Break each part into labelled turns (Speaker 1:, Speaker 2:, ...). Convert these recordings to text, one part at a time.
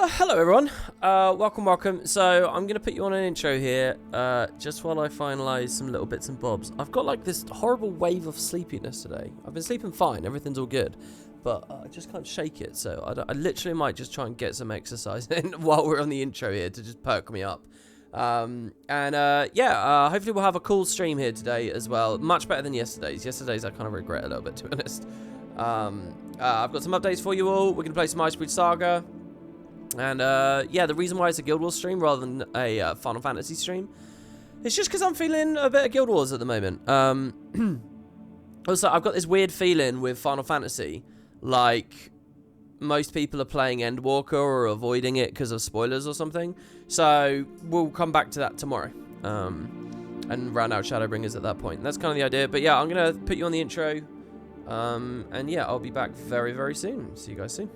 Speaker 1: Hello everyone, welcome. So I'm going to put you on an intro here, just while I finalise some little bits and bobs. I've got like this horrible wave of sleepiness today. I've been sleeping fine, everything's all good, but I just can't shake it, so I literally might just try and get some exercise in while we're on the intro here to just perk me up. Hopefully we'll have a cool stream here today as well, much better than yesterday's. Yesterday's I kind of regret a little bit, to be honest. I've got some updates for you all. We're going to play some Ice Bridge Saga. And, the reason why it's a Guild Wars stream rather than a Final Fantasy stream is just because I'm feeling a bit of Guild Wars at the moment. Also, I've got this weird feeling with Final Fantasy, like most people are playing Endwalker or avoiding it because of spoilers or something. So, we'll come back to that tomorrow. And round out Shadowbringers at that point. That's kind of the idea. But yeah, I'm going to put you on the intro. And yeah, I'll be back very, very soon. See you guys soon.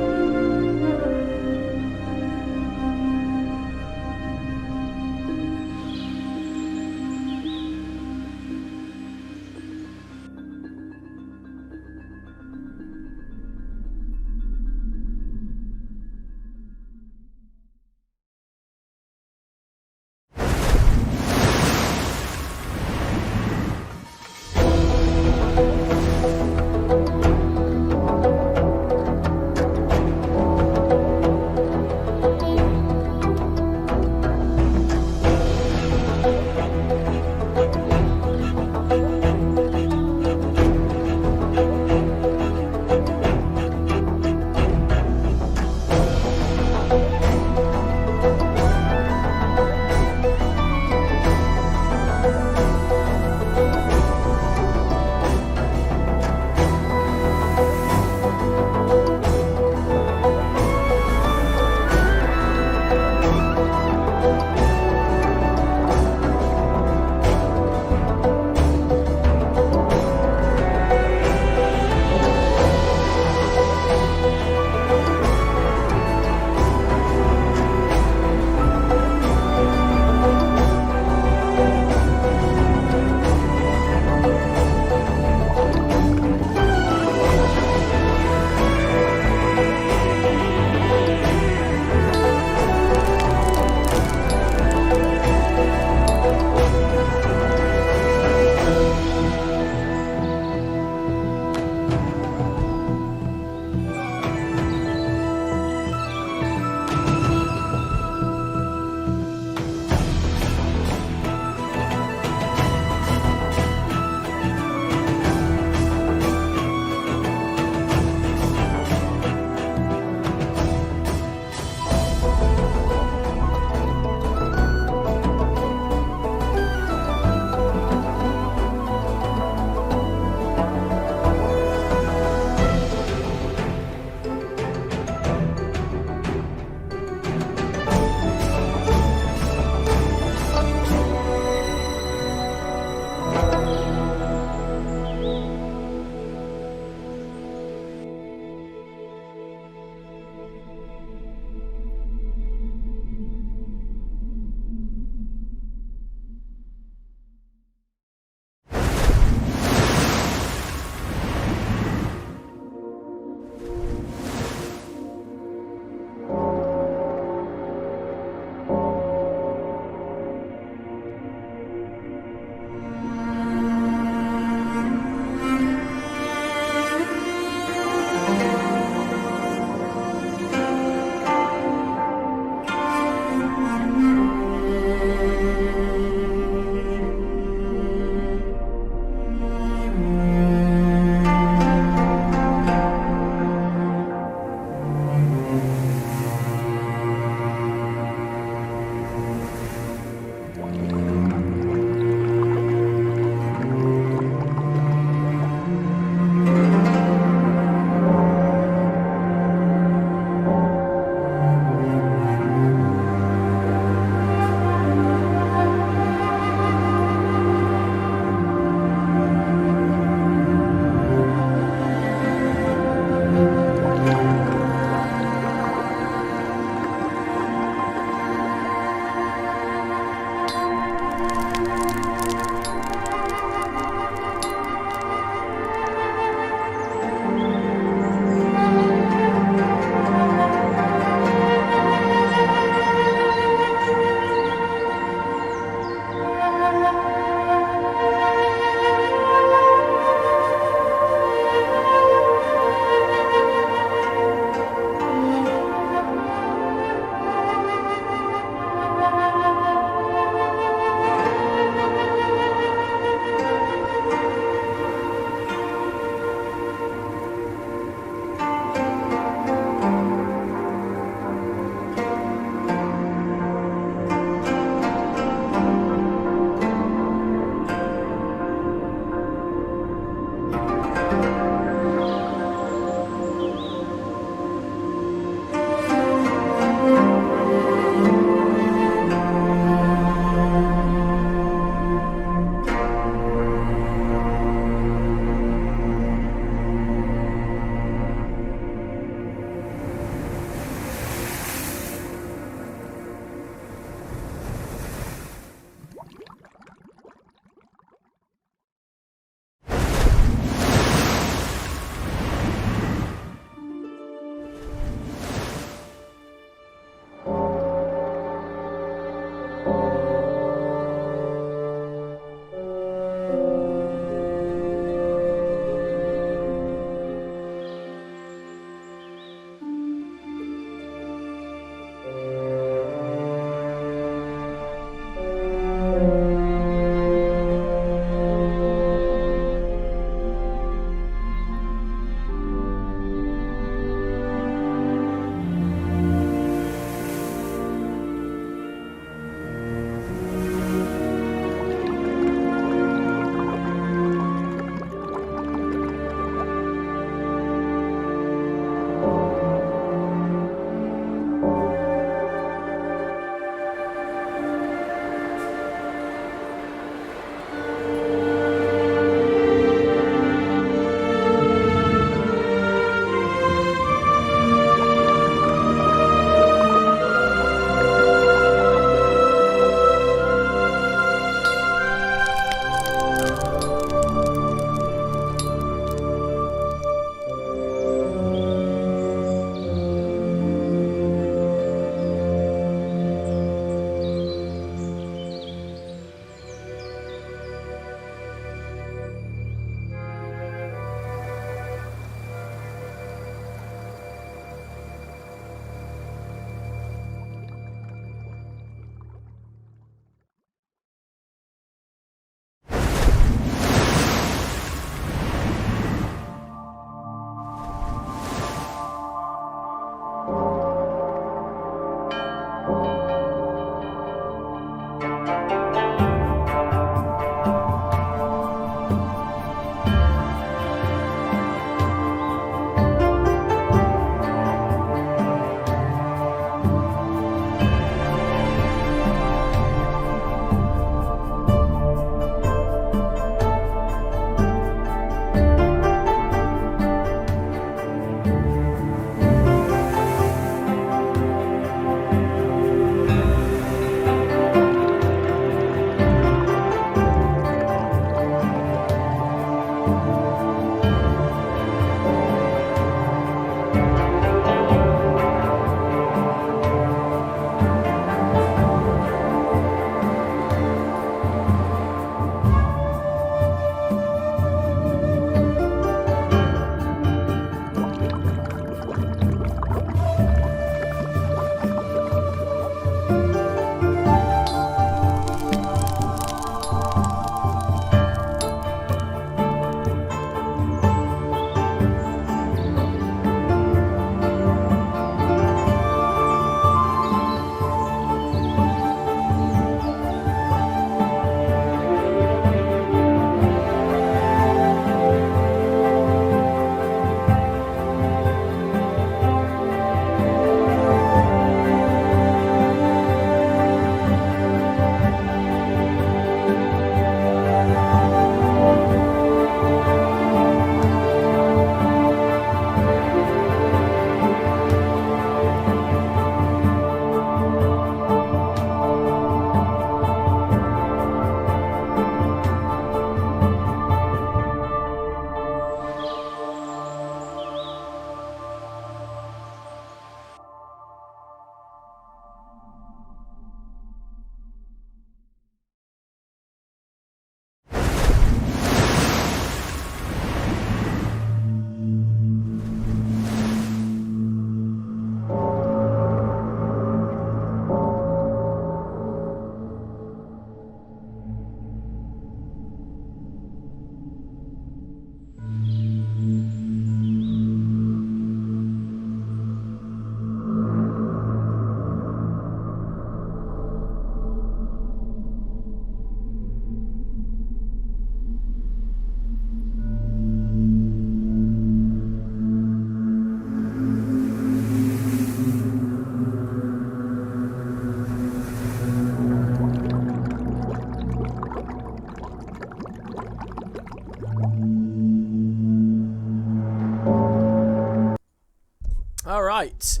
Speaker 1: Alright.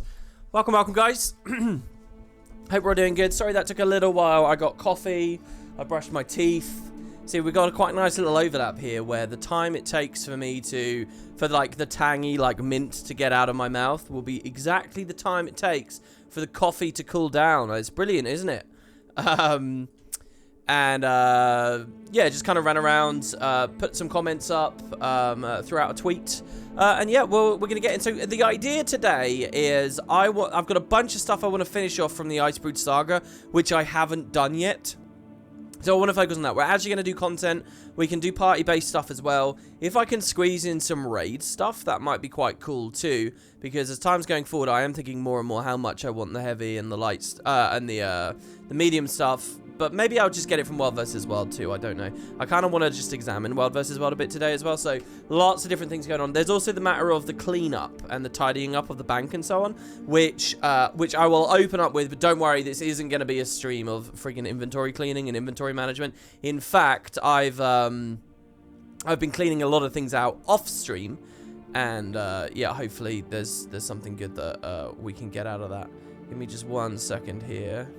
Speaker 1: Welcome, guys. Hope we're doing good. Sorry that took a little while. I got coffee. I brushed my teeth. See, we've got a quite nice little overlap here where the time it takes for me to, like, the tangy, like, mint to get out of my mouth will be exactly the time it takes for the coffee to cool down. It's brilliant, isn't it? Yeah, just kind of ran around, put some comments up, threw out a tweet. And yeah, we're going to get into the idea today is I've got a bunch of stuff I want to finish off from the Icebrood Saga, which I haven't done yet. So I want to focus on that. We're actually going to do content. We can do party-based stuff as well. If I can squeeze in some raid stuff, that might be quite cool too. Because as time's going forward, I am thinking more and more how much I want the heavy and the light, and the medium stuff. But maybe I'll just get it from World vs. World too, I don't know. I kind of want to just examine World vs. World a bit today as well, so lots of different things going on. There's also the matter of the cleanup and the tidying up of the bank and so on, which I will open up with, but don't worry, this isn't going to be a stream of freaking inventory cleaning and inventory management. In fact, I've been cleaning a lot of things out off stream, and yeah, hopefully there's something good that we can get out of that. Give me just 1 second here.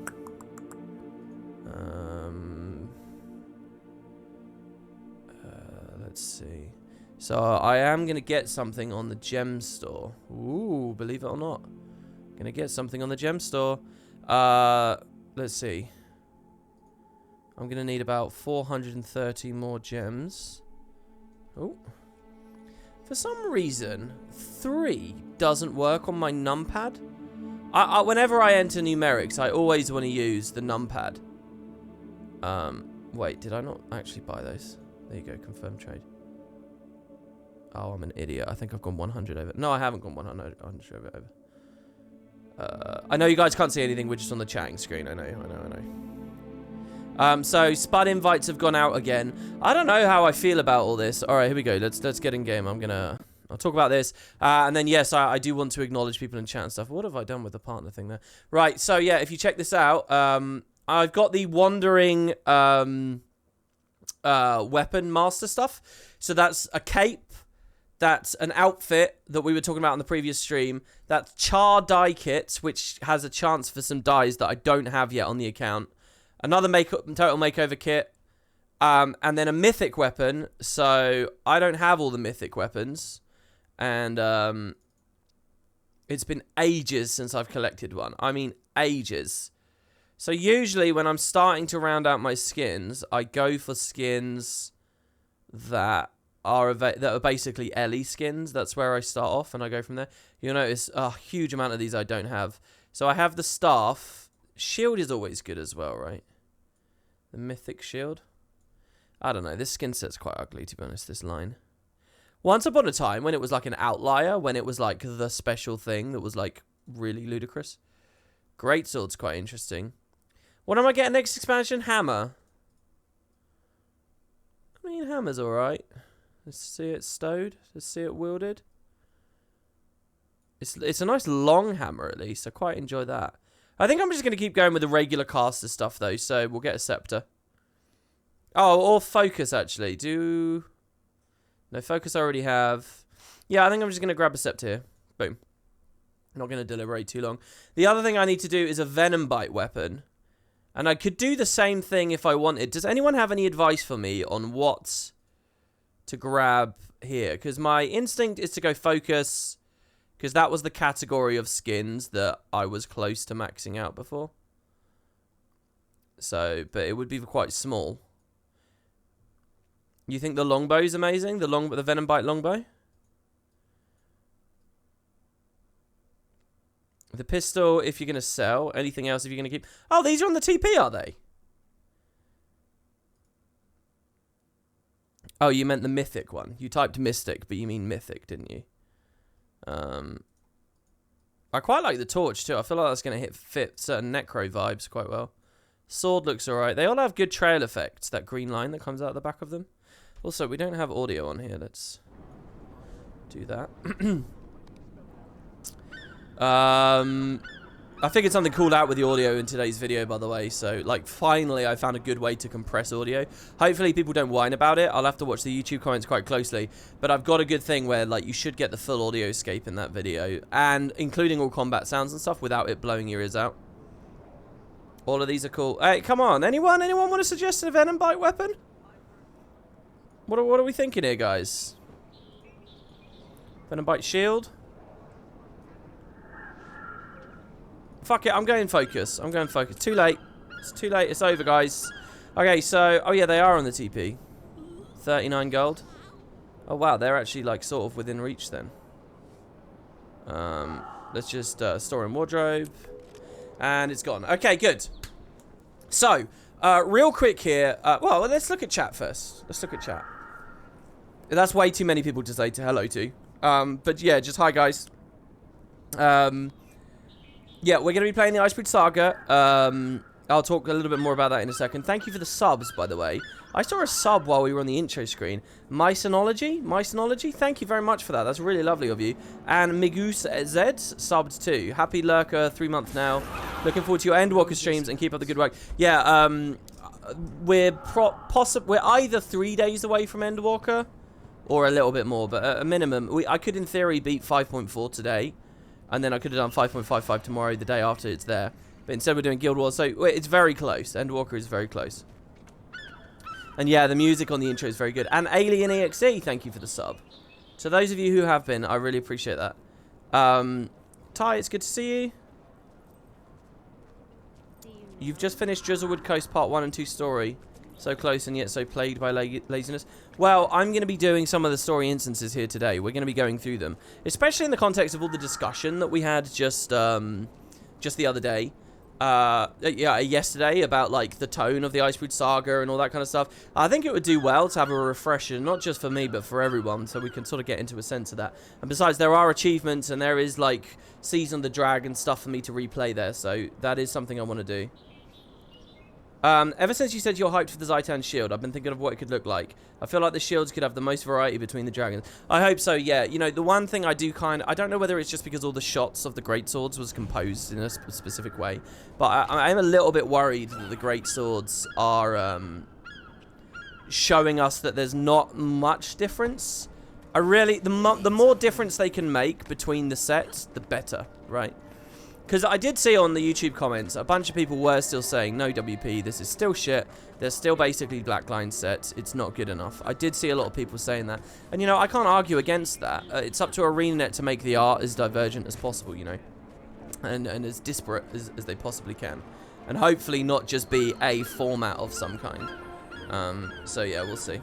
Speaker 1: Let's see. So I am going to get something on the gem store. Ooh, believe it or not. Going to get something on the gem store. Let's see. I'm going to need about 430 more gems. Oh. For some reason, 3 doesn't work on my numpad. Whenever I enter numerics, I always want to use the numpad. Wait, did I not actually buy those? There you go, confirm trade. Oh, I'm an idiot. I think I've gone 100 over. No, I haven't gone 100 over. I know you guys can't see anything. We're just on the chatting screen. I know. So Spud invites have gone out again. I don't know how I feel about all this. All right, here we go. Let's get in game. I'll talk about this. And then, yes, I do want to acknowledge people in chat and stuff. What have I done with the partner thing there? Right, so, yeah, if you check this out, I've got the Wandering Weapon Master stuff. So that's a cape. That's an outfit that we were talking about in the previous stream. That's Char dye kit, which has a chance for some dyes that I don't have yet on the account. Another total makeover kit. And then a mythic weapon. So I don't have all the mythic weapons. And it's been ages since I've collected one. I mean, ages. So usually when I'm starting to round out my skins, I go for skins that are basically Ellie skins. That's where I start off and I go from there. You'll notice a huge amount of these I don't have. So I have the staff. Shield is always good as well, right? The Mythic Shield. I don't know. This skin set's quite ugly, to be honest, this line. Once upon a time, when it was like an outlier, when it was like the special thing that was like really ludicrous. Greatsword's quite interesting. What am I getting next expansion? Hammer. I mean, hammer's alright. Let's see it stowed. Let's see it wielded. It's a nice long hammer, at least. I quite enjoy that. I think I'm just going to keep going with the regular caster stuff, though. So we'll get a scepter. Oh, or focus, actually. No, focus I already have. Yeah, I think I'm just going to grab a scepter here. Boom. Not going to deliberate too long. The other thing I need to do is a venom bite weapon. And I could do the same thing if I wanted. Does anyone have any advice for me on what to grab here? Because my instinct is to go focus. Because that was the category of skins that I was close to maxing out before. So, but it would be quite small. You think the longbow is amazing? The venom bite longbow? The pistol, if you're going to sell. Anything else if you're going to keep... Oh, these are on the TP, are they? Oh, you meant the mythic one. You typed mystic, but you mean mythic, didn't you? I quite like the torch, too. I feel like that's going to fit certain necro vibes quite well. Sword looks alright. They all have good trail effects, that green line that comes out the back of them. Also, we don't have audio on here. Let's do that. I figured something cool out with the audio in today's video, by the way. So, like, finally, I found a good way to compress audio. Hopefully, people don't whine about it. I'll have to watch the YouTube comments quite closely. But I've got a good thing where, like, you should get the full audio escape in that video. And including all combat sounds and stuff without it blowing your ears out. All of these are cool. Hey, come on. Anyone want to suggest a venom bite weapon? What are we thinking here, guys? Venom bite shield? Fuck it, I'm going focus. I'm going focus. Too late. It's too late. It's over, guys. Okay, so... Oh, yeah, they are on the TP. 39 gold. Oh, wow. They're actually, like, sort of within reach, then. Let's just store in wardrobe. And it's gone. Okay, good. So, real quick here. Well, let's look at chat first. Let's look at chat. That's way too many people to say hello to. But, yeah, just hi, guys. Yeah, we're going to be playing the Icebreed Saga. I'll talk a little bit more about that in a second. Thank you for the subs, by the way. I saw a sub while we were on the intro screen. Mysonology? Thank you very much for that. That's really lovely of you. And Migus Z subbed too. Happy Lurker, 3 months now. Looking forward to your Endwalker streams and keep up the good work. Yeah, we're either 3 days away from Endwalker or a little bit more, but at a minimum, I could in theory beat 5.4 today. And then I could have done 5.55 tomorrow, the day after it's there. But instead we're doing Guild Wars, so it's very close. Endwalker is very close. And yeah, the music on the intro is very good. And Alien EXE, thank you for the sub. To those of you who have been, I really appreciate that. Ty, it's good to see you. You've just finished Drizzlewood Coast Part 1 and 2 story. So close and yet so plagued by laziness. Well, I'm going to be doing some of the story instances here today. We're going to be going through them. Especially in the context of all the discussion that we had just the other day. Yesterday about, like, the tone of the Icebreed Saga and all that kind of stuff. I think it would do well to have a refresher, not just for me, but for everyone, so we can sort of get into a sense of that. And besides, there are achievements and there is, like, Season of the Dragon stuff for me to replay there, so that is something I want to do. Ever since you said you're hyped for the Zaitan shield, I've been thinking of what it could look like. I feel like the shields could have the most variety between the dragons. I hope so, yeah. You know, the one thing I do I don't know whether it's just because all the shots of the greatswords was composed in a specific way, but I'm a little bit worried that the greatswords are showing us that there's not much difference. The more difference they can make between the sets, the better, right? Because I did see on the YouTube comments, a bunch of people were still saying, no WP, this is still shit. They're still basically black line sets. It's not good enough. I did see a lot of people saying that. And, you know, I can't argue against that. It's up to ArenaNet to make the art as divergent as possible, you know. And as disparate as they possibly can. And hopefully not just be a format of some kind. So, yeah, we'll see.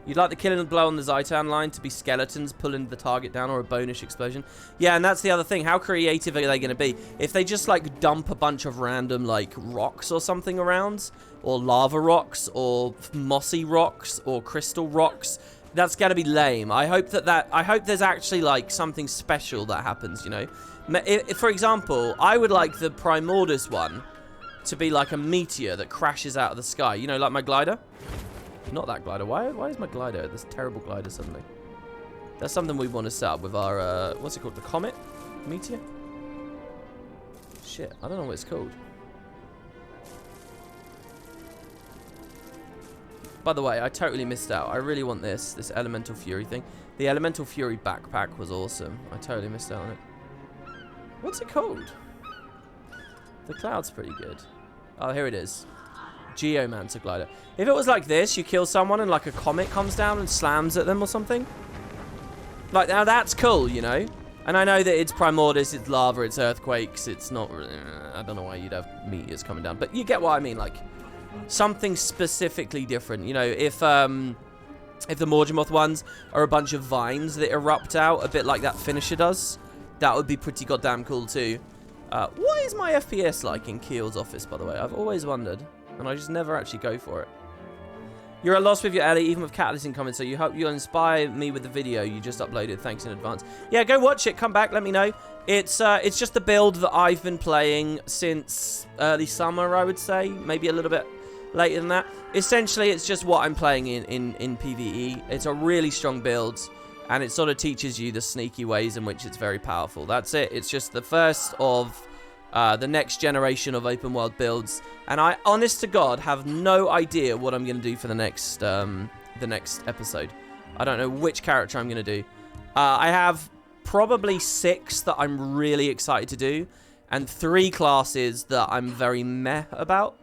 Speaker 1: You'd like the kill and blow on the Zaitan line to be skeletons pulling the target down or a bonish explosion. Yeah, and that's the other thing. How creative are they going to be? If they just, like, dump a bunch of random, like, rocks or something around, or lava rocks, or mossy rocks, or crystal rocks, that's going to be lame. I hope I hope there's actually, like, something special that happens, you know? If, for example, I would like the Primordus one to be like a meteor that crashes out of the sky. You know, like my glider? Not that glider. Why is my glider this terrible glider suddenly? That's something we want to set up with our, what's it called? The Comet? Meteor? Shit, I don't know what it's called. By the way, I totally missed out. I really want this Elemental Fury thing. The Elemental Fury backpack was awesome. I totally missed out on it. What's it called? The cloud's pretty good. Oh, here it is. Geomancer glider. If it was like this, you kill someone and like a comet comes down and slams at them or something. Like, now that's cool, you know? And I know that it's Primordus, it's lava, it's earthquakes, it's not really... I don't know why you'd have meteors coming down. But you get what I mean, like... Something specifically different. You know, if the Morgemoth ones are a bunch of vines that erupt out, a bit like that finisher does, that would be pretty goddamn cool too. What is my FPS like in Keel's office, by the way? I've always wondered. And I just never actually go for it. You're at loss with your Ellie, even with Catalyst incoming, so you hope you'll inspire me with the video you just uploaded. Thanks in advance. Yeah, go watch it. Come back. Let me know. It's just the build that I've been playing since early summer, I would say. Maybe a little bit later than that. Essentially, it's just what I'm playing in PvE. It's a really strong build. And it sort of teaches you the sneaky ways in which it's very powerful. That's it. It's just the first of the next generation of open world builds. And I, honest to God, have no idea what I'm going to do for the next episode. I don't know which character I'm going to do. I have probably 6 that I'm really excited to do. And 3 classes that I'm very meh about.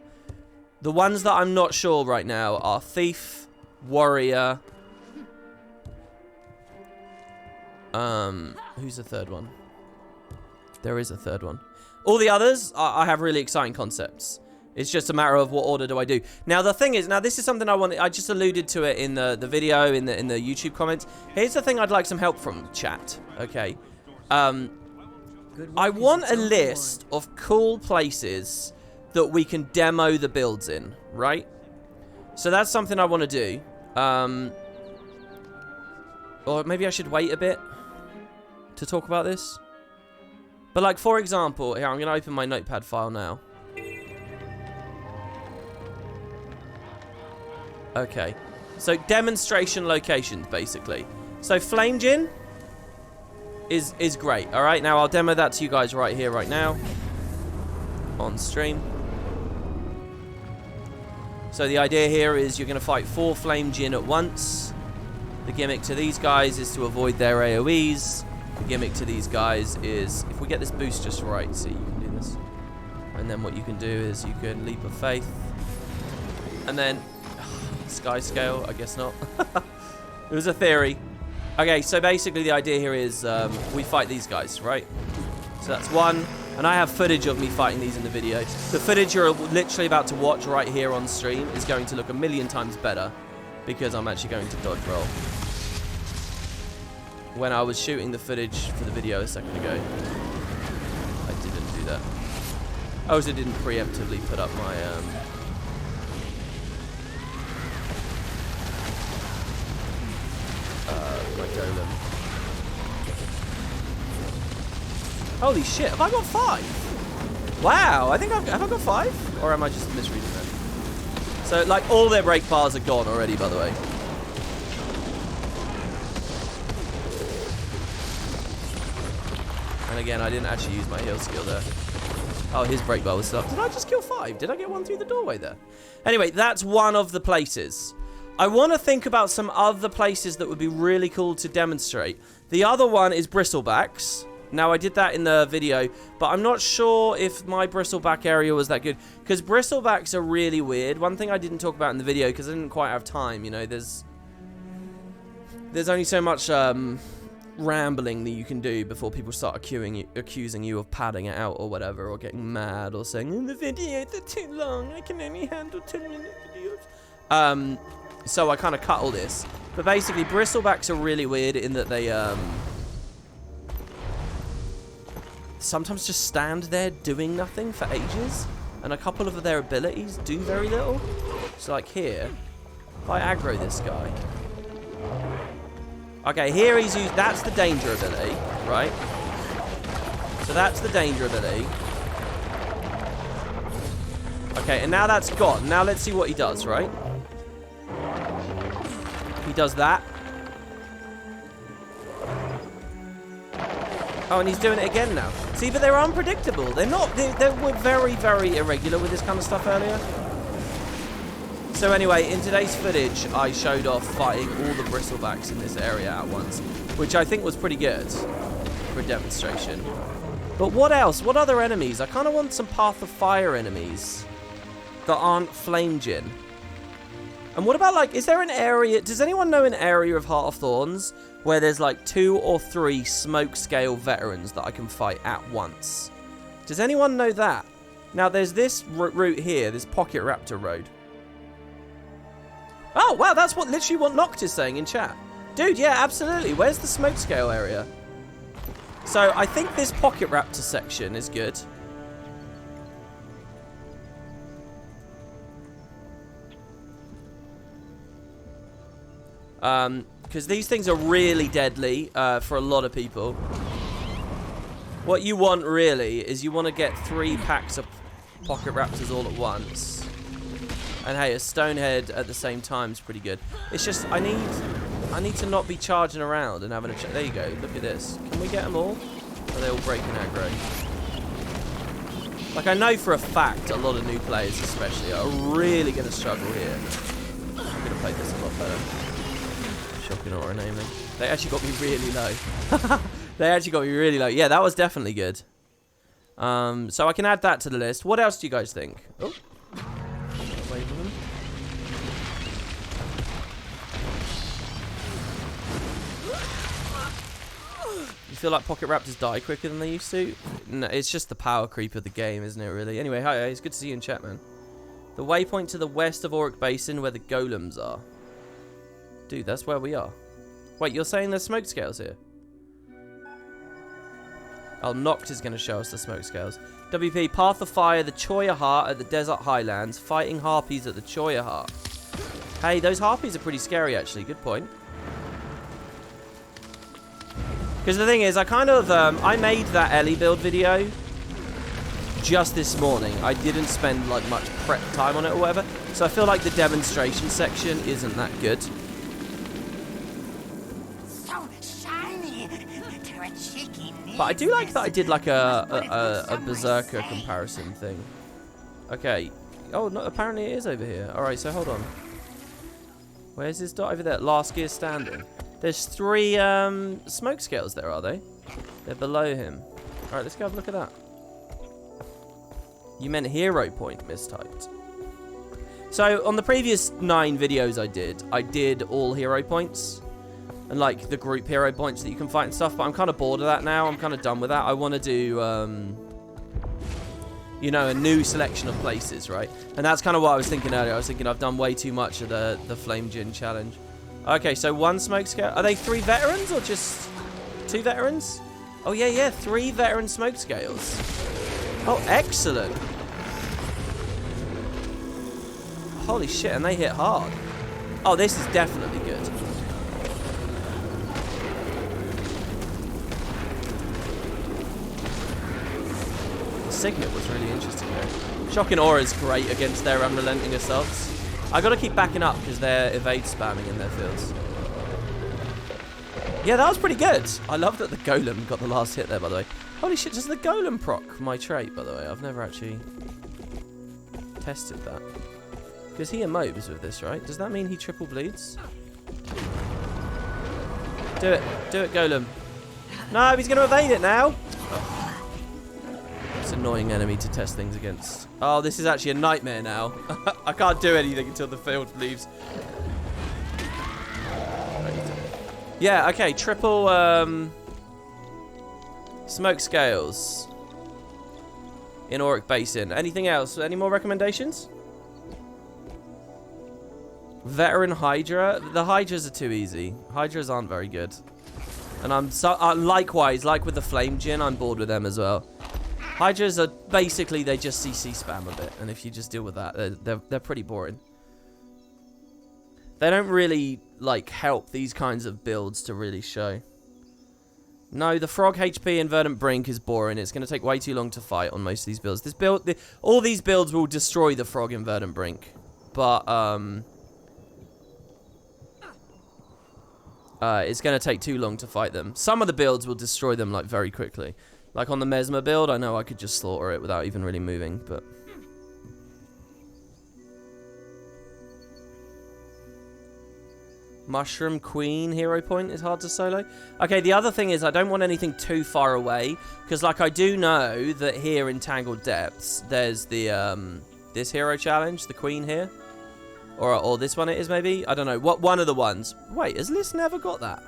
Speaker 1: The ones that I'm not sure right now are Thief, Warrior. Who's the third one? There is a third one. All the others, I have really exciting concepts. It's just a matter of what order do I do. Now, the thing is, now this is something I just alluded to it in the video, in the YouTube comments. Here's the thing I'd like some help from, chat. Okay. I want a list of cool places that we can demo the builds in, right? So that's something I want to do. Or maybe I should wait a bit to talk about this. But like, for example, here, I'm going to open my notepad file now. Okay. So demonstration locations, basically. So Flame Gin is great. All right, now I'll demo that to you guys right here, right now. On stream. So the idea here is you're going to fight 4 Flame Gin at once. The gimmick to these guys is to avoid their AoEs. The gimmick to these guys is, if we get this boost just right, so you can do this. And then what you can do is you can Leap of Faith. And then, Sky Scale, I guess not. It was a theory. Okay, so basically the idea here is we fight these guys, right? So that's 1. And I have footage of me fighting these in the video. The footage you're literally about to watch right here on stream is going to look a million times better because I'm actually going to dodge roll. When I was shooting the footage for the video a second ago, I didn't do that. I also didn't preemptively put up my my golem. Holy shit, have I got 5? Wow, I think have I got 5? Or am I just misreading that? So, like, all their break bars are gone already, by the way. And again, I didn't actually use my heal skill there. Oh, his break bar was stuck. Did I just kill 5? Did I get 1 through the doorway there? Anyway, that's one of the places. I want to think about some other places that would be really cool to demonstrate. The other one is Bristlebacks. Now, I did that in the video, but I'm not sure if my Bristleback area was that good. Because Bristlebacks are really weird. One thing I didn't talk about in the video, because I didn't quite have time, you know, there's only so much rambling that you can do before people start accusing you of padding it out or whatever, or getting mad or saying, oh, the videos are too long, I can only handle 10-minute videos. So I kind of cut all this. But basically, Bristlebacks are really weird in that they sometimes just stand there doing nothing for ages, and a couple of their abilities do very little. So like here, if I aggro this guy. Okay, here he's used, that's the danger ability, right? So that's the danger ability. Okay, and now that's gone. Now let's see what he does, right? He does that. Oh, and he's doing it again now. See, but they're unpredictable. They're not, they were very, very irregular with this kind of stuff earlier. So anyway, in today's footage, I showed off fighting all the Bristlebacks in this area at once, which I think was pretty good for a demonstration. But what else? What other enemies? I kind of want some Path of Fire enemies that aren't Flame Gin. And what about, like, is there an area, does anyone know an area of Heart of Thorns where there's like 2 or 3 smoke scale veterans that I can fight at once? Does anyone know that? Now, there's this route here, this Pocket Raptor Road. Oh, wow, that's literally what Noct is saying in chat. Dude, yeah, absolutely. Where's the smoke scale area? So, I think this Pocket Raptor section is good. Because these things are really deadly for a lot of people. What you want, really, is you want to get 3 packs of Pocket Raptors all at once. And hey, a Stonehead at the same time is pretty good. It's just, I need I need to not be charging around and having a there you go. Look at this. Can we get them all? Or are they all breaking aggro? Like, I know for a fact a lot of new players especially are really going to struggle here. I'm going to play this a lot better. Shocking aura naming. They actually got me really low. They actually got me really low. Yeah, that was definitely good. So I can add that to the list. What else do you guys think? Oh. Wait for them. You feel like pocket raptors die quicker than they used to? No, it's just the power creep of the game, isn't it, really? Anyway, hi, it's good to see you in chat, man. The waypoint to the west of Auric Basin where the golems are. Dude, that's where we are. Wait, you're saying there's smoke scales here? Oh, Noct is going to show us the smoke scales. WP, Path of Fire, the Choya Heart at the Desert Highlands, fighting harpies at the Choya Heart. Hey, those harpies are pretty scary, actually. Good point. Because the thing is, I kind of, I made that Ellie build video just this morning. I didn't spend, like, much prep time on it or whatever. So I feel like the demonstration section isn't that good.
Speaker 2: So shiny. To a cheeky knee.
Speaker 1: But I do like that I did, like, a Berserker comparison thing. Okay. Oh, no, apparently it is over here. Alright, so hold on. Where's his dot? Over there. Last gear standing. There's 3 smoke scales there, are they? They're below him. Alright, let's go have a look at that. You meant hero point, mistyped. So, on the previous 9 videos I did all hero points. And, like, the group hero points that you can fight and stuff. But I'm kind of bored of that now. I'm kind of done with that. I want to do, you know, a new selection of places, right? And that's kind of what I was thinking earlier. I was thinking I've done way too much of the Flame Djinn challenge. Okay, so 1 smoke scale. Are they 3 veterans or just 2 veterans? Oh, yeah, 3 veteran smoke scales. Oh, excellent. Holy shit, and they hit hard. Oh, this is definitely good. The Signet was really interesting there. Shocking Aura is great against their unrelenting assaults. I gotta keep backing up because they're evade spamming in their fields. Yeah, that was pretty good. I love that the Golem got the last hit there, by the way. Holy shit, does the Golem proc my trait, by the way? I've never actually tested that. Because he emobes with this, right? Does that mean he triple bleeds? Do it, Golem. No, he's gonna evade it now. Oh. It's an annoying enemy to test things against. Oh, this is actually a nightmare now. I can't do anything until the field leaves. Yeah, okay, triple smoke scales in Auric Basin. Anything else? Any more recommendations? Veteran Hydra. The Hydras are too easy. Hydras aren't very good. And I'm so likewise, like with the Flame Djinn, I'm bored with them as well. Hydras are basically, they just CC spam a bit, and if you just deal with that, they're pretty boring. They don't really, like, help these kinds of builds to really show. No, the Frog HP in Verdant Brink is boring. It's going to take way too long to fight on most of these builds. This build, all these builds will destroy the Frog in Verdant Brink. But, it's going to take too long to fight them. Some of the builds will destroy them, like, very quickly. Like on the Mesmer build, I know I could just slaughter it without even really moving, but... Mushroom Queen hero point is hard to solo. Okay, the other thing is I don't want anything too far away, because like I do know that here in Tangled Depths, there's the, this hero challenge, the Queen here. Or this one it is maybe? I don't know. What one of the ones. Wait, has Liz never got that?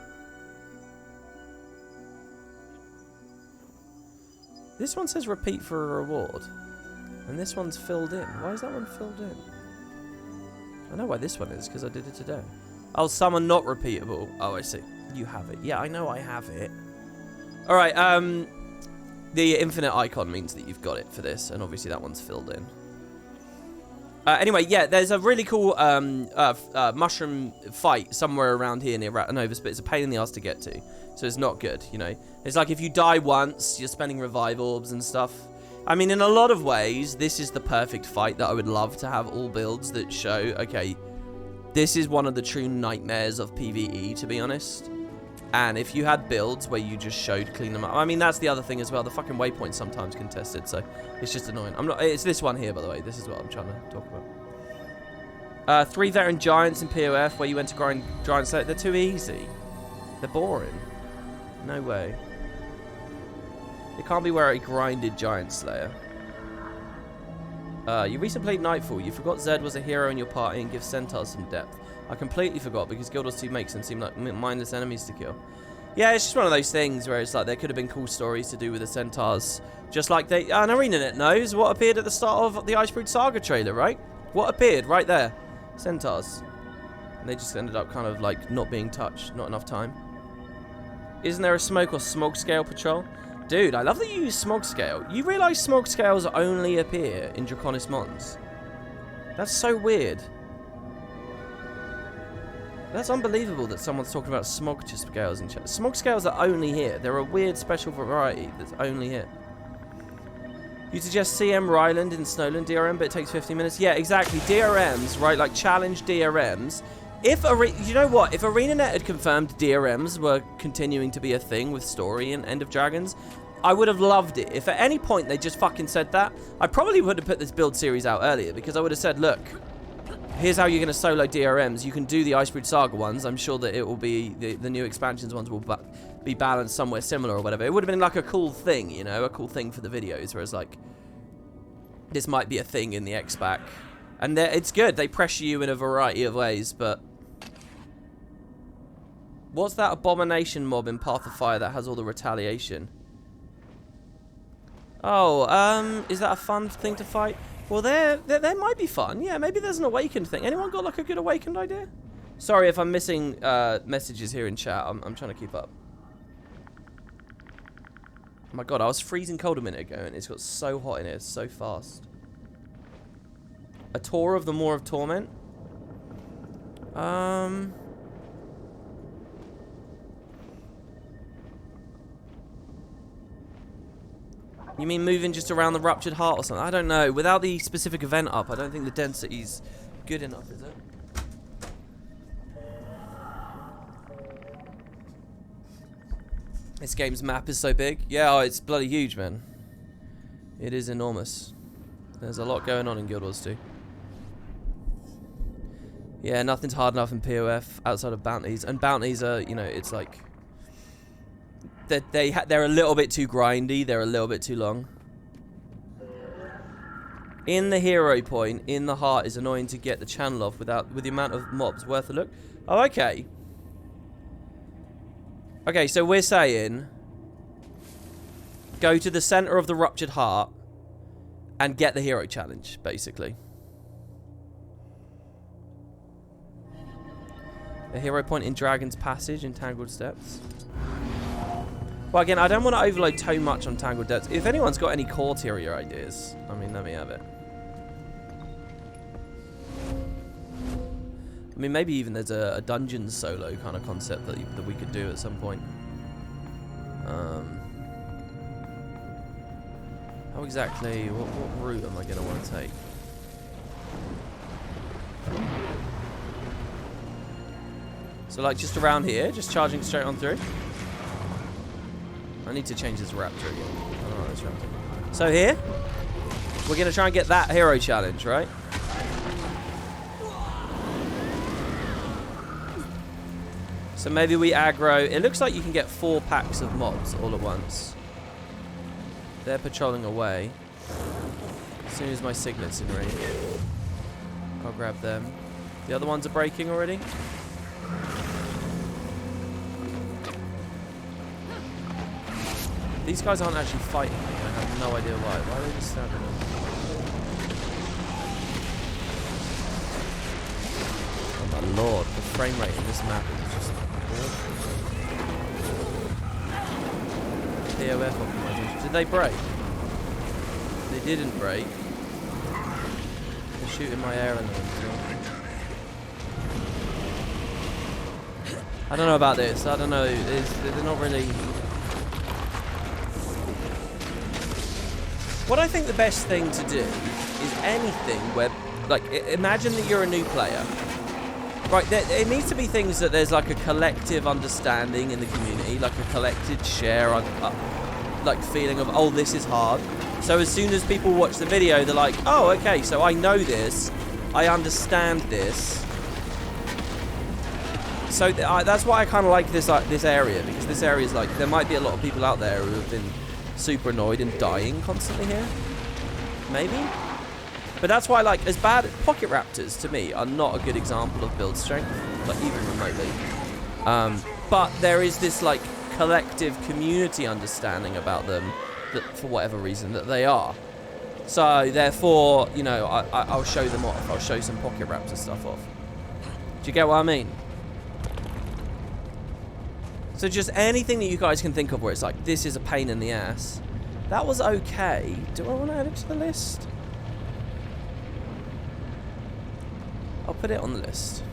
Speaker 1: This one says repeat for a reward. And this one's filled in. Why is that one filled in? I know why this one is, because I did it today. Oh, summon not repeatable. Oh, I see. You have it. Yeah, I know I have it. Alright, the infinite icon means that you've got it for this, and obviously that one's filled in. Anyway, yeah, there's a really cool mushroom fight somewhere around here near Ratanovus, but it's a pain in the ass to get to. So it's not good, you know. It's like if you die once, you're spending revive orbs and stuff. I mean, in a lot of ways, this is the perfect fight that I would love to have all builds that show, okay, This is one of the true nightmares of PvE, to be honest. And if you had builds where you just showed clean them up, I mean, that's the other thing as well. The fucking waypoint's sometimes contested, so it's just annoying. It's this one here, by the way. This is what I'm trying to talk about. 3 veteran giants in POF where you went to grind giant slayer. They're too easy. They're boring. No way. It can't be where I grinded giant slayer. You recently played Nightfall. You forgot Zed was a hero in your party and gives centaurs some depth. I completely forgot because Guild Wars 2 makes them seem like mindless enemies to kill. Yeah, it's just one of those things where it's like there could have been cool stories to do with the centaurs. Just like and ArenaNet knows what appeared at the start of the Icebrood Saga trailer, right? What appeared right there? Centaurs. And they just ended up kind of like not being touched, not enough time. Isn't there a smoke or smog scale patrol? Dude, I love that you use smog scale. You realise smog scales only appear in Draconis Mons? That's so weird. That's unbelievable that someone's talking about smog scales in chat. Smog scales are only here. They're a weird special variety that's only here. You suggest CM Ryland in Snowland DRM, but it takes 50 minutes? Yeah, exactly. DRMs, right? Like challenge DRMs. You know what? If ArenaNet had confirmed DRMs were continuing to be a thing with story and End of Dragons, I would have loved it. If at any point they just fucking said that, I probably would have put this build series out earlier because I would have said, look, here's how you're going to solo DRMs. You can do the Icebrood Saga ones. I'm sure that it will be, the new expansions ones will be balanced somewhere similar or whatever. It would have been like a cool thing, you know, a cool thing for the videos. Whereas like, this might be a thing in the X-Pack. And it's good. They pressure you in a variety of ways, but... What's that abomination mob in Path of Fire that has all the retaliation? Oh, is that a fun thing to fight? Well, there might be fun. Yeah, maybe there's an awakened thing. Anyone got like a good awakened idea? Sorry if I'm missing messages here in chat. I'm trying to keep up. Oh my god, I was freezing cold a minute ago and it's got so hot in here. It's so fast. A tour of the Maw of Torment? You mean moving just around the Ruptured Heart or something? I don't know. Without the specific event up, I don't think the density's good enough, is it? This game's map is so big. Yeah, oh, it's bloody huge, man. It is enormous. There's a lot going on in Guild Wars 2. Yeah, nothing's hard enough in POF outside of bounties. And bounties are, you know, it's like... They're a little bit too grindy. They're a little bit too long. In the hero point, in the heart, is annoying to get the channel off with the amount of mobs. Worth a look. Oh, okay. Okay, so we're saying... Go to the center of the Ruptured Heart and get the hero challenge, basically. A hero point in Dragon's Passage in Tangled Steps. Well, again, I don't want to overload too much on Tangled Depths. If anyone's got any core tier ideas, I mean, let me have it. I mean, maybe even there's a dungeon solo kind of concept that we could do at some point. How exactly, what route am I going to want to take? So, like, just around here, just charging straight on through. I need to change this raptor again. I don't know this raptor. So here, we're going to try and get that hero challenge, right? So maybe we aggro. It looks like you can get 4 packs of mobs all at once. They're patrolling away. As soon as my signet's in range, I'll grab them. The other ones are breaking already. These guys aren't actually fighting me. I have no idea why. Why are they just standing there? Oh my lord, the frame rate in this map is just awful. POF optimization. Did they break? They didn't break. They're shooting my air in them. I don't know about this. I don't know. They're not really... What I think the best thing to do is anything where, like, imagine that you're a new player Right, it needs to be things that there's like a collective understanding in the community, like a collected share, like feeling of, oh, this is hard. So as soon as people watch the video, they're like, oh, okay, so I know this, I understand this. So that's why I kind of like this area, because this area is like, there might be a lot of people out there who have been super annoyed and dying constantly here. Maybe? But that's why, like, as bad pocket raptors to me are not a good example of build strength, like even remotely. But there is this like collective community understanding about them that, for whatever reason, that they are. So therefore, you know, I'll show them off. I'll show some pocket raptor stuff off. Do you get what I mean? So just anything that you guys can think of where it's like, this is a pain in the ass. That was okay. Do I want to add it to the list? I'll put it on the list.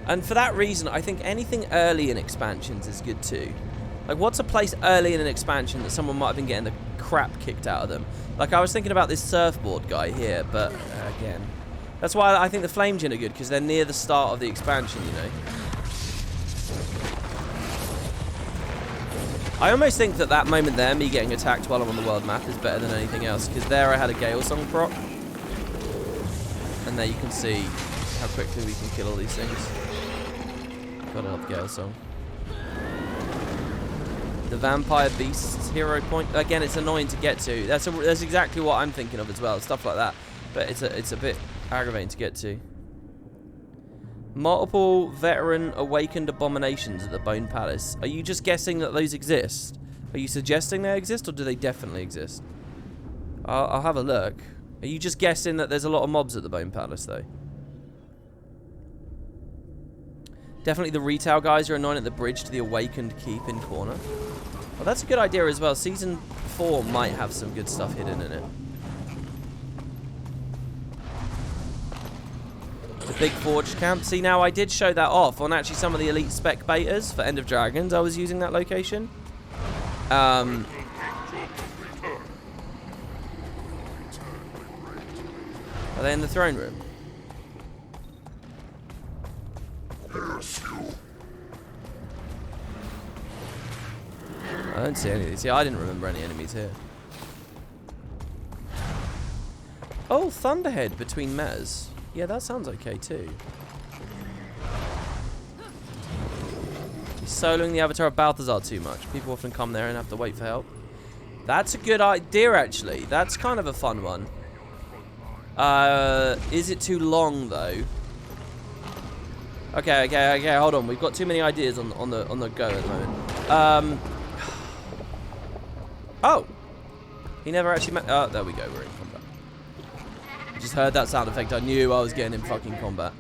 Speaker 1: And for that reason, I think anything early in expansions is good too. Like, what's a place early in an expansion that someone might have been getting the crap kicked out of them? Like, I was thinking about this surfboard guy here, but again, that's why I think the Flame Djinn are good, because they're near the start of the expansion, you know. I almost think that moment there, me getting attacked while I'm on the world map, is better than anything else, because there I had a Gale Song proc. And there you can see how quickly we can kill all these things. Got another Gale Song. The Vampire Beast's hero point. Again, it's annoying to get to. That's exactly what I'm thinking of as well. Stuff like that. But it's a bit aggravating to get to. Multiple veteran awakened abominations at the Bone Palace. Are you just guessing that those exist? Are you suggesting they exist, or do they definitely exist? I'll have a look. Are you just guessing that there's a lot of mobs at the Bone Palace, though? Definitely the retail guys are annoying at the bridge to the awakened keep in corner. Well, that's a good idea as well. Season 4 might have some good stuff hidden in it. The big forge camp. See, now I did show that off on actually some of the elite spec betas for End of Dragons. I was using that location. Are they in the throne room? I don't see any of these. See, I didn't remember any enemies here. Oh, Thunderhead between metas. Yeah, that sounds okay too. He's soloing the avatar of Balthazar too much. People often come there and have to wait for help. That's a good idea, actually. That's kind of a fun one. Is it too long though? Okay. Hold on. We've got too many ideas on the go at the moment. Oh, he never actually met. Oh, there we go. We're in combat. Just heard that sound effect. I knew I was getting in fucking combat.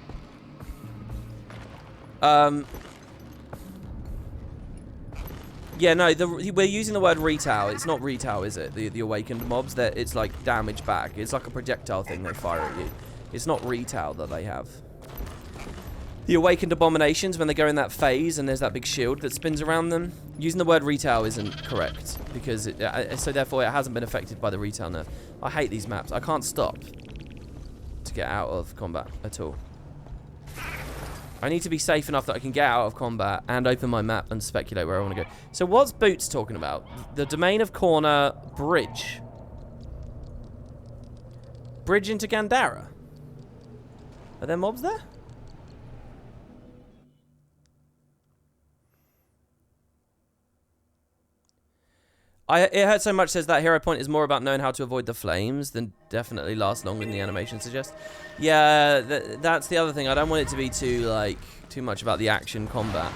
Speaker 1: Yeah, no, we're using the word retail. It's not retail, is it? The awakened mobs, that it's like damage back. It's like a projectile thing they fire at you. It's not retail that they have. The awakened abominations, when they go in that phase and there's that big shield that spins around them, using the word retail isn't correct, because so therefore it hasn't been affected by the retail nerf. I hate these maps. I can't stop to get out of combat at all. I need to be safe enough that I can get out of combat and open my map and speculate where I want to go. So what's Boots talking about? The Domain of Corner bridge. Bridge into Gandara. Are there mobs there? It hurts so much says that hero point is more about knowing how to avoid the flames than definitely last longer than the animation suggests. Yeah, that's the other thing. I don't want it to be too much about the action combat.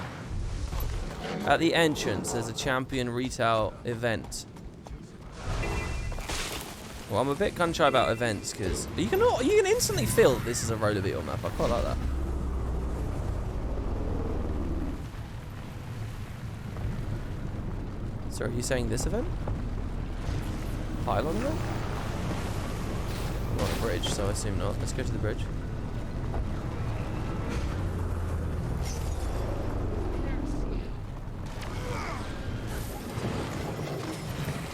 Speaker 1: At the entrance, there's a champion retail event. Well, I'm a bit gun shy about events because you can instantly feel that this is a roller beetle map. I quite like that. So are you saying this event? Pylon event? We're on a bridge, so I assume not. Let's go to the bridge.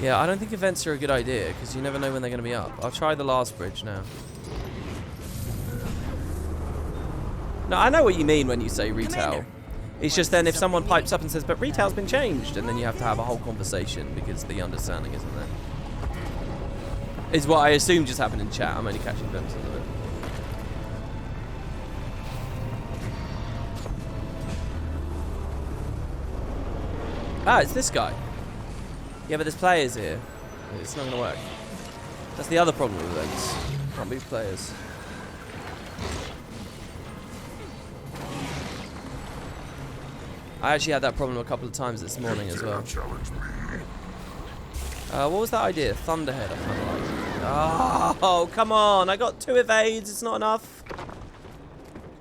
Speaker 1: Yeah, I don't think events are a good idea, because you never know when they're going to be up. I'll try the last bridge now. No, I know what you mean when you say retail.
Speaker 2: Commander.
Speaker 1: It's just then if someone pipes up and says, but retail's been changed, and then you have to have a whole conversation because the understanding isn't there. Is what I assume just happened in chat. I'm only catching glimpses of it. Ah, it's this guy. Yeah, but there's players here. It's not going to work. That's the other problem with events. Can't move players. I actually had that problem a couple of times this morning as well. What was that idea? Thunderhead, I kind of like. Oh, come on. I got 2 evades. It's not enough.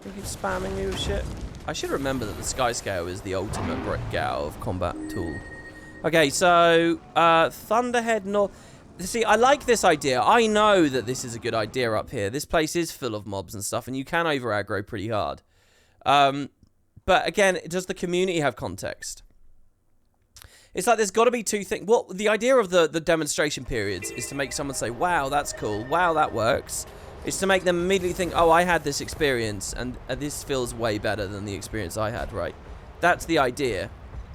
Speaker 1: You keep spamming me with shit. I should remember that the Sky Scale is the ultimate get out of combat tool. Okay, so Thunderhead North. See, I like this idea. I know that this is a good idea up here. This place is full of mobs and stuff, and you can over aggro pretty hard. But again, does the community have context? It's like there's got to be 2 things. Well, the idea of the demonstration periods is to make someone say, wow, that's cool. Wow, that works. It's to make them immediately think, oh, I had this experience, and this feels way better than the experience I had, right? That's the idea.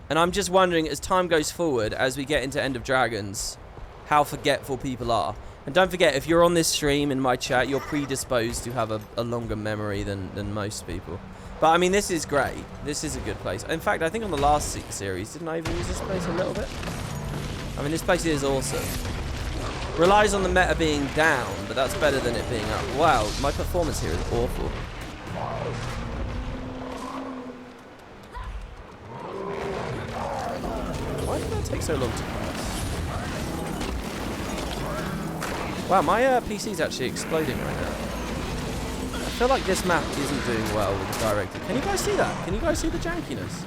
Speaker 1: And I'm just wondering, as time goes forward, as we get into End of Dragons, how forgetful people are. And don't forget, if you're on this stream in my chat, you're predisposed to have a longer memory than most people. But, I mean, this is great. This is a good place. In fact, I think on the last series, didn't I even use this place a little bit? I mean, this place is awesome. Relies on the meta being down, but that's better than it being up. Wow, my performance here is awful. Why did that take so long to pass? Wow, my PC's actually exploding right now. I feel like this map isn't doing well with the director. Can you guys see that? Can you guys see the jankiness?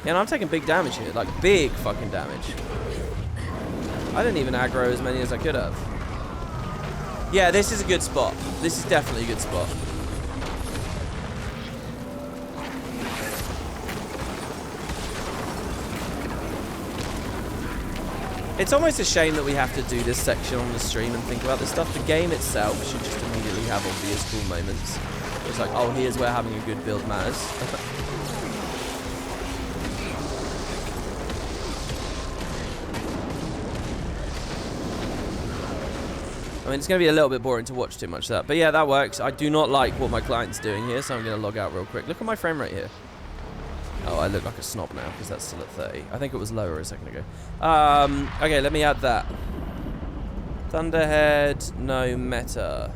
Speaker 1: Yeah, and I'm taking big damage here. Like, big fucking damage. I didn't even aggro as many as I could have. Yeah, this is a good spot. This is definitely a good spot. It's almost a shame that we have to do this section on the stream and think about this stuff. The game itself should just immediately have obvious cool moments. It's like, oh, here's where having a good build matters. I mean, it's going to be a little bit boring to watch too much of that. But yeah, that works. I do not like what my client's doing here, so I'm going to log out real quick. Look at my frame rate here. Oh, I look like a snob now because that's still at 30. I think it was lower a second ago. Okay, let me add that. Thunderhead, no meta.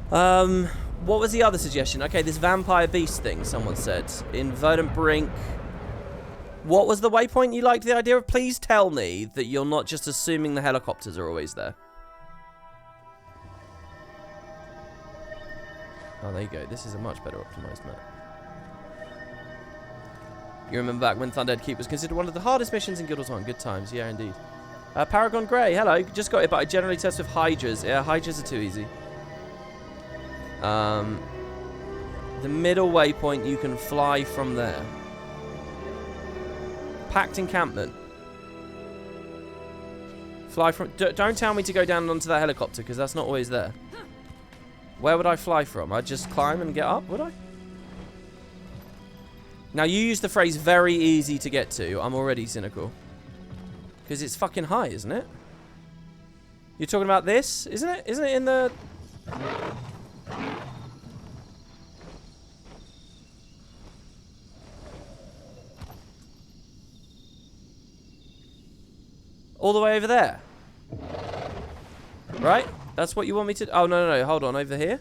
Speaker 1: What was the other suggestion? Okay, this vampire beast thing, someone said. In Verdant Brink. What was the waypoint you liked the idea of? Please tell me that you're not just assuming the helicopters are always there. Oh, there you go. This is a much better optimized map. You remember back when Thunderhead Keep was considered one of the hardest missions in Guild Wars 1. Good times. Yeah, indeed. Paragon Grey. Hello. Just got it, but I generally test with Hydras. Yeah, Hydras are too easy. The middle waypoint, you can fly from there. Packed encampment. Fly from... Don't tell me to go down onto that helicopter, because that's not always there. Where would I fly from? I'd just climb and get up, would I? Now, you use the phrase very easy to get to. I'm already cynical. Because it's fucking high, isn't it? You're talking about this, isn't it? Isn't it in the... all the way over there? Right? That's what you want me to... Oh, no. Hold on. Over here?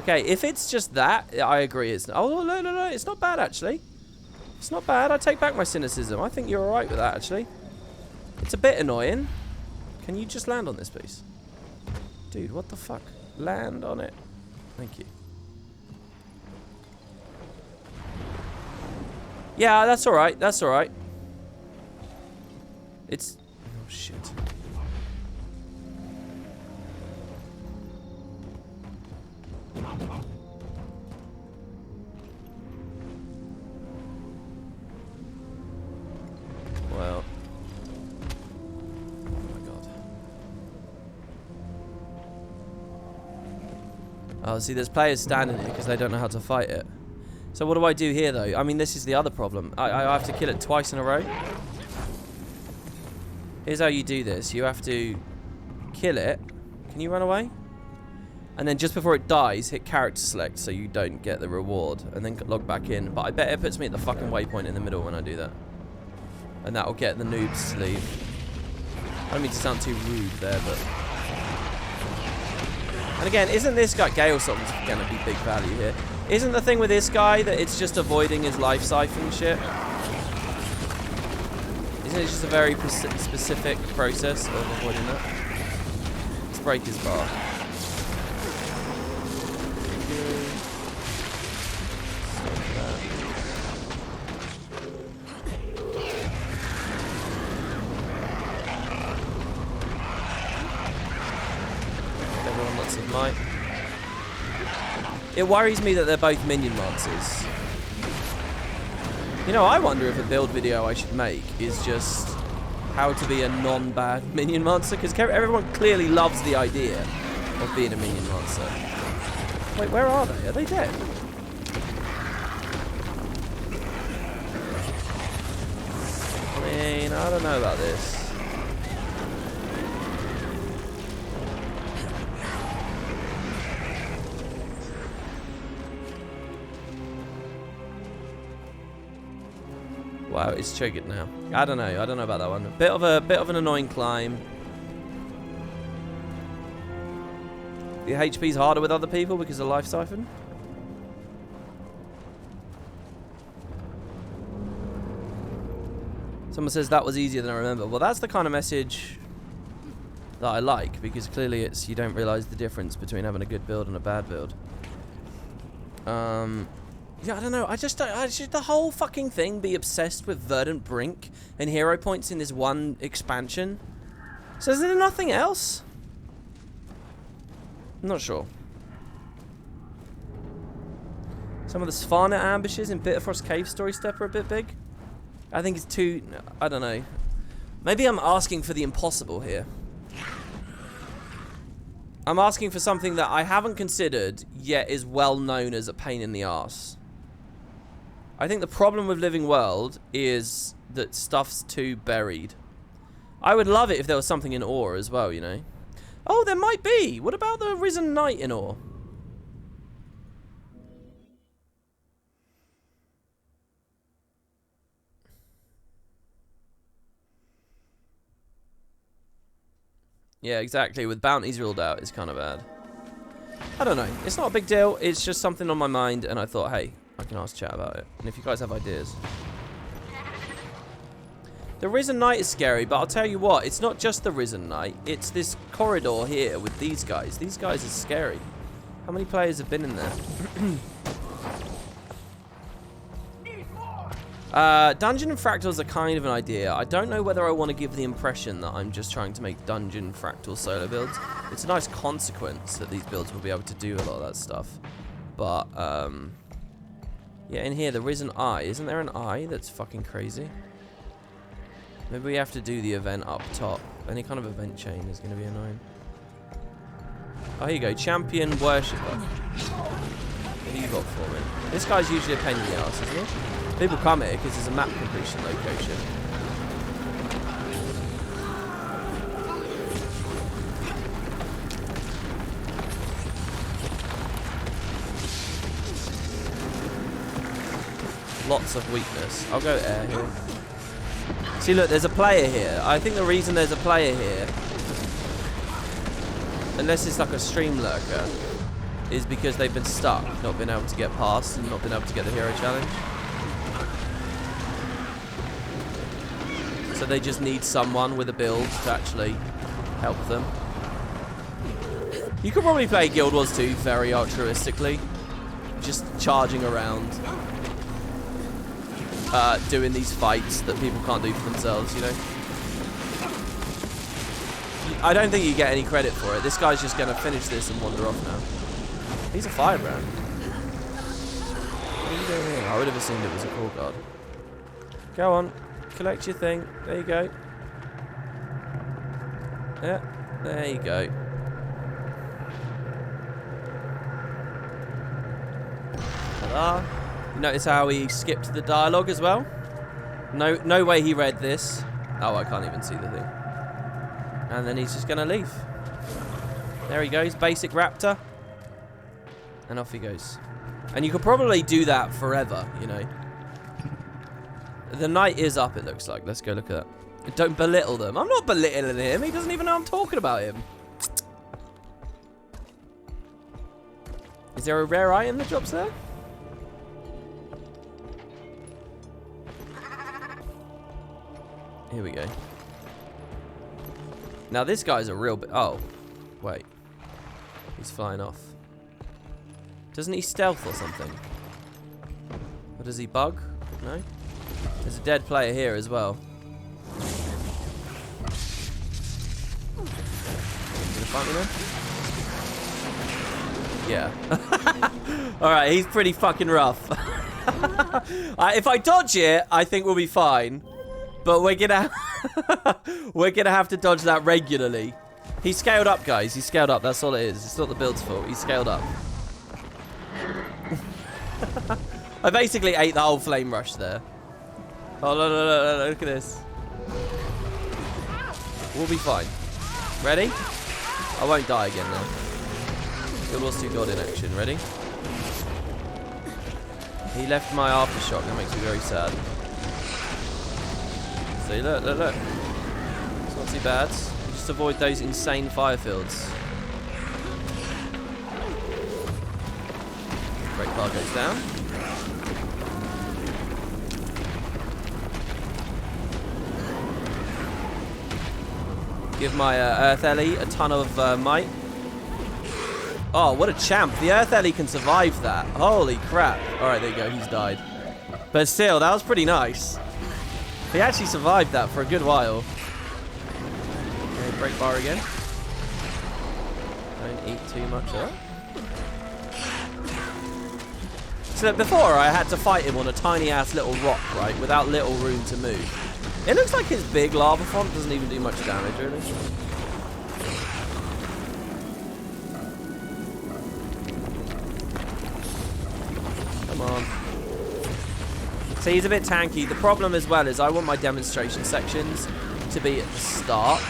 Speaker 1: Okay, if it's just that, I agree. It's... Oh, no. It's not bad, actually. It's not bad. I take back my cynicism. I think you're alright with that, actually. It's a bit annoying. Can you just land on this, please? Dude, what the fuck? Land on it. Thank you. Yeah, that's alright. That's alright. It's... Oh, shit. Oh, see, there's players standing here because they don't know how to fight it. So what do I do here, though? I mean, this is the other problem. I have to kill it twice in a row. Here's how you do this. You have to kill it. Can you run away? And then just before it dies, hit character select so you don't get the reward. And then log back in. But I bet it puts me at the fucking waypoint in the middle when I do that. And that'll get the noobs to leave. I don't mean to sound too rude there, but... And again, isn't this guy... Gale Something's going to be big value here. Isn't the thing with this guy that it's just avoiding his life siphon shit? Isn't it just a very specific process of avoiding that? Let's break his bar. Everyone lots of might. It worries me that they're both minion monsters. You know, I wonder if a build video I should make is just how to be a non-bad minion monster, because everyone clearly loves the idea of being a minion monster. Wait, where are they? Are they dead? I mean, I don't know about this. Wow, it's triggered now. I don't know about that one. Bit of an annoying climb. The HP's harder with other people because of life siphon. Someone says that was easier than I remember. Well, that's the kind of message that I like, because clearly it's you don't realize the difference between having a good build and a bad build. Yeah, I don't know. I just the whole fucking thing be obsessed with Verdant Brink and hero points in this one expansion. So is there nothing else? I'm not sure. Some of the Svanna ambushes in Bitterfrost Cave Story Step are a bit big. I think it's too... I don't know. Maybe I'm asking for the impossible here. I'm asking for something that I haven't considered, yet is well known as a pain in the arse. I think the problem with Living World is that stuff's too buried. I would love it if there was something in Ore as well, you know. Oh, there might be. What about the Risen Knight in Ore? Yeah, exactly. With bounties ruled out, it's kind of bad. I don't know. It's not a big deal. It's just something on my mind, and I thought, hey, I can ask chat about it. And if you guys have ideas. The Risen Knight is scary, but I'll tell you what, it's not just the Risen Knight. It's this corridor here with these guys. These guys are scary. How many players have been in there? Dungeon and fractals are kind of an idea. I don't know whether I want to give the impression that I'm just trying to make dungeon fractal solo builds. It's a nice consequence that these builds will be able to do a lot of that stuff. But, yeah, in here, the Risen Eye. Isn't there an eye that's fucking crazy? Maybe we have to do the event up top. Any kind of event chain is going to be annoying. Oh, here you go. Champion Worshipper. What do you got for me? This guy's usually a pain in the arse, isn't he? People come here because there's a map completion location. Lots of weakness. I'll go air here. See, look, there's a player here. I think the reason there's a player here, unless it's like a stream lurker, is because they've been stuck, not been able to get past and not been able to get the hero challenge. So they just need someone with a build to actually help them. You could probably play Guild Wars 2 very altruistically. Just charging around. Doing these fights that people can't do for themselves, you know? I don't think you get any credit for it. This guy's just going to finish this and wander off now. He's a firebrand. What are you doing here? I would have assumed it was a cool god. Go on. Collect your thing. There you go. Yeah, there you go. Ta-da. You notice how he skipped the dialogue as well? No way he read this. Oh, I can't even see the thing. And then he's just going to leave. There he goes, basic raptor. And off he goes. And you could probably do that forever, you know. The night is up, it looks like. Let's go look at that. Don't belittle them. I'm not belittling him. He doesn't even know I'm talking about him. Is there a rare item that drops there? Here we go. Now this guy's a real bit. Oh, wait. He's flying off. Doesn't he stealth or something? Or does he bug? No? There's a dead player here as well. Gonna fight me now? Yeah. Alright, he's pretty fucking rough. If I dodge it, I think we'll be fine. But we're gonna have to dodge that regularly. He's scaled up, guys. He's scaled up. That's all it is. It's not the build's fault. He's scaled up. I basically ate the whole flame rush there. Oh, no, look at this. We'll be fine. Ready? I won't die again now. Guild Wars 2 God in action. Ready? He left my aftershock. That makes me very sad. See, look. It's not too bad. You just avoid those insane fire fields. Break bar goes down. Give my Earth Ellie a ton of might. Oh, what a champ. The Earth Ellie can survive that. Holy crap. Alright, there you go. He's died. But still, that was pretty nice. He actually survived that for a good while. Okay, break bar again. Don't eat too much of that. So before, I had to fight him on a tiny-ass little rock, right? Without little room to move. It looks like his big lava font doesn't even do much damage, really. Come on. See, he's a bit tanky. The problem as well is I want my demonstration sections to be at the start.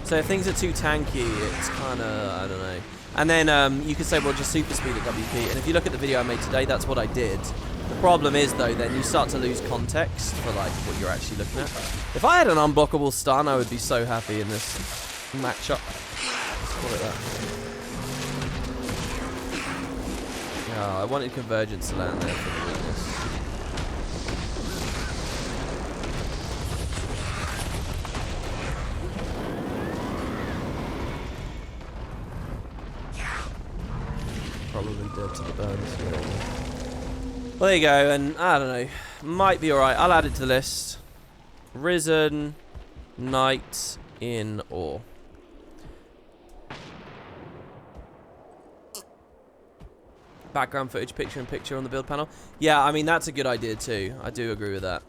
Speaker 1: So if things are too tanky, it's kind of, I don't know. And then you could say, well, just super speed at WP. And if you look at the video I made today, that's what I did. The problem is, though, then you start to lose context for, like, what you're actually looking at. If I had an unblockable stun, I would be so happy in this matchup. Let's call it that. Oh, I wanted Convergence to land there for the weakness. Probably dead to the bones. Well, there you go, and I don't know, might be alright. I'll add it to the list. Risen, Knight in Ore. Background footage, picture-in-picture on the build panel. Yeah, I mean, that's a good idea too. I do agree with that.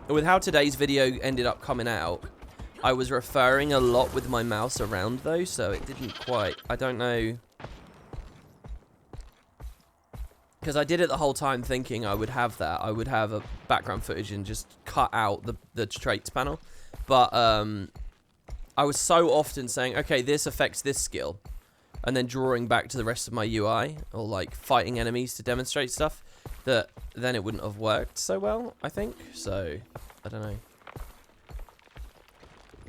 Speaker 1: With how today's video ended up coming out, I was referring a lot with my mouse around though, so it didn't quite, I don't know. Because I did it the whole time thinking I would have that. I would have a background footage and just cut out the traits panel. But I was so often saying, okay, this affects this skill. And then drawing back to the rest of my UI. Or like fighting enemies to demonstrate stuff. That then it wouldn't have worked so well, I think. So, I don't know.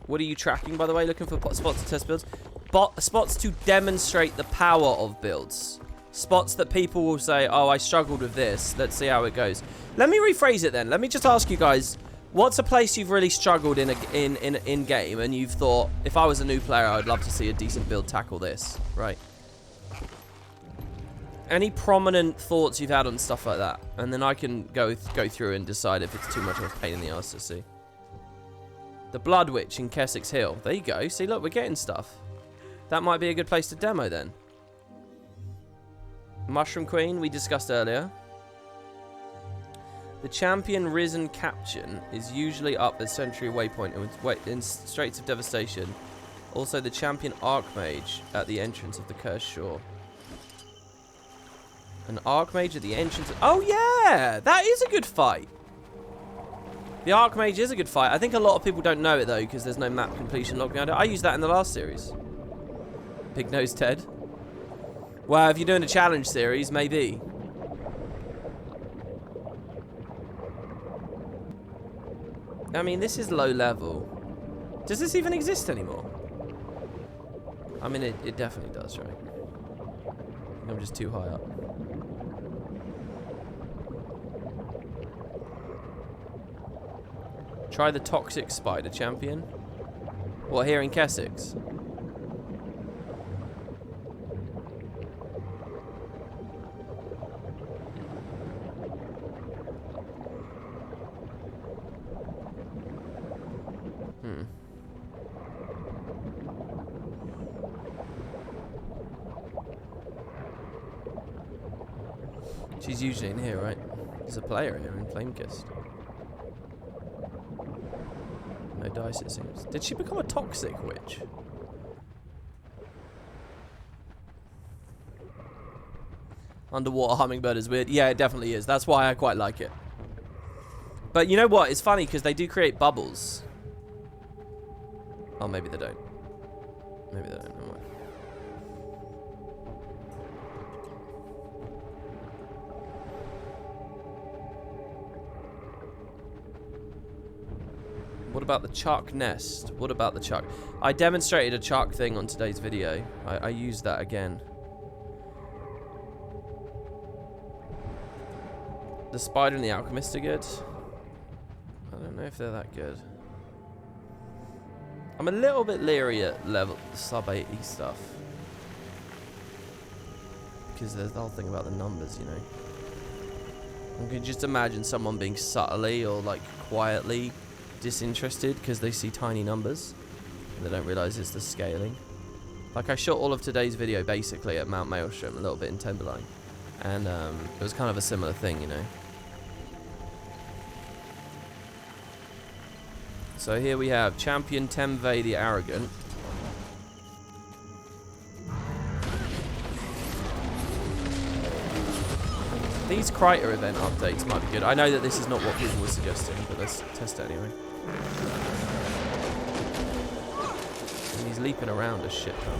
Speaker 1: What are you tracking, by the way? Looking for spots to test builds? Spots to demonstrate the power of builds. Spots that people will say, oh, I struggled with this. Let's see how it goes. Let me rephrase it then. Let me just ask you guys, what's a place you've really struggled in game and you've thought, if I was a new player, I would love to see a decent build tackle this, right? Any prominent thoughts you've had on stuff like that? And then I can go through and decide if it's too much of a pain in the ass to see. The Blood Witch in Keswick's Hill. There you go. See, look, we're getting stuff. That might be a good place to demo then. Mushroom Queen, we discussed earlier. The champion Risen Captain is usually up at Century Waypoint in Straits of Devastation. Also, the champion Archmage at the entrance of the Cursed Shore. An Archmage at the entrance. Oh, yeah! That is a good fight. The Archmage is a good fight. I think a lot of people don't know it, though, because there's no map completion log behind it. I used that in the last series. Big Nose Ted. Well, if you're doing a challenge series, maybe. I mean, this is low level. Does this even exist anymore? I mean, it definitely does, right? I'm just too high up. Try the Toxic Spider Champion. What, here in Kessex? She's usually in here, right? There's a player here in Flamekist. No dice, it seems. Did she become a toxic witch? Underwater hummingbird is weird. Yeah, it definitely is. That's why I quite like it. But you know what? It's funny because they do create bubbles. Oh, maybe they don't. Maybe they don't. Never mind. What about the Chuck nest? What about the Chuck? I demonstrated a Chuck thing on today's video. I used that again. The Spider and the Alchemist are good. I don't know if they're that good. I'm a little bit leery at level sub 80 stuff. Because there's the whole thing about the numbers, you know. I can just imagine someone being subtly or like quietly disinterested because they see tiny numbers and they don't realize it's the scaling. Like, I shot all of today's video basically at Mount Maelstrom, a little bit in Timberline, and it was kind of a similar thing, you know. So here we have Champion Temve the Arrogant. These Kriter event updates might be good. I know that this is not what people were suggesting, but let's test it anyway. And he's leaping around a shit ton.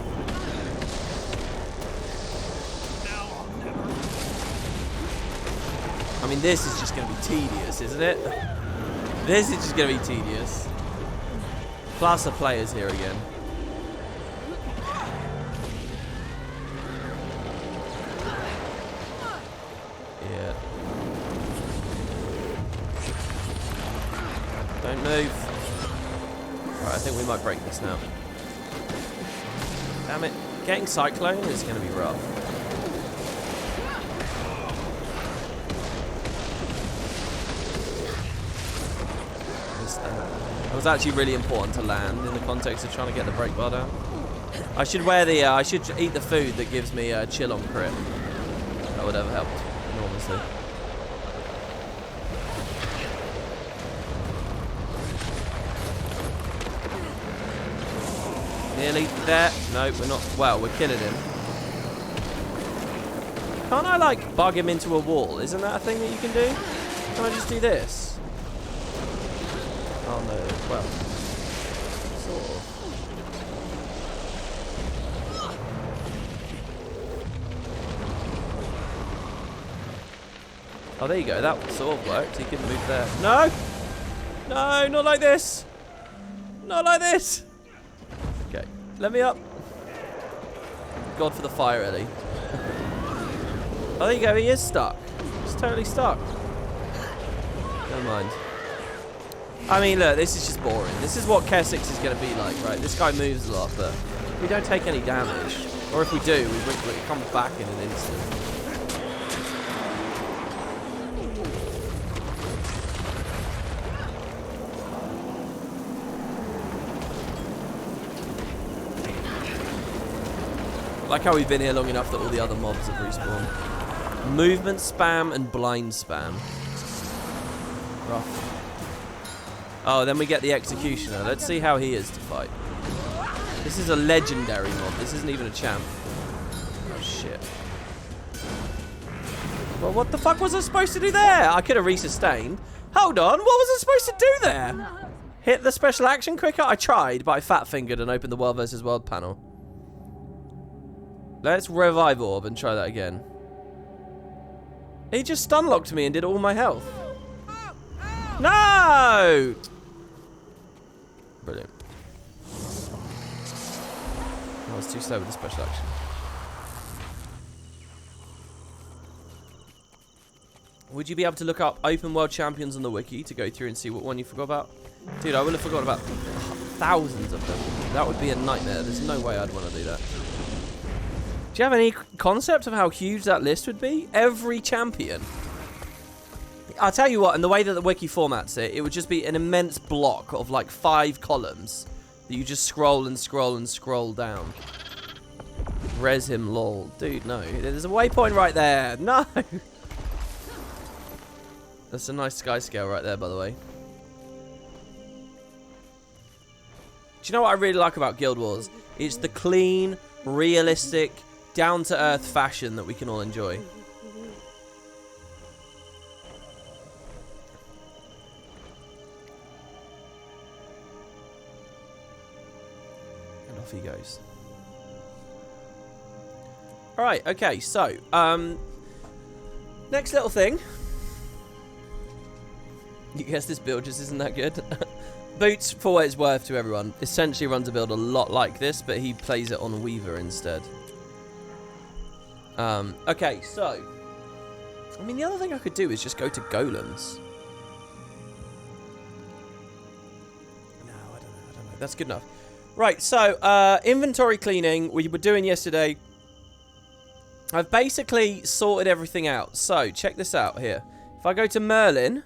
Speaker 1: I mean, this is just going to be tedious, isn't it? This is just going to be tedious. Plus the players here again. Yeah. Don't move. Right, I think we might break this now. Damn it. Getting Cyclone is going to be rough. It was actually really important to land in the context of trying to get the break bar down. I should wear the, I should eat the food that gives me a chill on crit. That would have helped enormously. Nearly there. No, we're not. Well, we're killing him. Can't I, like, bug him into a wall? Isn't that a thing that you can do? Can I just do this? Oh no, well, sort of. Oh, there you go, that sort of worked. He couldn't move there. No! No, not like this! Not like this! Okay, let me up. God for the fire, Ellie. Oh, there you go, he is stuck. He's totally stuck. Never mind. I mean, look, this is just boring. This is what Kessex is going to be like, right? This guy moves a lot, but we don't take any damage. Or if we do, we come back in an instant. I like how we've been here long enough that all the other mobs have respawned. Movement spam and blind spam. Rough. Oh, then we get the Executioner. Let's see how he is to fight. This is a legendary mob. This isn't even a champ. Oh, shit. Well, what the fuck was I supposed to do there? I could have resustained. Hold on, what was I supposed to do there? Hit the special action quicker? I tried, but I fat-fingered and opened the World versus World panel. Let's revive orb and try that again. He just stun-locked me and did all my health. No! Brilliant. I was too slow with the special action. Would you be able to look up open world champions on the wiki to go through and see what one you forgot about? Dude, I would have forgotten about thousands of them. That would be a nightmare. There's no way I'd want to do that. Do you have any concept of how huge that list would be? Every champion. I'll tell you what, and the way that the wiki formats it, it would just be an immense block of like 5 columns that you just scroll and scroll and scroll down. Res him, lol. Dude, no. There's a waypoint right there. No! That's a nice sky scale right there, by the way. Do you know what I really like about Guild Wars? It's the clean, realistic, down-to-earth fashion that we can all enjoy. And off he goes. Alright, okay, so, next little thing. You guess this build just isn't that good? Boots, for what it's worth to everyone, essentially runs a build a lot like this, but he plays it on Weaver instead. Okay, so... I mean, the other thing I could do is just go to golems. No, I don't know. That's good enough. Right, so, inventory cleaning, we were doing yesterday. I've basically sorted everything out. So, check this out here. If I go to Merlin...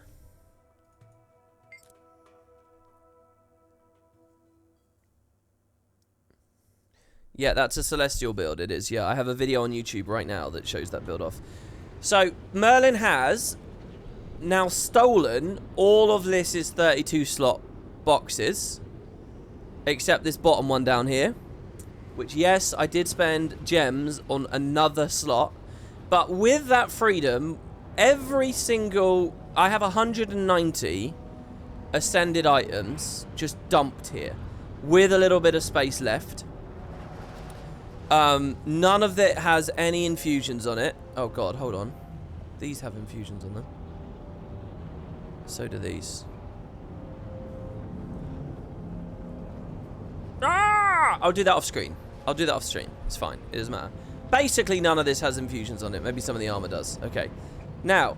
Speaker 1: Yeah, that's a Celestial build, it is. Yeah, I have a video on YouTube right now that shows that build off. So, Merlin has now stolen all of Liss's 32 slot boxes. Except this bottom one down here. Which, yes, I did spend gems on another slot. But with that freedom, every single... I have 190 ascended items just dumped here. With a little bit of space left. None of it has any infusions on it. Oh god, hold on. These have infusions on them. So do these. Ah! I'll do that off screen. I'll do that off screen. It's fine. It doesn't matter. Basically, none of this has infusions on it. Maybe some of the armor does. Okay. Now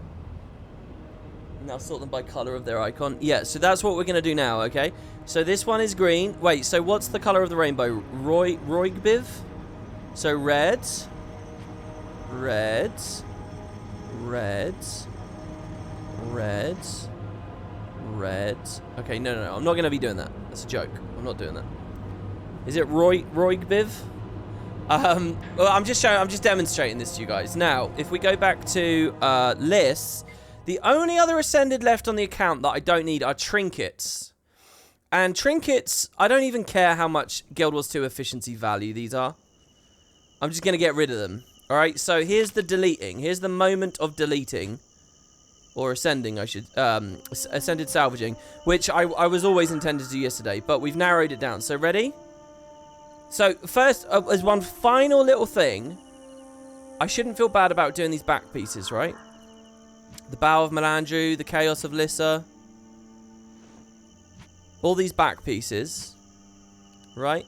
Speaker 1: sort them by color of their icon. Yeah, so that's what we're going to do now, okay? So this one is green. Wait, so what's the color of the rainbow? Roigbiv? So red, red, red, red, red. Okay, no. I'm not going to be doing that. That's a joke. I'm not doing that. Is it Roigbiv? Well, I'm just demonstrating this to you guys. Now, if we go back to lists, the only other ascended left on the account that I don't need are trinkets. And trinkets, I don't even care how much Guild Wars 2 efficiency value these are. I'm just going to get rid of them. Alright, so here's the deleting. Here's the moment of deleting. Or ascending, I should... ascended salvaging. Which I was always intended to do yesterday. But we've narrowed it down. So, ready? So, first, as one final little thing. I shouldn't feel bad about doing these back pieces, right? The Bow of Melandru, the Chaos of Lissa. All these back pieces. Right?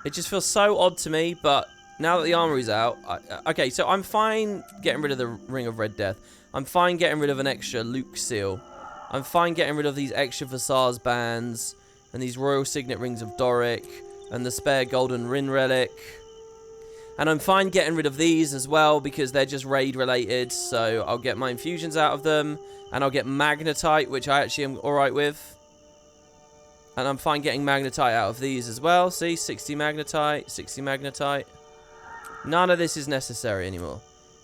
Speaker 1: It just feels so odd to me, but now that the armory's out... okay, so I'm fine getting rid of the Ring of Red Death. I'm fine getting rid of an extra Luke seal. I'm fine getting rid of these extra Visage bands. And these Royal Signet Rings of Doric. And the spare Golden Rin Relic. And I'm fine getting rid of these as well, because they're just raid related. So I'll get my infusions out of them. And I'll get Magnetite, which I actually am alright with. And I'm fine getting Magnetite out of these as well. See, 60 Magnetite, 60 Magnetite. None of this is necessary anymore.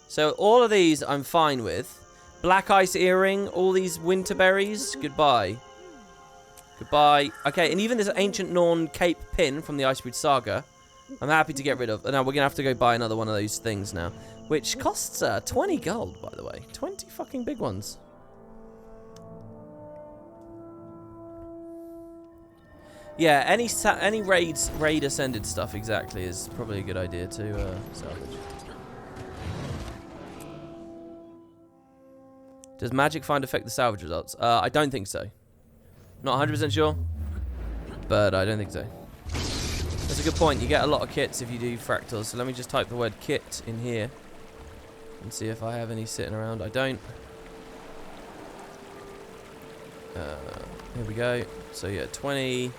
Speaker 1: So all of these I'm fine with. Black Ice Earring, all these Winter Berries, goodbye. Goodbye. Okay, and even this Ancient Norn Cape Pin from the Icebreed Saga, I'm happy to get rid of. Now, we're going to have to go buy another one of those things now. which costs 20 gold, by the way. 20 fucking big ones. Yeah, any raid ascended stuff exactly is probably a good idea to salvage. Does magic find affect the salvage results? I don't think so. Not 100% sure, but I don't think so. That's a good point. You get a lot of kits if you do fractals. So let me just type the word kit in here and see if I have any sitting around. I don't. Here we go. So yeah, 20.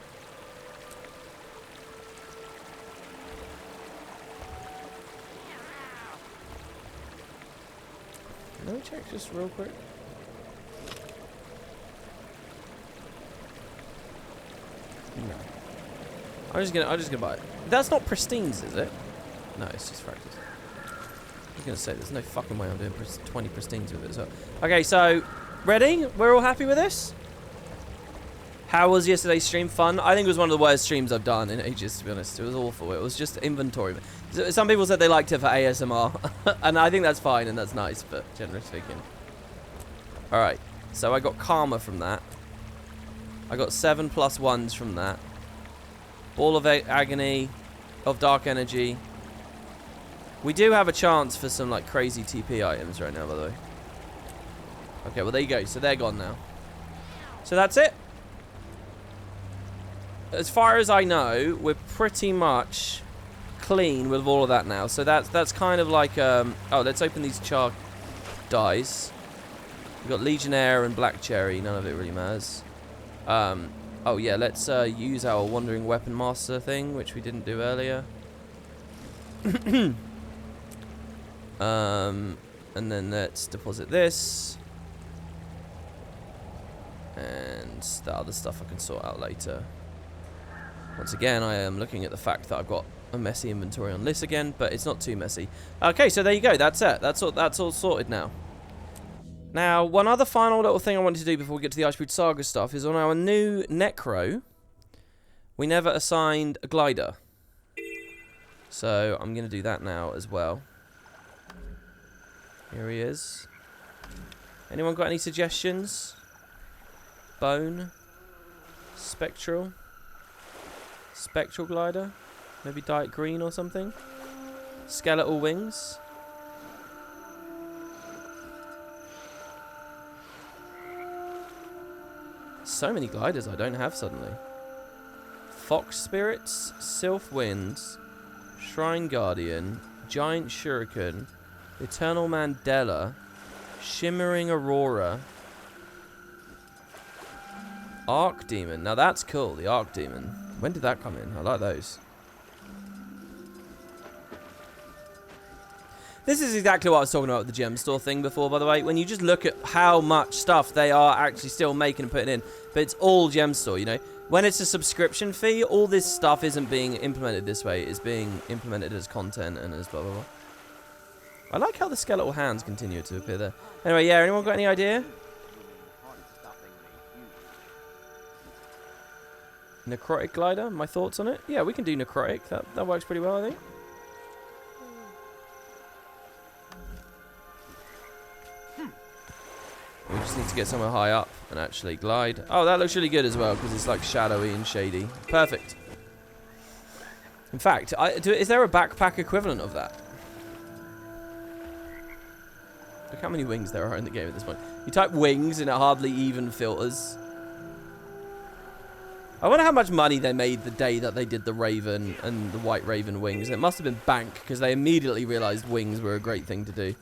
Speaker 1: Let me check just real quick. No. I'm just gonna buy it. That's not pristines, is it? No, it's just fractals. I was gonna say there's no fucking way I'm doing 20 pristines with it. So okay, so ready? We're all happy with this? How was yesterday's stream? Fun? I think it was one of the worst streams I've done in ages, to be honest. It was awful. It was just inventory. Some people said they liked it for ASMR, and I think that's fine and that's nice, but generally speaking. Alright, so I got Karma from that. I got 7+1s from that. Ball of Agony, of Dark Energy. We do have a chance for some like crazy TP items right now, by the way. Okay, well there you go. So they're gone now. So that's it. As far as I know, we're pretty much clean with all of that now. So that's kind of like oh, let's open these char dice. We've got Legionnaire and Black Cherry. None of it really matters. Oh yeah, let's use our Wandering Weapon Master thing, which we didn't do earlier. And then let's deposit this. And the other stuff I can sort out later. Once again, I am looking at the fact that I've got a messy inventory on this again, but it's not too messy. Okay, so there you go. That's it. That's all sorted now. Now, one other final little thing I wanted to do before we get to the Iceboot Saga stuff is on our new Necro, we never assigned a glider. So I'm going to do that now as well. Here he is. Anyone got any suggestions? Bone? Spectral? Spectral glider? Maybe Diet Green or something? Skeletal wings? So many gliders I don't have suddenly. Fox Spirits, Sylph Winds, Shrine Guardian, Giant Shuriken, Eternal Mandela, Shimmering Aurora, Arc Demon. Now that's cool, the Arc Demon. When did that come in? I like those. This is exactly what I was talking about with the gem store thing before, by the way. When you just look at how much stuff they are actually still making and putting in, but it's all gem store, you know. When it's a subscription fee, all this stuff isn't being implemented this way. It's being implemented as content and as blah, blah, blah. I like how the skeletal hands continue to appear there. Anyway, yeah, anyone got any idea? Necrotic glider, my thoughts on it? Yeah, we can do necrotic. That works pretty well, I think. We just need to get somewhere high up and actually glide. Oh, that looks really good as well because it's like shadowy and shady. Perfect. In fact, is there a backpack equivalent of that? Look how many wings there are in the game at this point. You type wings and it hardly even filters. I wonder how much money they made the day that they did the Raven and the White Raven wings. It must have been bank because they immediately realized wings were a great thing to do.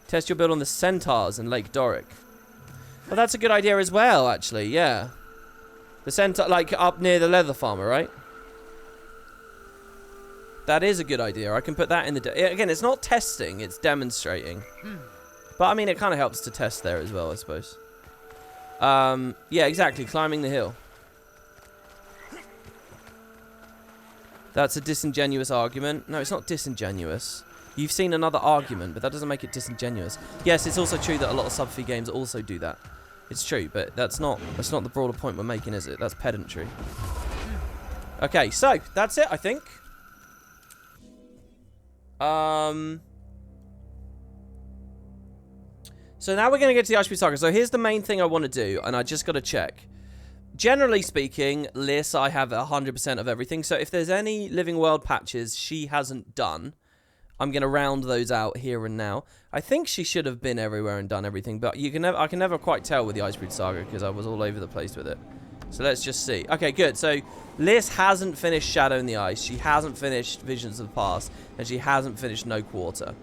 Speaker 1: Test your build on the Centaurs in Lake Doric. Well, that's a good idea as well, actually, yeah. The Centaur, like up near the leather farmer, right? That is a good idea. I can put that in the... Again, it's not testing, it's demonstrating. But, I mean, it kind of helps to test there as well, I suppose. Yeah, exactly. Climbing the hill. That's a disingenuous argument. No, it's not disingenuous. You've seen another argument, but that doesn't make it disingenuous. Yes, it's also true that a lot of sub-fee games also do that. It's true, but that's not the broader point we're making, is it? That's pedantry. Okay, so that's it, I think. So now we're going to get to the Icebreed Saga. So here's the main thing I want to do, and I just got to check. Generally speaking, Liz, I have 100% of everything. So if there's any Living World patches she hasn't done, I'm going to round those out here and now. I think she should have been everywhere and done everything, but I can never quite tell with the Icebreed Saga because I was all over the place with it. So let's just see. Okay, good. So Liz hasn't finished Shadow in the Ice. She hasn't finished Visions of the Past, and she hasn't finished No Quarter.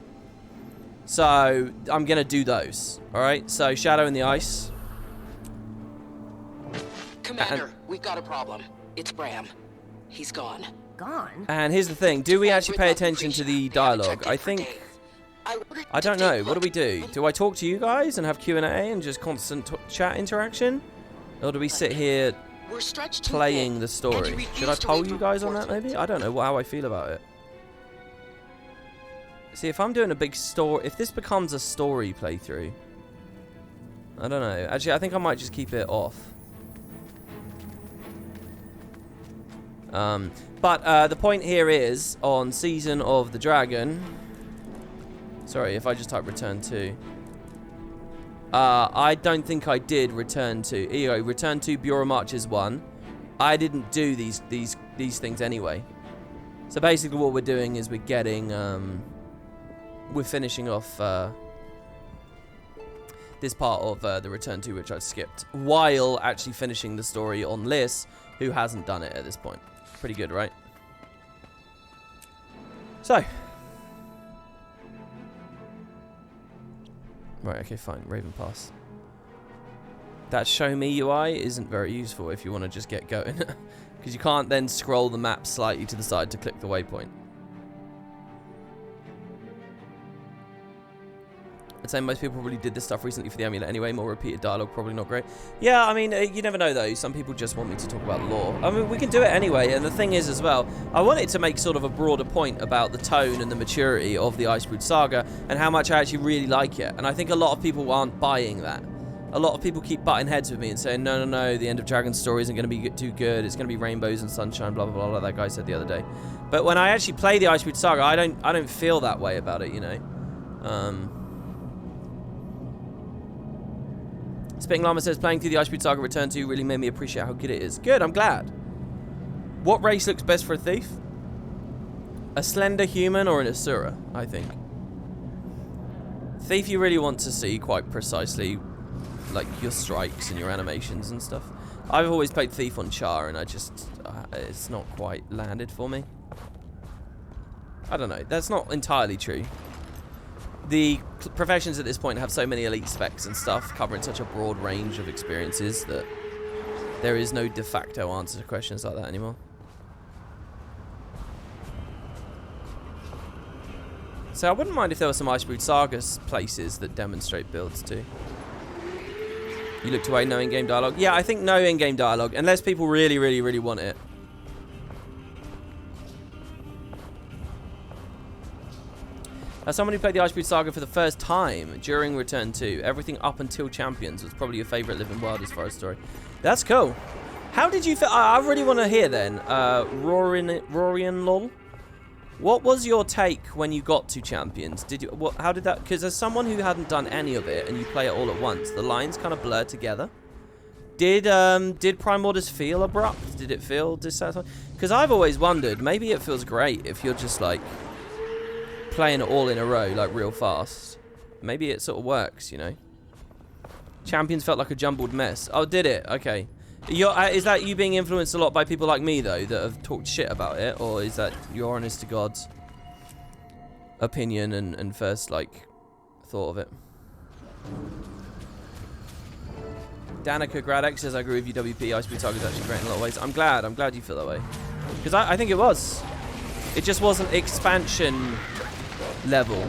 Speaker 1: So I'm going to do those. All right, so Shadow in the Ice.
Speaker 3: Commander, we've got a problem. It's Bram. He's gone.
Speaker 2: Gone?
Speaker 1: And here's the thing. Do we actually pay attention to the dialogue? I think... I don't know. What do we do? Do I talk to you guys and have Q&A and just constant chat interaction? Or do we sit here playing the story? Should I poll you guys on that, maybe? I don't know how I feel about it. See, if I'm doing a big story... If this becomes a story playthrough... I don't know. Actually, I think I might just keep it off. But the point here is, on Season of the Dragon... Sorry, if I just type return to... I don't think I did return to... Here you go, return to Bureau Marches 1. I didn't do these things anyway. So basically what we're doing is we're getting... we're finishing off this part of the return to, which I skipped, while actually finishing the story on Liz, who hasn't done it at this point. Pretty good, right? So. Right, okay, fine. Raven Pass. That show me UI isn't very useful if you want to just get going. Because you can't then scroll the map slightly to the side to click the waypoint. I'd say most people probably did this stuff recently for the amulet anyway. More repeated dialogue, probably not great. Yeah, I mean, you never know though. Some people just want me to talk about lore. I mean, we can do it anyway. And the thing is as well, I wanted to make sort of a broader point about the tone and the maturity of the Icebreed Saga and how much I actually really like it. And I think a lot of people aren't buying that. A lot of people keep butting heads with me and saying, no, no, no, the End of Dragon's story isn't going to be too good. It's going to be rainbows and sunshine, blah, blah, blah, like that guy said the other day. But when I actually play the Icebreed Saga, I don't feel that way about it, you know. Spitting Llama says, playing through the Icebreed Saga Return to really made me appreciate how good it is. Good, I'm glad. What race looks best for a thief? A slender human or an Asura, I think. Thief you really want to see quite precisely, like your strikes and your animations and stuff. I've always played Thief on Char and I just, it's not quite landed for me. I don't know, that's not entirely true. The professions at this point have so many elite specs and stuff, covering such a broad range of experiences that there is no de facto answer to questions like that anymore. So I wouldn't mind if there were some Icebreed Saga places that demonstrate builds too. You looked away, no in-game dialogue? Yeah, I think no in-game dialogue, unless people really, really, really want it. As someone who played the Icebreed Saga for the first time during Return 2, everything up until Champions was probably your favourite Living World as far as story. That's cool. How did you feel? I really want to hear then. Rorian Lol. What was your take when you got to Champions? Did you? How did that? Because as someone who hadn't done any of it and you play it all at once, the lines kind of blur together. Did Prime Orders feel abrupt? Did it feel dissatisfying? Because I've always wondered, maybe it feels great if you're just like playing it all in a row, like real fast. Maybe it sort of works, you know. Champions felt like a jumbled mess. Oh, did it? Okay. Is that you being influenced a lot by people like me, though, that have talked shit about it? Or is that your honest to God's opinion and first, like, thought of it? Danica Gradek says, I agree with you, WP. Icebreed Saga is actually great in a lot of ways. I'm glad you feel that way. Because I think it was. It just wasn't expansion level.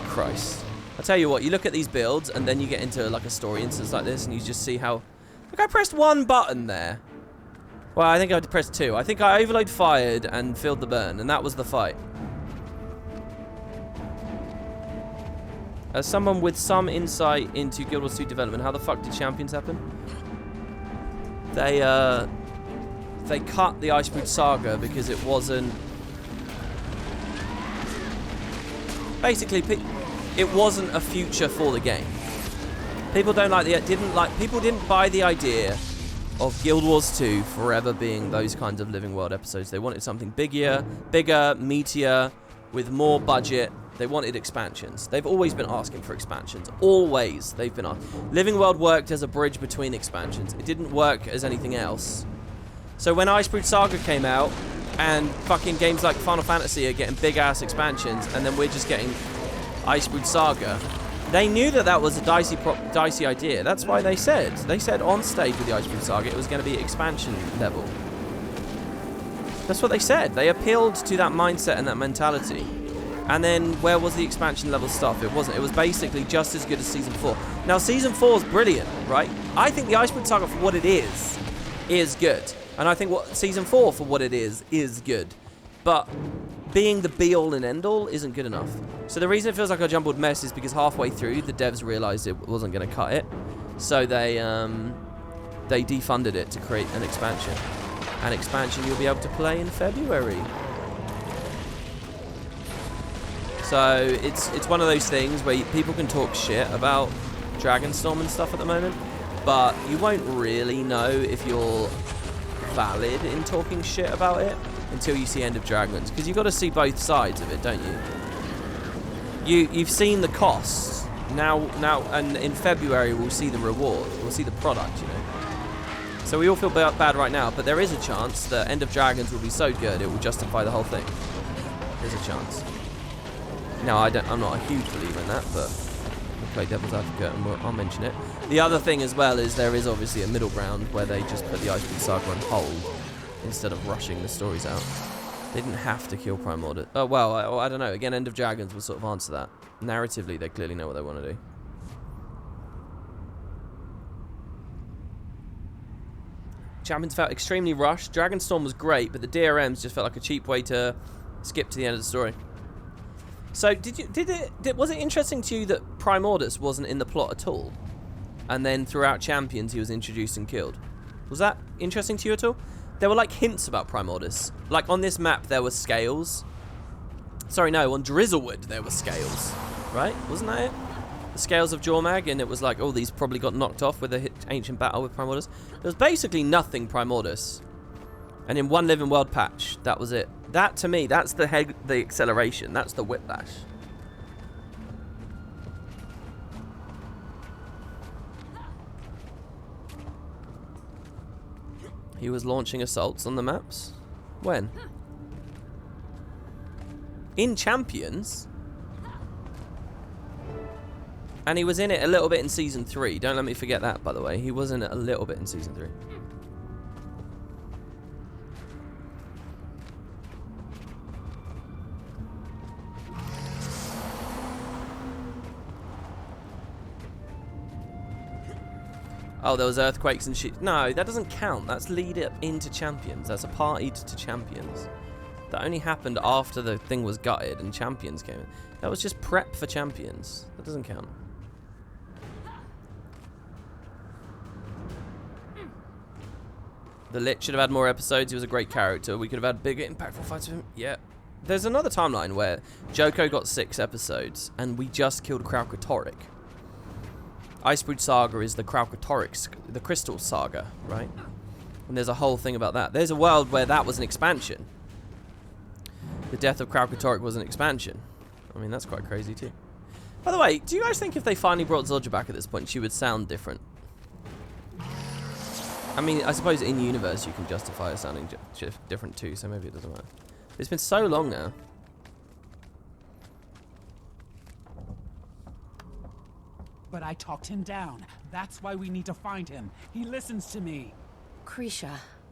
Speaker 1: Christ. I'll tell you what, you look at these builds and then you get into like a story instance like this and you just see how... Look, I pressed one button there. Well, I think I pressed two. I think I overload fired and filled the burn, and that was the fight. As someone with some insight into Guild Wars 2 development, how the fuck did Champions happen? They cut the Icebreed Saga because it wasn't basically, it wasn't a future for the game. People people didn't buy the idea of Guild Wars 2 forever being those kinds of living world episodes. They wanted something bigger, meatier, with more budget. They wanted expansions. They've always been asking for expansions. Always, they've been asking. Living World worked as a bridge between expansions. It didn't work as anything else. So when Icebrood Saga came out, and fucking games like Final Fantasy are getting big-ass expansions, and then we're just getting Icebrood Saga, they knew that was a dicey idea. That's why they said on stage with the Icebrood Saga it was going to be expansion level. That's what they said. They appealed to that mindset and that mentality. And then where was the expansion level stuff? It wasn't. It was basically just as good as Season 4. Now, Season 4 is brilliant, right? I think the Icebrood Saga for what it is good. And I think what Season 4 for what it is good. But being the be-all and end-all isn't good enough. So the reason it feels like a jumbled mess is because halfway through, the devs realized it wasn't going to cut it. So they defunded it to create an expansion. An expansion you'll be able to play in February. So it's one of those things where people can talk shit about Dragonstorm and stuff at the moment, but you won't really know if you're valid in talking shit about it until you see End of Dragons, because you've got to see both sides of it, don't you? You've seen the costs now, and in February we'll see the reward, we'll see the product, you know. So we all feel bad right now, but there is a chance that End of Dragons will be so good it will justify the whole thing. There's a chance. Now, I'm not a huge believer in that, but we'll play devil's advocate and I'll mention it. The other thing as well is there is obviously a middle ground where they just put the Icebrood Saga on hold instead of rushing the stories out. They didn't have to kill Primordus. Oh, well, I don't know. Again, End of Dragons will sort of answer that. Narratively, they clearly know what they want to do. Champions felt extremely rushed. Dragonstorm was great, but the DRMs just felt like a cheap way to skip to the end of the story. So was it interesting to you that Primordus wasn't in the plot at all? And then throughout Champions he was introduced and killed. Was that interesting to you at all? There were like hints about Primordus. Like on this map there were scales. Sorry, no, on Drizzlewood there were scales. Right? Wasn't that it? The scales of Jormag, and it was like, oh, these probably got knocked off with the ancient battle with Primordus. There was basically nothing Primordus. And in one Living World patch, that was it. That, to me, that's the acceleration. That's the whiplash. He was launching assaults on the maps? When? In Champions? And he was in it a little bit in Season 3. Don't let me forget that, by the way. He was in it a little bit in Season 3. Oh, there was earthquakes and shit. No, that doesn't count. That's lead up into Champions. That's a party to Champions. That only happened after the thing was gutted and Champions came in. That was just prep for Champions. That doesn't count. The Lich should have had more episodes. He was a great character. We could have had bigger, impactful fights with him. Yeah. There's another timeline where Joko got 6 episodes and we just killed Kralkatorrik. Icebrood Saga is the Kralkatorrik, the Crystal Saga, right? And there's a whole thing about that. There's a world where that was an expansion. The death of Kralkatorrik was an expansion. I mean, that's quite crazy too. By the way, do you guys think if they finally brought Zildjian back at this point, she would sound different? I mean, I suppose in universe you can justify her sounding different too, so maybe it doesn't matter. It's been so long now.
Speaker 4: But I talked him down. That's why we need to find him. He listens to me.
Speaker 5: Krisha,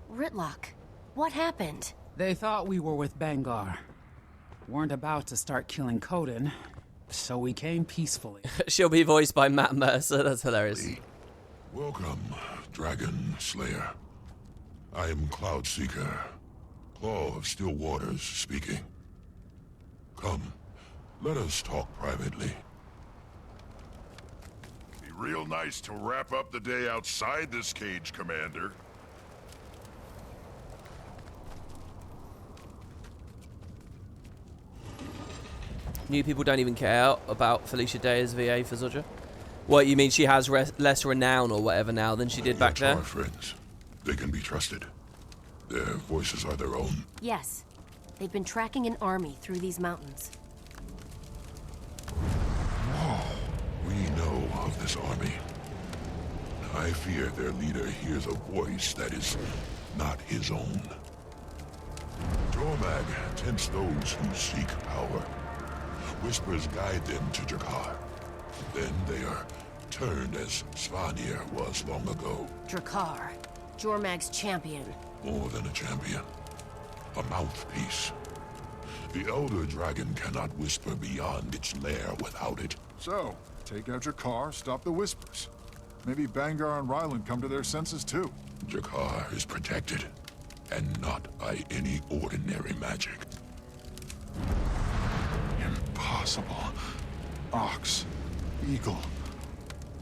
Speaker 5: Ritlock, what happened?
Speaker 4: They thought we were with Bangar. Weren't about to start killing Coden, so we came peacefully.
Speaker 1: She'll be voiced by Matt Mercer. That's hilarious.
Speaker 6: Welcome, Dragon Slayer. I am Cloudseeker, Claw of Still Waters speaking. Come, let us talk privately.
Speaker 7: Be real nice to wrap up the day outside this cage, Commander.
Speaker 1: New people don't even care about Felicia Day as VA for Zodja. What, you mean she has less renown or whatever now than she did back
Speaker 6: Yet
Speaker 1: there?
Speaker 6: our friends. They can be trusted. Their voices are their own.
Speaker 5: Yes. They've been tracking an army through these mountains.
Speaker 6: We know of this army. I fear their leader hears a voice that is not his own. Jormag tempts those who seek power. Whispers guide them to Jakar. Then they are turned as Svanir was long ago.
Speaker 5: Drakkar, Jormag's champion.
Speaker 6: More than a champion. A mouthpiece. The Elder Dragon cannot whisper beyond its lair without it.
Speaker 8: So, take out your car, stop the whispers. Maybe Bangar and Ryland come to their senses too.
Speaker 6: Jakar is protected, and not by any ordinary magic.
Speaker 8: Impossible. Ox, eagle,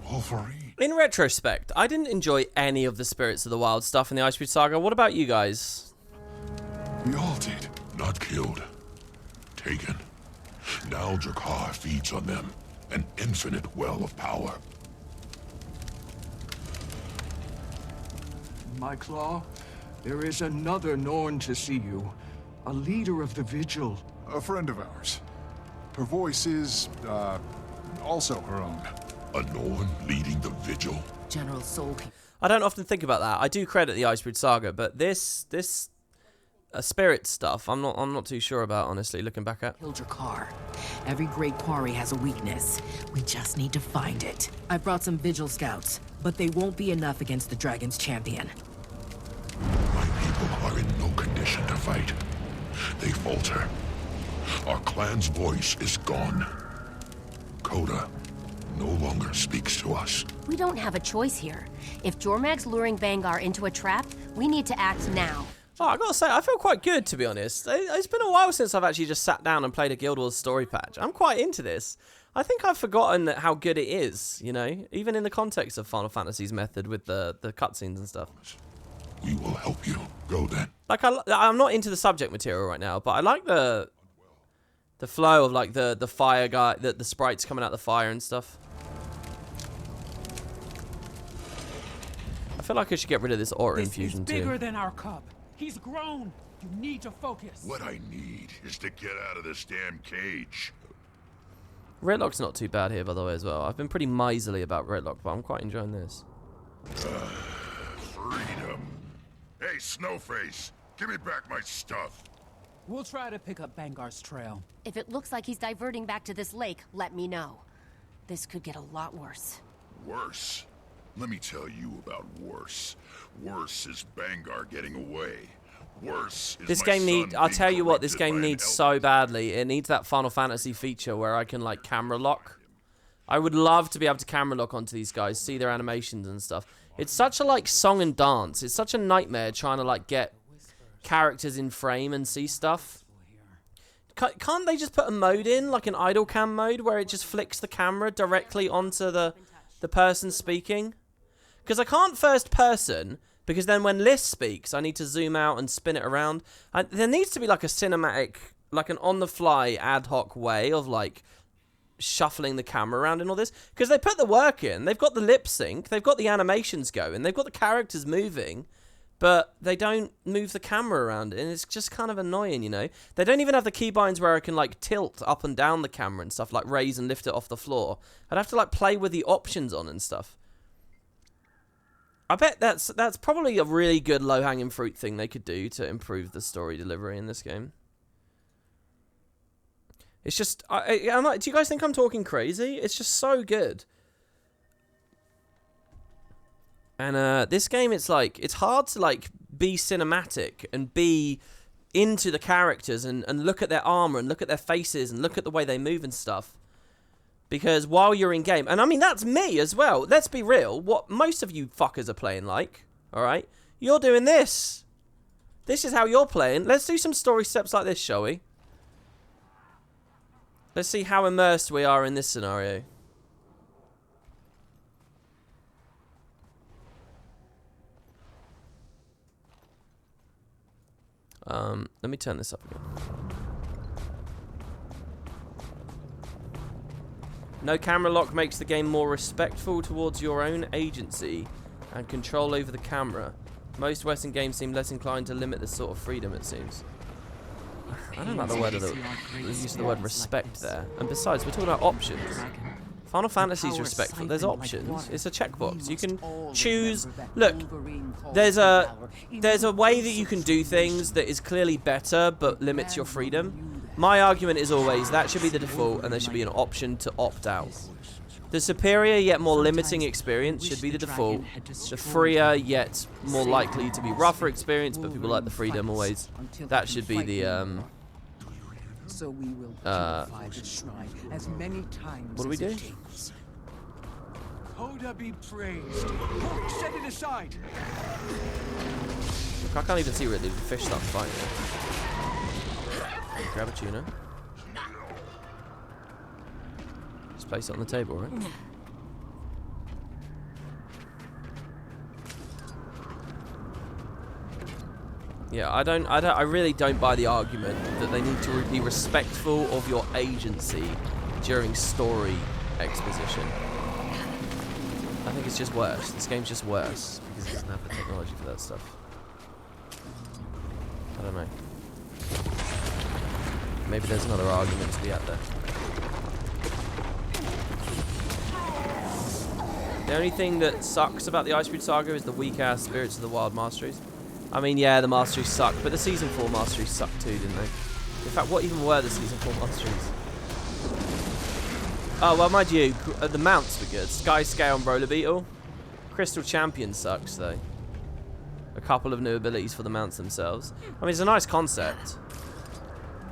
Speaker 8: Wolverine.
Speaker 1: In retrospect, I didn't enjoy any of the Spirits of the Wild stuff in the Icebreed Saga. What about you guys?
Speaker 8: We all did.
Speaker 6: Not killed. Taken. Now Jakar feeds on them, an infinite well of power.
Speaker 9: My Claw, there is another Norn to see you. A leader of the Vigil.
Speaker 8: A friend of ours. Her voice is, also her own.
Speaker 6: A Norn leading the Vigil?
Speaker 5: General Soul.
Speaker 1: I don't often think about that. I do credit the Icebreed Saga, but this spirit stuff, I'm not too sure about, honestly, looking back at.
Speaker 10: Killed your car. Every great quarry has a weakness. We just need to find it. I brought some Vigil scouts, but they won't be enough against the Dragon's champion.
Speaker 6: My people are in no condition to fight. They falter. Our clan's voice is gone. Coda no longer speaks to us.
Speaker 5: We don't have a choice here. If Jormag's luring Bangar into a trap, we need to act now.
Speaker 1: Oh, I gotta say, I feel quite good, to be honest. It's been a while since I've actually just sat down and played a Guild Wars story patch. I'm quite into this. I think I've forgotten how good it is, you know, even in the context of Final Fantasy's method with the cutscenes and stuff.
Speaker 6: We will help you. Go then.
Speaker 1: Like, I'm not into the subject material right now, but I like the flow of, like, the fire guy, the sprites coming out the fire and stuff. I feel like I should get rid of this aura infusion
Speaker 4: This is bigger
Speaker 1: too.
Speaker 4: than our cub. He's grown. You need to focus.
Speaker 7: What I need is to get out of this damn cage.
Speaker 1: Redlock's not too bad here, by the way, as well. I've been pretty miserly about Redlock, but I'm quite enjoying this.
Speaker 7: Freedom. Hey, Snowface, give me back my stuff.
Speaker 4: We'll try to pick up Bangar's trail.
Speaker 5: If it looks like he's diverting back to this lake, let me know. This could get a lot worse.
Speaker 7: Worse? Let me tell you about worse. Worse is Bangar getting away. Worse is
Speaker 1: This
Speaker 7: my
Speaker 1: game
Speaker 7: son
Speaker 1: needs, I'll
Speaker 7: being
Speaker 1: tell you what, this
Speaker 7: corrupted
Speaker 1: game
Speaker 7: by an
Speaker 1: needs
Speaker 7: elder.
Speaker 1: so badly. It needs that Final Fantasy feature where I can, like, camera lock. I would love to be able to camera lock onto these guys, see their animations and stuff. It's such a, like, song and dance. It's such a nightmare trying to, like, get characters in frame and see stuff. Can't they just put a mode in, like an idle cam mode, where it just flicks the camera directly onto the person speaking? Because I can't first person, because then when Liz speaks, I need to zoom out and spin it around. There needs to be like a cinematic, like an on-the-fly ad hoc way of like shuffling the camera around and all this. Because they put the work in, they've got the lip sync, they've got the animations going, they've got the characters moving, but they don't move the camera around, and it's just kind of annoying, you know? They don't even have the keybinds where I can like tilt up and down the camera and stuff, like raise and lift it off the floor. I'd have to like play with the options on and stuff. I bet that's probably a really good low-hanging fruit thing they could do to improve the story delivery in this game. It's just, do you guys think I'm talking crazy? It's just so good. And this game, it's like, it's hard to like be cinematic and be into the characters and look at their armor and look at their faces and look at the way they move and stuff. Because while you're in game, and I mean, that's me as well. Let's be real. What most of you fuckers are playing like, all right? You're doing this. This is how you're playing. Let's do some story steps like this, shall we? Let's see how immersed we are in this scenario. Let me turn this up again. No camera lock makes the game more respectful towards your own agency and control over the camera. Most Western games seem less inclined to limit this sort of freedom, it seems. I don't like the use of the word respect there. And besides, we're talking about options. Final Fantasy's respectful. There's options. It's a checkbox. You can choose. Look, there's a way that you can do things that is clearly better but limits your freedom. My argument is always that should be the default and there should be an option to opt out. The superior yet more limiting experience should be the default. The freer yet more likely to be rougher experience, but people like the freedom always. That should be the
Speaker 4: So we will purify the shrine as many times.
Speaker 1: What do we do?
Speaker 9: Coda be praised. Set it aside.
Speaker 1: Look, I can't even see really the fish start fighting. Grab a tuna. Just place it on the table, right? Yeah, I really don't buy the argument that they need to be respectful of your agency during story exposition. I think it's just worse. This game's just worse because it doesn't have the technology for that stuff. I don't know. Maybe there's another argument to be out there. The only thing that sucks about the Icebreed Saga is the weak-ass Spirits of the Wild Masteries. I mean, yeah, the Masteries suck, but the Season 4 Masteries suck too, didn't they? In fact, what even were the Season 4 Masteries? Oh, well, mind you, the mounts were good. Sky Scale and Roller Beetle. Crystal Champion sucks, though. A couple of new abilities for the mounts themselves. I mean, it's a nice concept.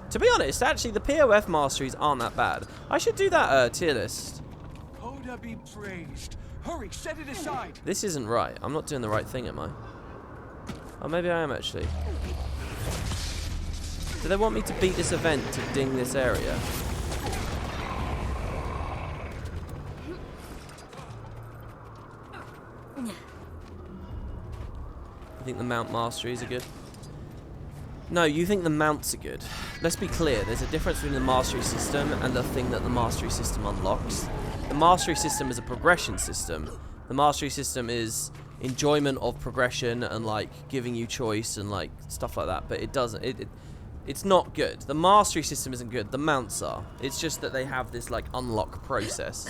Speaker 1: To be honest, actually, the POF Masteries aren't that bad. I should do that tier list.
Speaker 9: Coda be praised. Hurry, set it aside.
Speaker 1: This isn't right. I'm not doing the right thing, am I? Oh, maybe I am, actually. Do they want me to beat this event to ding this area? You think the mount masteries are good? No, you think the mounts are good. Let's be clear, there's a difference between the mastery system and the thing that the mastery system unlocks. The mastery system is a progression system. The mastery system is enjoyment of progression and like giving you choice and like stuff like that, but it doesn't it's not good. The mastery system isn't good, the mounts are. It's just that they have this like unlock process.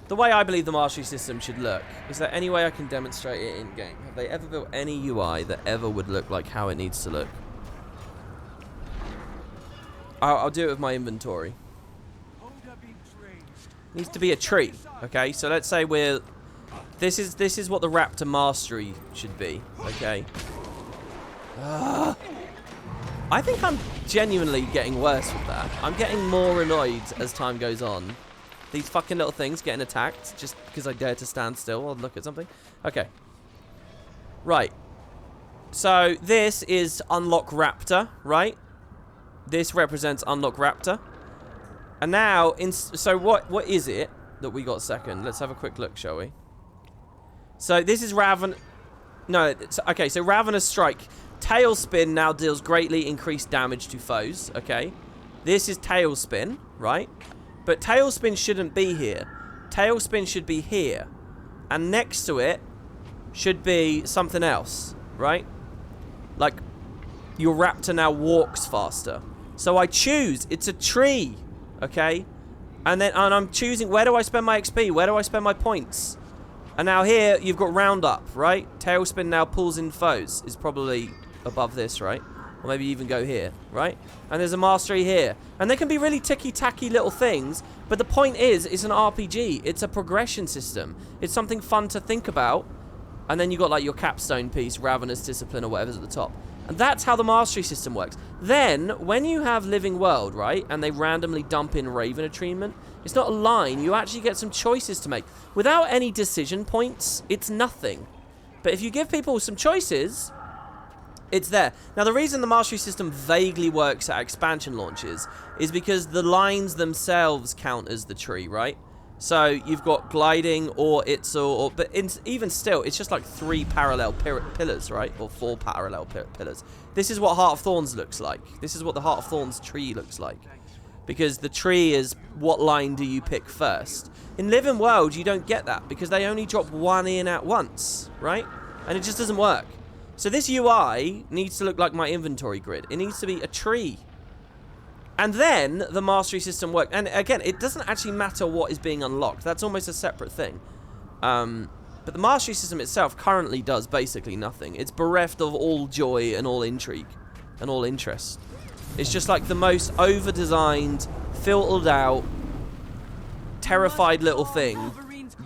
Speaker 1: The way I believe the mastery system should look, is there any way I can demonstrate it in game? Have they ever built any UI that ever would look like how it needs to look? I'll do it with my inventory. It needs to be a tree, okay? So let's say this is what the Raptor Mastery should be, okay? I think I'm genuinely getting worse with that. I'm getting more annoyed as time goes on. These fucking little things getting attacked just because I dare to stand still or look at something. Okay. Right. So this is Unlock Raptor, right? This represents Unlock Raptor. And now, so what is it that we got second? Let's have a quick look, shall we? So this is Raven. No, okay, so Ravenous Strike. Tailspin now deals greatly increased damage to foes, okay? This is Tailspin, right? But Tailspin shouldn't be here. Tailspin should be here. And next to it should be something else, right? Like, your Raptor now walks faster. So I choose, it's a tree, okay? And I'm choosing, where do I spend my XP? Where do I spend my points? And now here, you've got Roundup, right? Tailspin now pulls in foes. Is probably above this, right? Or maybe even go here, right? And there's a mastery here. And they can be really ticky-tacky little things, but the point is, it's an RPG. It's a progression system. It's something fun to think about. And then you got like your capstone piece, Ravenous Discipline or whatever's at the top. And that's how the mastery system works. Then, when you have Living World, right, and they randomly dump in Raven attunement, it's not a line. You actually get some choices to make. Without any decision points, it's nothing. But if you give people some choices, it's there. Now, the reason the mastery system vaguely works at expansion launches is because the lines themselves count as the tree, right? So you've got gliding or Itzel, but even still, it's just like 3 parallel pillars, right? Or 4 parallel pillars. This is what Heart of Thorns looks like. This is what the Heart of Thorns tree looks like. because the tree is what line do you pick first. In Living World, you don't get that because they only drop one in at once, right? And it just doesn't work. So this UI needs to look like my inventory grid. It needs to be a tree. And then the mastery system works. And again, it doesn't actually matter what is being unlocked. That's almost a separate thing. But the mastery system itself currently does basically nothing. It's bereft of all joy and all intrigue and all interest. It's just like the most over-designed, filtered out, terrified little thing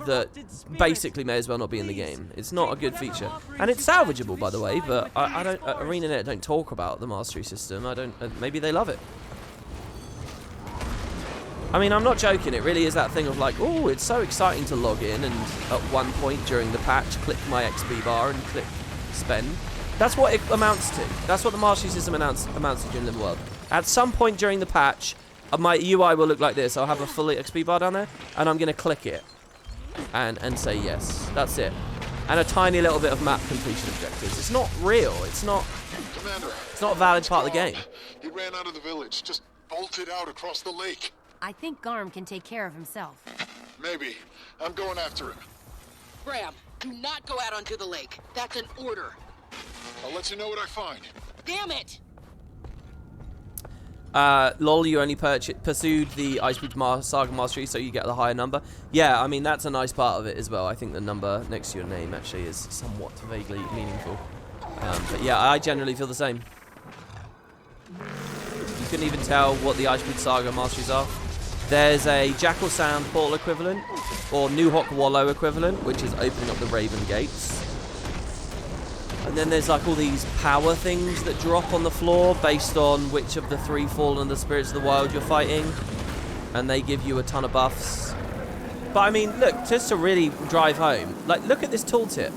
Speaker 1: that basically may as well not be in the game. It's not a good feature. And it's salvageable, by the way, but I don't... ArenaNet don't talk about the mastery system. I don't... maybe they love it. I mean, I'm not joking. It really is that thing of like, oh, it's so exciting to log in and at one point during the patch, click my XP bar and click spend. That's what it amounts to. That's what the mastery system amounts to during the world. At some point during the patch, my UI will look like this. I'll have a full XP bar down there, and I'm going to click it and say yes. That's it. And a tiny little bit of map completion objectives. It's not real. It's not...
Speaker 8: Commander,
Speaker 1: it's not a valid part of the game.
Speaker 8: He ran out of the village. Just bolted out across the lake.
Speaker 5: I think Garm can take care of himself.
Speaker 8: Maybe. I'm going after him.
Speaker 3: Bram, do not go out onto the lake. That's an order.
Speaker 8: I'll let you know what I find.
Speaker 3: Damn it!
Speaker 1: Lol, you only pursued the Icebreaker Saga Mastery, so you get the higher number. Yeah, I mean, that's a nice part of it as well. I think the number next to your name actually is somewhat vaguely meaningful. But yeah, I generally feel the same. You couldn't even tell what the Icebreaker Saga Masteries are. There's a Jackal Sand Portal equivalent, or New Hawk Wallow equivalent, which is opening up the Raven Gates. And then there's like all these power things that drop on the floor based on which of the three fallen and the spirits of the wild you're fighting. And they give you a ton of buffs. But I mean, look, just to really drive home, like, look at this tooltip.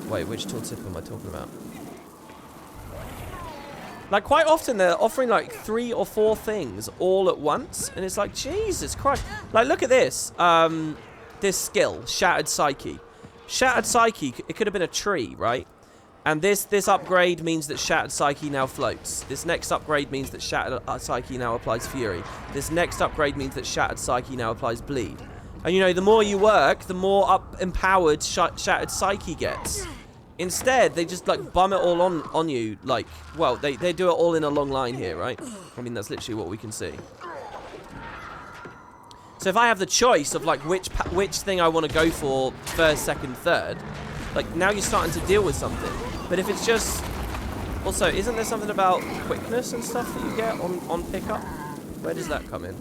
Speaker 1: Wait, which tooltip am I talking about? Like, quite often they're offering like 3 or 4 things all at once. And it's like, Jesus Christ. Like, look at this. This skill, Shattered Psyche. Shattered Psyche, it could have been a tree, right? And this upgrade means that Shattered Psyche now floats. This next upgrade means that Shattered Psyche now applies Fury. This next upgrade means that Shattered Psyche now applies Bleed. And you know, the more you work, the more empowered Shattered Psyche gets. Instead, they just like bum it all on you. Like, well, they do it all in a long line here, right? I mean, that's literally what we can see. So if I have the choice of like which thing I want to go for first, second, third, like now you're starting to deal with something. But if it's just... Also, isn't there something about quickness and stuff that you get on pickup? Where does that come in?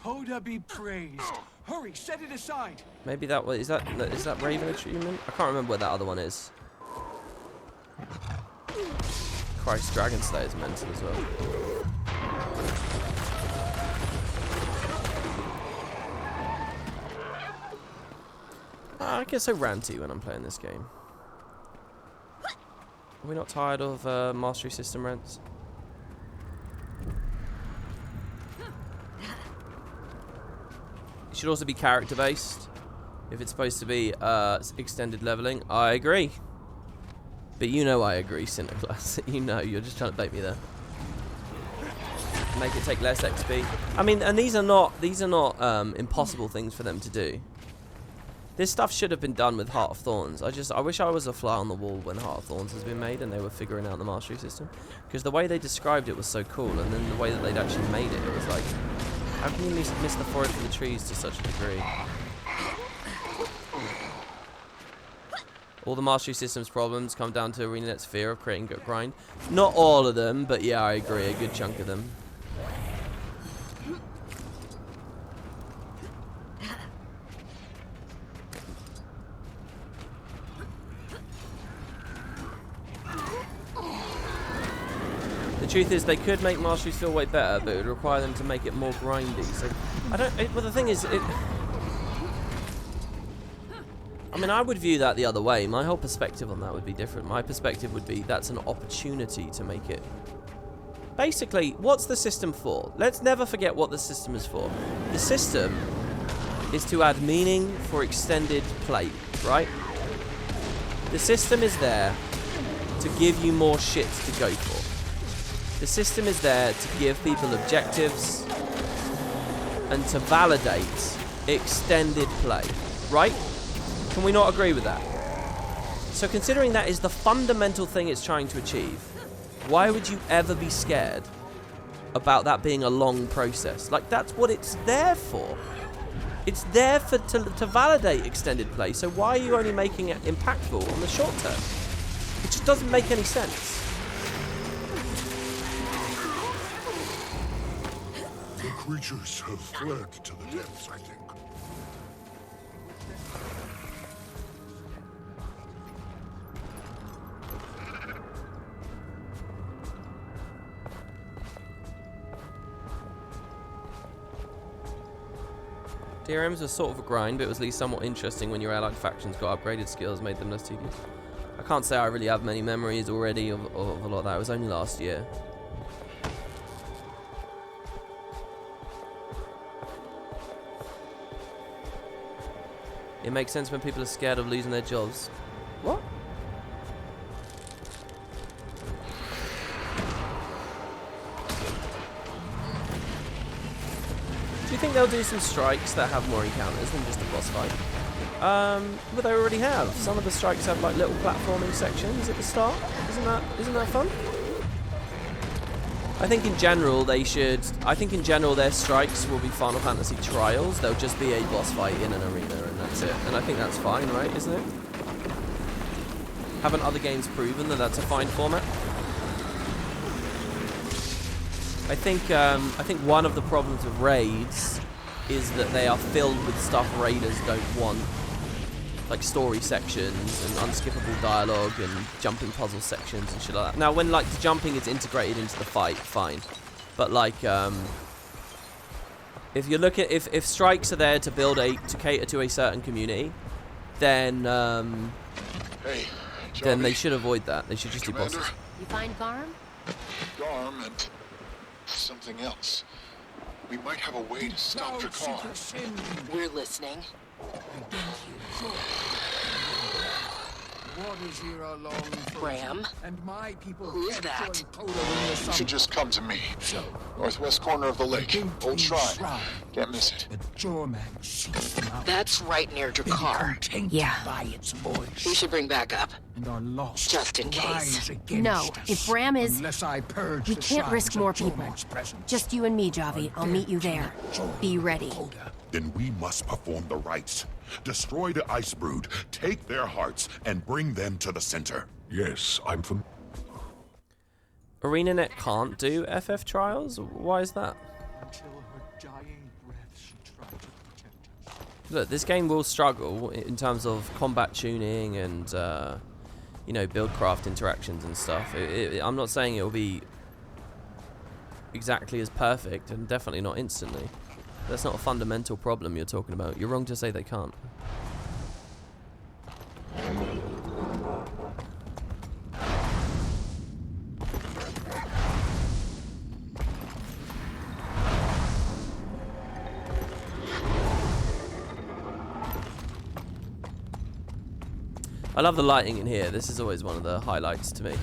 Speaker 9: Hoda be praised. Hurry, set it aside.
Speaker 1: Maybe that was... Is that Raven achievement? I can't remember where that other one is. Christ, Dragon Slayer is mental as well. I get so ranty when I'm playing this game. Are we not tired of mastery system rants? It should also be character based. If it's supposed to be extended leveling, I agree. But you know I agree, Cineclass. You know, you're just trying to bait me there. Make it take less XP. I mean, and these are not impossible things for them to do. This stuff should have been done with Heart of Thorns. I wish I was a fly on the wall when Heart of Thorns has been made and they were figuring out the mastery system. Because the way they described it was so cool, and then the way that they'd actually made it, it was like, how can you miss the forest for the trees to such a degree? All the mastery system's problems come down to ArenaNet's fear of creating good grind. Not all of them, but yeah, I agree, a good chunk of them. The truth is, they could make masteries feel way better, but it would require them to make it more grindy. So, well, the thing is, I mean, I would view that the other way. My whole perspective on that would be different. My perspective would be that's an opportunity to make it. Basically, what's the system for? Let's never forget what the system is for. The system is to add meaning for extended play, right? The system is there to give you more shit to go for. The system is there to give people objectives and to validate extended play, right? Can we not agree with that? So considering that is the fundamental thing it's trying to achieve, why would you ever be scared about that being a long process? Like, that's what it's there for. It's there to validate extended play, so why are you only making it impactful on the short term? It just doesn't make any sense.
Speaker 6: The creatures have fled to the depths, I think.
Speaker 1: DRMs was sort of a grind, but it was at least somewhat interesting when your allied factions got upgraded skills, made them less tedious. I can't say I really have many memories already of a lot of that. It was only last year. It makes sense when people are scared of losing their jobs. What? Do you think they'll do some strikes that have more encounters than just a boss fight? But they already have. Some of the strikes have like little platforming sections at the start. Isn't that fun? I think in general they should. I think in general their strikes will be Final Fantasy trials. They'll just be a boss fight in an arena and that's it. And I think that's fine, right? Isn't it? Haven't other games proven that that's a fine format? I think one of the problems with raids is that they are filled with stuff raiders don't want, like story sections and unskippable dialogue and jumping puzzle sections and shit like that. Now, when like the jumping is integrated into the fight, fine, but like if you look at if strikes are there to to cater to a certain community, then then they should avoid that. They should just do bosses.
Speaker 5: You find Garm?
Speaker 7: Garm and something else. We might have a way to stop your car.
Speaker 3: We're listening. Bram?
Speaker 9: And my people
Speaker 3: Who's that?
Speaker 7: You should just come to me. Northwest corner of the lake. Old shrine. Can't miss it.
Speaker 3: That's right near Drakkar.
Speaker 5: Yeah.
Speaker 4: By its voice.
Speaker 3: We should bring backup.
Speaker 4: And are lost.
Speaker 3: Just in case.
Speaker 5: No, if Bram is...
Speaker 4: Unless I purge
Speaker 5: We
Speaker 4: the
Speaker 5: can't
Speaker 4: shrines
Speaker 5: risk
Speaker 4: of
Speaker 5: more people.
Speaker 4: Jormung's presence.
Speaker 5: Just you and me, Javi. I'll meet you there. Be ready.
Speaker 6: Then we must perform the rites. Destroy the Ice Brood, take their hearts, and bring them to the center. Yes, I'm from...
Speaker 1: ArenaNet can't do FF trials? Why is that? Look, this game will struggle in terms of combat tuning and, you know, build-craft interactions and stuff. I'm not saying it will be exactly as perfect, and definitely not instantly. That's not a fundamental problem you're talking about. You're wrong to say they can't. I love the lighting in here. This is always one of the highlights to me.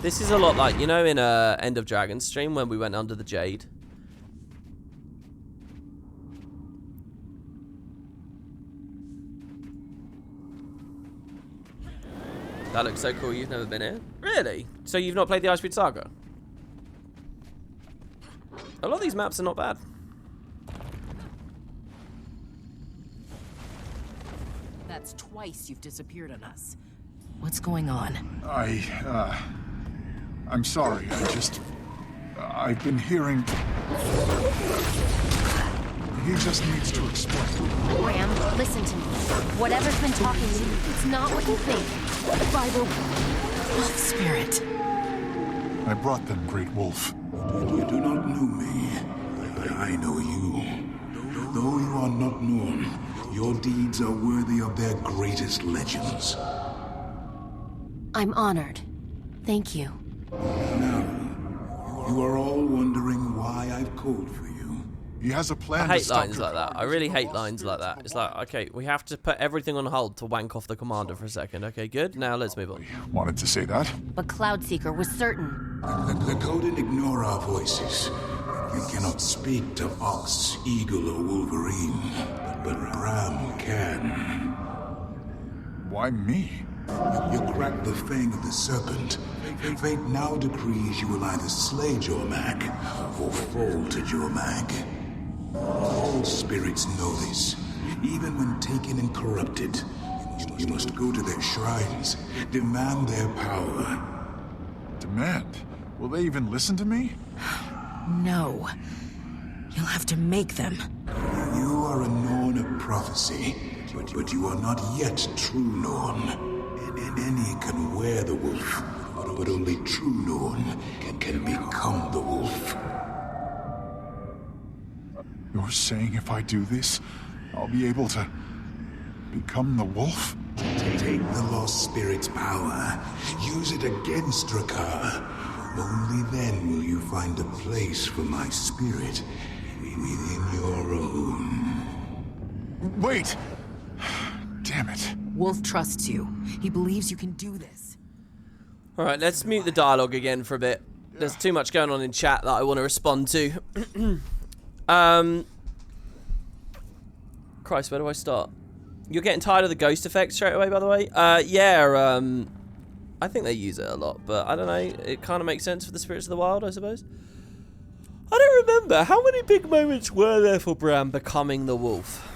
Speaker 1: This is a lot like, you know, in End of Dragon stream when we went under the Jade. That looks so cool. You've never been here? Really? So you've not played the Icebreed Saga? A lot of these maps are not bad.
Speaker 10: That's twice you've disappeared on us. What's going on?
Speaker 8: I'm sorry. I've been hearing... He just needs to explain.
Speaker 5: Bram, listen to me. Whatever's been talking to you, it's not what you think. By the
Speaker 10: Wolf Spirit.
Speaker 8: I brought them, Great Wolf.
Speaker 11: You do not know me, but I know you. Though you are not known, your deeds are worthy of their greatest legends.
Speaker 5: I'm honored. Thank you.
Speaker 11: Now, you are all wondering why I've called for you.
Speaker 8: He has a plan.
Speaker 1: I hate lines like that. I really hate lines like that. It's like, okay, we have to put everything on hold to wank off the commander for a second. Okay, good. Now let's move on.
Speaker 8: Wanted to say that.
Speaker 5: But Cloudseeker was certain.
Speaker 11: The Coden ignore our voices. We cannot speak to Ox, Eagle, or Wolverine, but Bram can.
Speaker 8: Why me?
Speaker 11: You cracked the fang of the serpent. Fate now decrees you will either slay Jormak or fall to Jormak. All spirits know this. Even when taken and corrupted, you must go to their shrines, demand their power.
Speaker 8: Demand? Will they even listen to me?
Speaker 10: No. You'll have to make them.
Speaker 11: You are a Norn of prophecy, but you are not yet true Norn. Any can wear the wolf, but only true Norn can become the wolf.
Speaker 8: You're saying if I do this, I'll be able to become the wolf?
Speaker 11: Take the lost spirit's power. Use it against Drakkar. Only then will you find a place for my spirit within your own.
Speaker 8: Wait! Damn it.
Speaker 10: Wolf trusts you. He believes you can do this.
Speaker 1: Alright, let's mute the dialogue again for a bit. There's too much going on in chat that I want to respond to. Christ, where do I start? You're getting tired of the ghost effect straight away, by the way? Yeah, I think they use it a lot, but I don't know. It kind of makes sense for the Spirits of the Wild, I suppose. I don't remember. How many big moments were there for Bram becoming the wolf?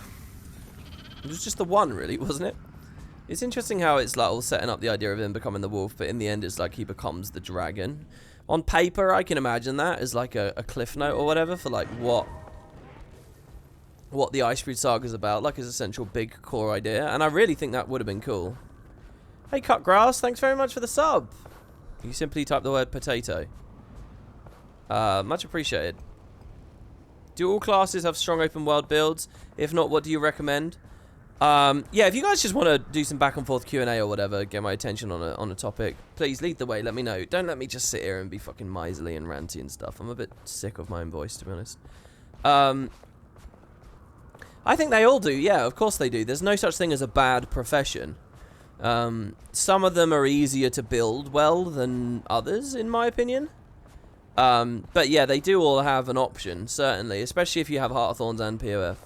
Speaker 1: It was just the one, really, wasn't it? It's interesting how it's like all setting up the idea of him becoming the wolf, but in the end it's like he becomes the dragon. On paper, I can imagine that as like a cliff note or whatever for like what the Icebreed Saga is about, like his essential big core idea, and I really think that would have been cool. Hey Cut Grass, thanks very much for the sub. You simply type the word potato. Much appreciated. Do all classes have strong open world builds? If not, what do you recommend? Yeah, if you guys just want to do some back and forth Q&A or whatever, get my attention on a topic, please lead the way, let me know. Don't let me just sit here and be fucking miserly and ranty and stuff. I'm a bit sick of my own voice, to be honest. I think they all do, yeah, of course they do. There's no such thing as a bad profession. Some of them are easier to build well than others, in my opinion. But yeah, they do all have an option, certainly, especially if you have Heart of Thorns and POF.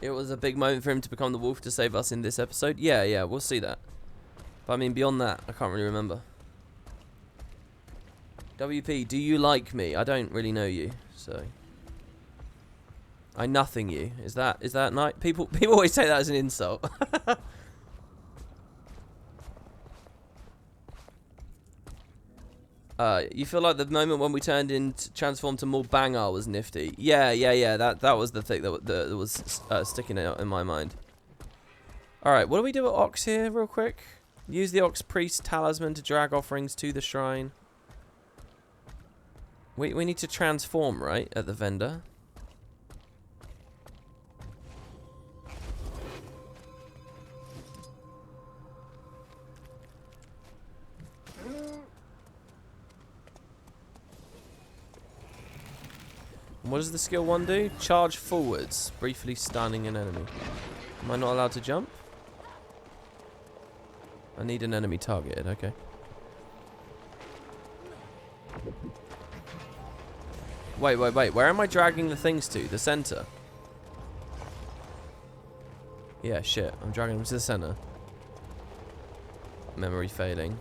Speaker 1: It was a big moment for him to become the wolf to save us in this episode. Yeah, we'll see that. But I mean, beyond that, I can't really remember. WP, do you like me? I don't really know you, so I nothing you. Is that nice? People always say that as an insult. You feel like the moment when we transformed to more Bangar was nifty. Yeah. That was the thing that was sticking out in my mind. All right, what do we do with Ox here, real quick? Use the Ox Priest Talisman to drag offerings to the shrine. We need to transform, right, at the vendor. What does the skill 1 do? Charge forwards, briefly stunning an enemy. Am I not allowed to jump? I need an enemy targeted, okay. Wait, where am I dragging the things to? The center? Yeah, shit, I'm dragging them to the center. Memory failing.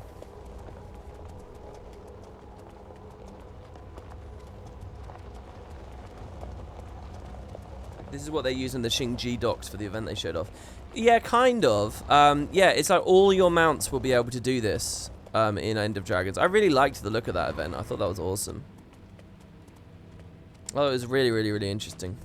Speaker 1: This is what they use in the Xingji docks for the event they showed off. Yeah, kind of. Yeah, it's like all your mounts will be able to do this in End of Dragons. I really liked the look of that event. I thought that was awesome. Oh, it was really interesting.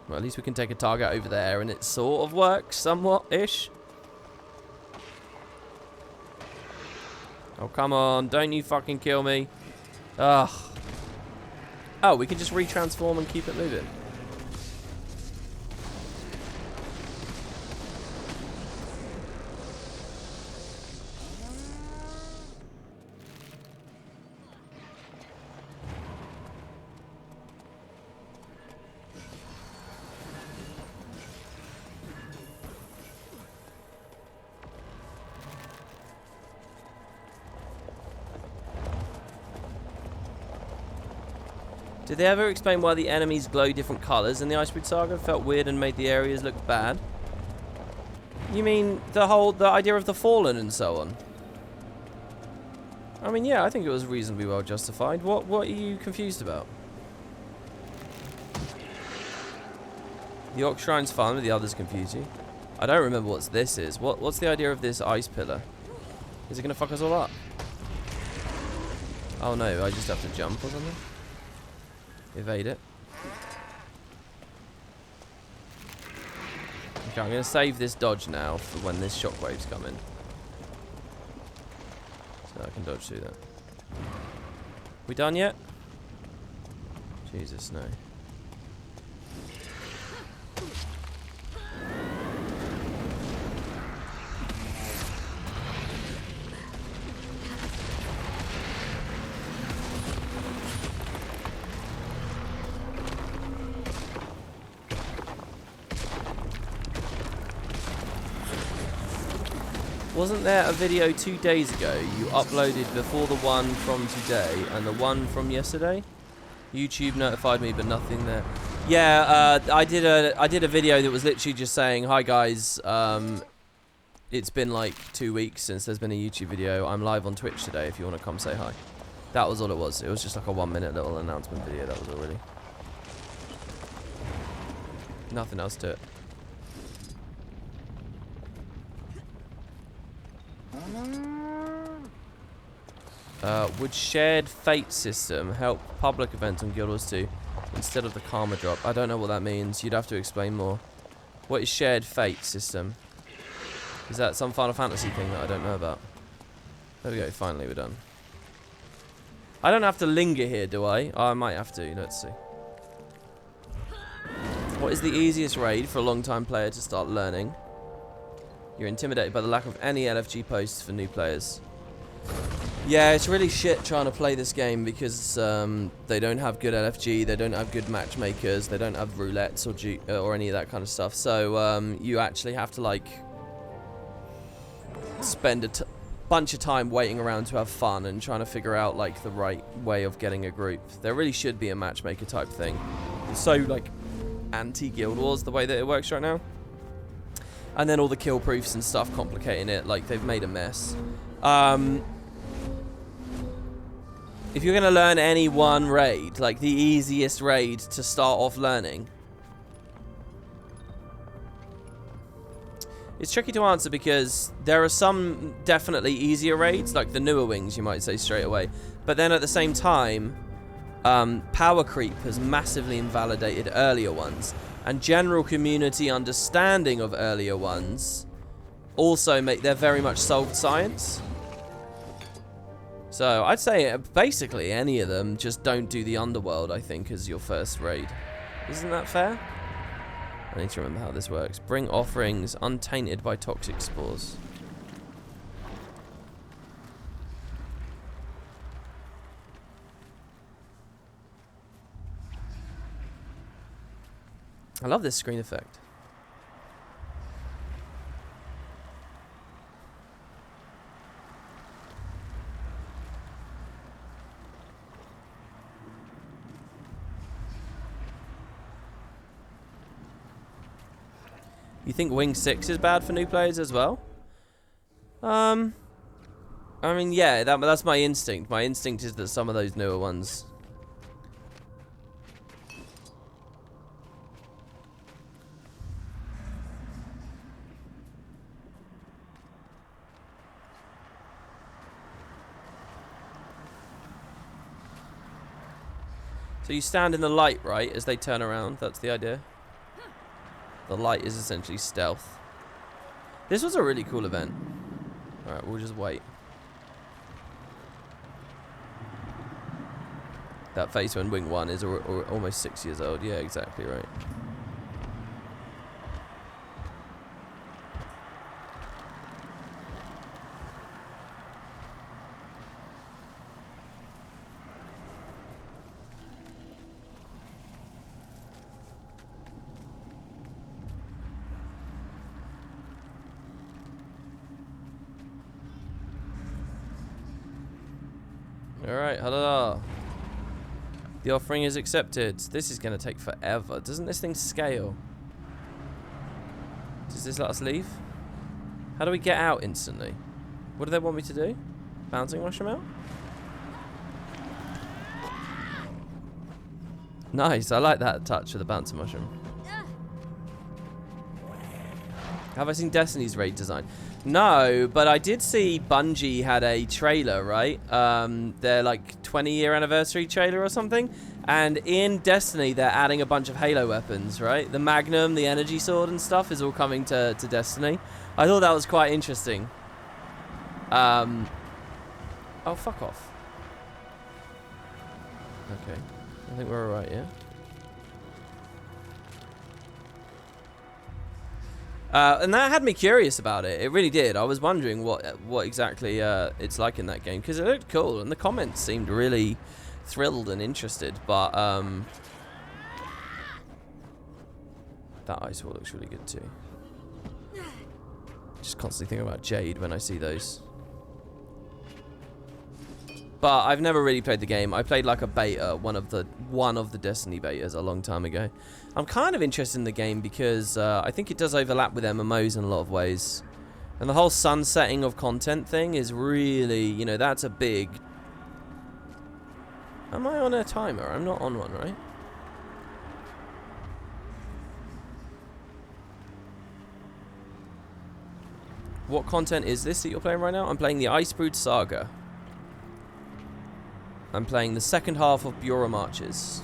Speaker 1: Well, at least we can take a target over there, and it sort of works somewhat-ish. Oh, come on. Don't you fucking kill me. Ugh. Oh, we can just retransform and keep it moving. Did they ever explain why the enemies glow different colours in the Icebreed Saga? Felt weird and made the areas look bad. You mean the idea of the Fallen and so on? I mean, yeah, I think it was reasonably well justified. What are you confused about? The Ox Shrine's fun, but the others confuse you. I don't remember what this is. What's the idea of this ice pillar? Is it going to fuck us all up? Oh no, I just have to jump or something? Evade it. Okay, I'm going to save this dodge now for when this shockwave's coming. So I can dodge through that. We done yet? Jesus, no. Wasn't there a video 2 days ago you uploaded before the one from today and the one from yesterday? YouTube notified me, but nothing there. Yeah, I did a video that was literally just saying, hi guys, it's been like 2 weeks since there's been a YouTube video. I'm live on Twitch today if you want to come say hi. That was all it was. It was just like a 1 minute little announcement video. That was all really. Nothing else to it. Would shared fate system help public events on Guild Wars 2 instead of the karma drop? I don't know what that means. You'd have to explain more. What is shared fate system? Is that some Final Fantasy thing that I don't know about? There we go. Finally, we're done. I don't have to linger here, do I? Oh, I might have to. Let's see. What is the easiest raid for a long-time player to start learning? You're intimidated by the lack of any LFG posts for new players. Yeah, it's really shit trying to play this game because they don't have good LFG, they don't have good matchmakers, they don't have roulettes or any of that kind of stuff. So you actually have to like spend a bunch of time waiting around to have fun and trying to figure out like the right way of getting a group. There really should be a matchmaker type thing. It's so like anti-Guild Wars the way that it works right now. And then all the kill proofs and stuff complicating it, like they've made a mess. If you're going to learn any one raid, like the easiest raid to start off learning, it's tricky to answer because there are some definitely easier raids, like the newer wings, you might say straight away. But then at the same time, power creep has massively invalidated earlier ones. And general community understanding of earlier ones also they're very much solved science. So I'd say basically any of them, just don't do the underworld, I think, as your first raid. Isn't that fair? I need to remember how this works. Bring offerings untainted by toxic spores. I love this screen effect. You think Wing 6 is bad for new players as well? I mean, yeah, that's my instinct. My instinct is that some of those newer ones... So you stand in the light, right, as they turn around. That's the idea. The light is essentially stealth. This was a really cool event. Alright, we'll just wait. That face when Wing 1 is almost 6 years old. Yeah, exactly right. Alright, hello. The offering is accepted. This is going to take forever. Doesn't this thing scale? Does this let us leave? How do we get out instantly? What do they want me to do? Bouncing mushroom out? Nice, I like that touch of the bouncing mushroom. Have I seen Destiny's raid design? No, but I did see Bungie had a trailer, right? Their like 20-year anniversary trailer or something. And in Destiny, they're adding a bunch of Halo weapons, right? The Magnum, the Energy Sword and stuff is all coming to Destiny. I thought that was quite interesting. Oh, fuck off. Okay. I think we're alright, yeah? And that had me curious about it. It really did. I was wondering what exactly it's like in that game, because it looked cool, and the comments seemed really thrilled and interested. But that ice wall looks really good too. Just constantly thinking about Jade when I see those. But I've never really played the game. I played like a beta, one of the Destiny betas a long time ago. I'm kind of interested in the game because I think it does overlap with MMOs in a lot of ways. And the whole sunsetting of content thing is really, you know, that's a big... Am I on a timer? I'm not on one, right? What content is this that you're playing right now? I'm playing the Icebrood Saga. I'm playing the second half of Bureau Marches.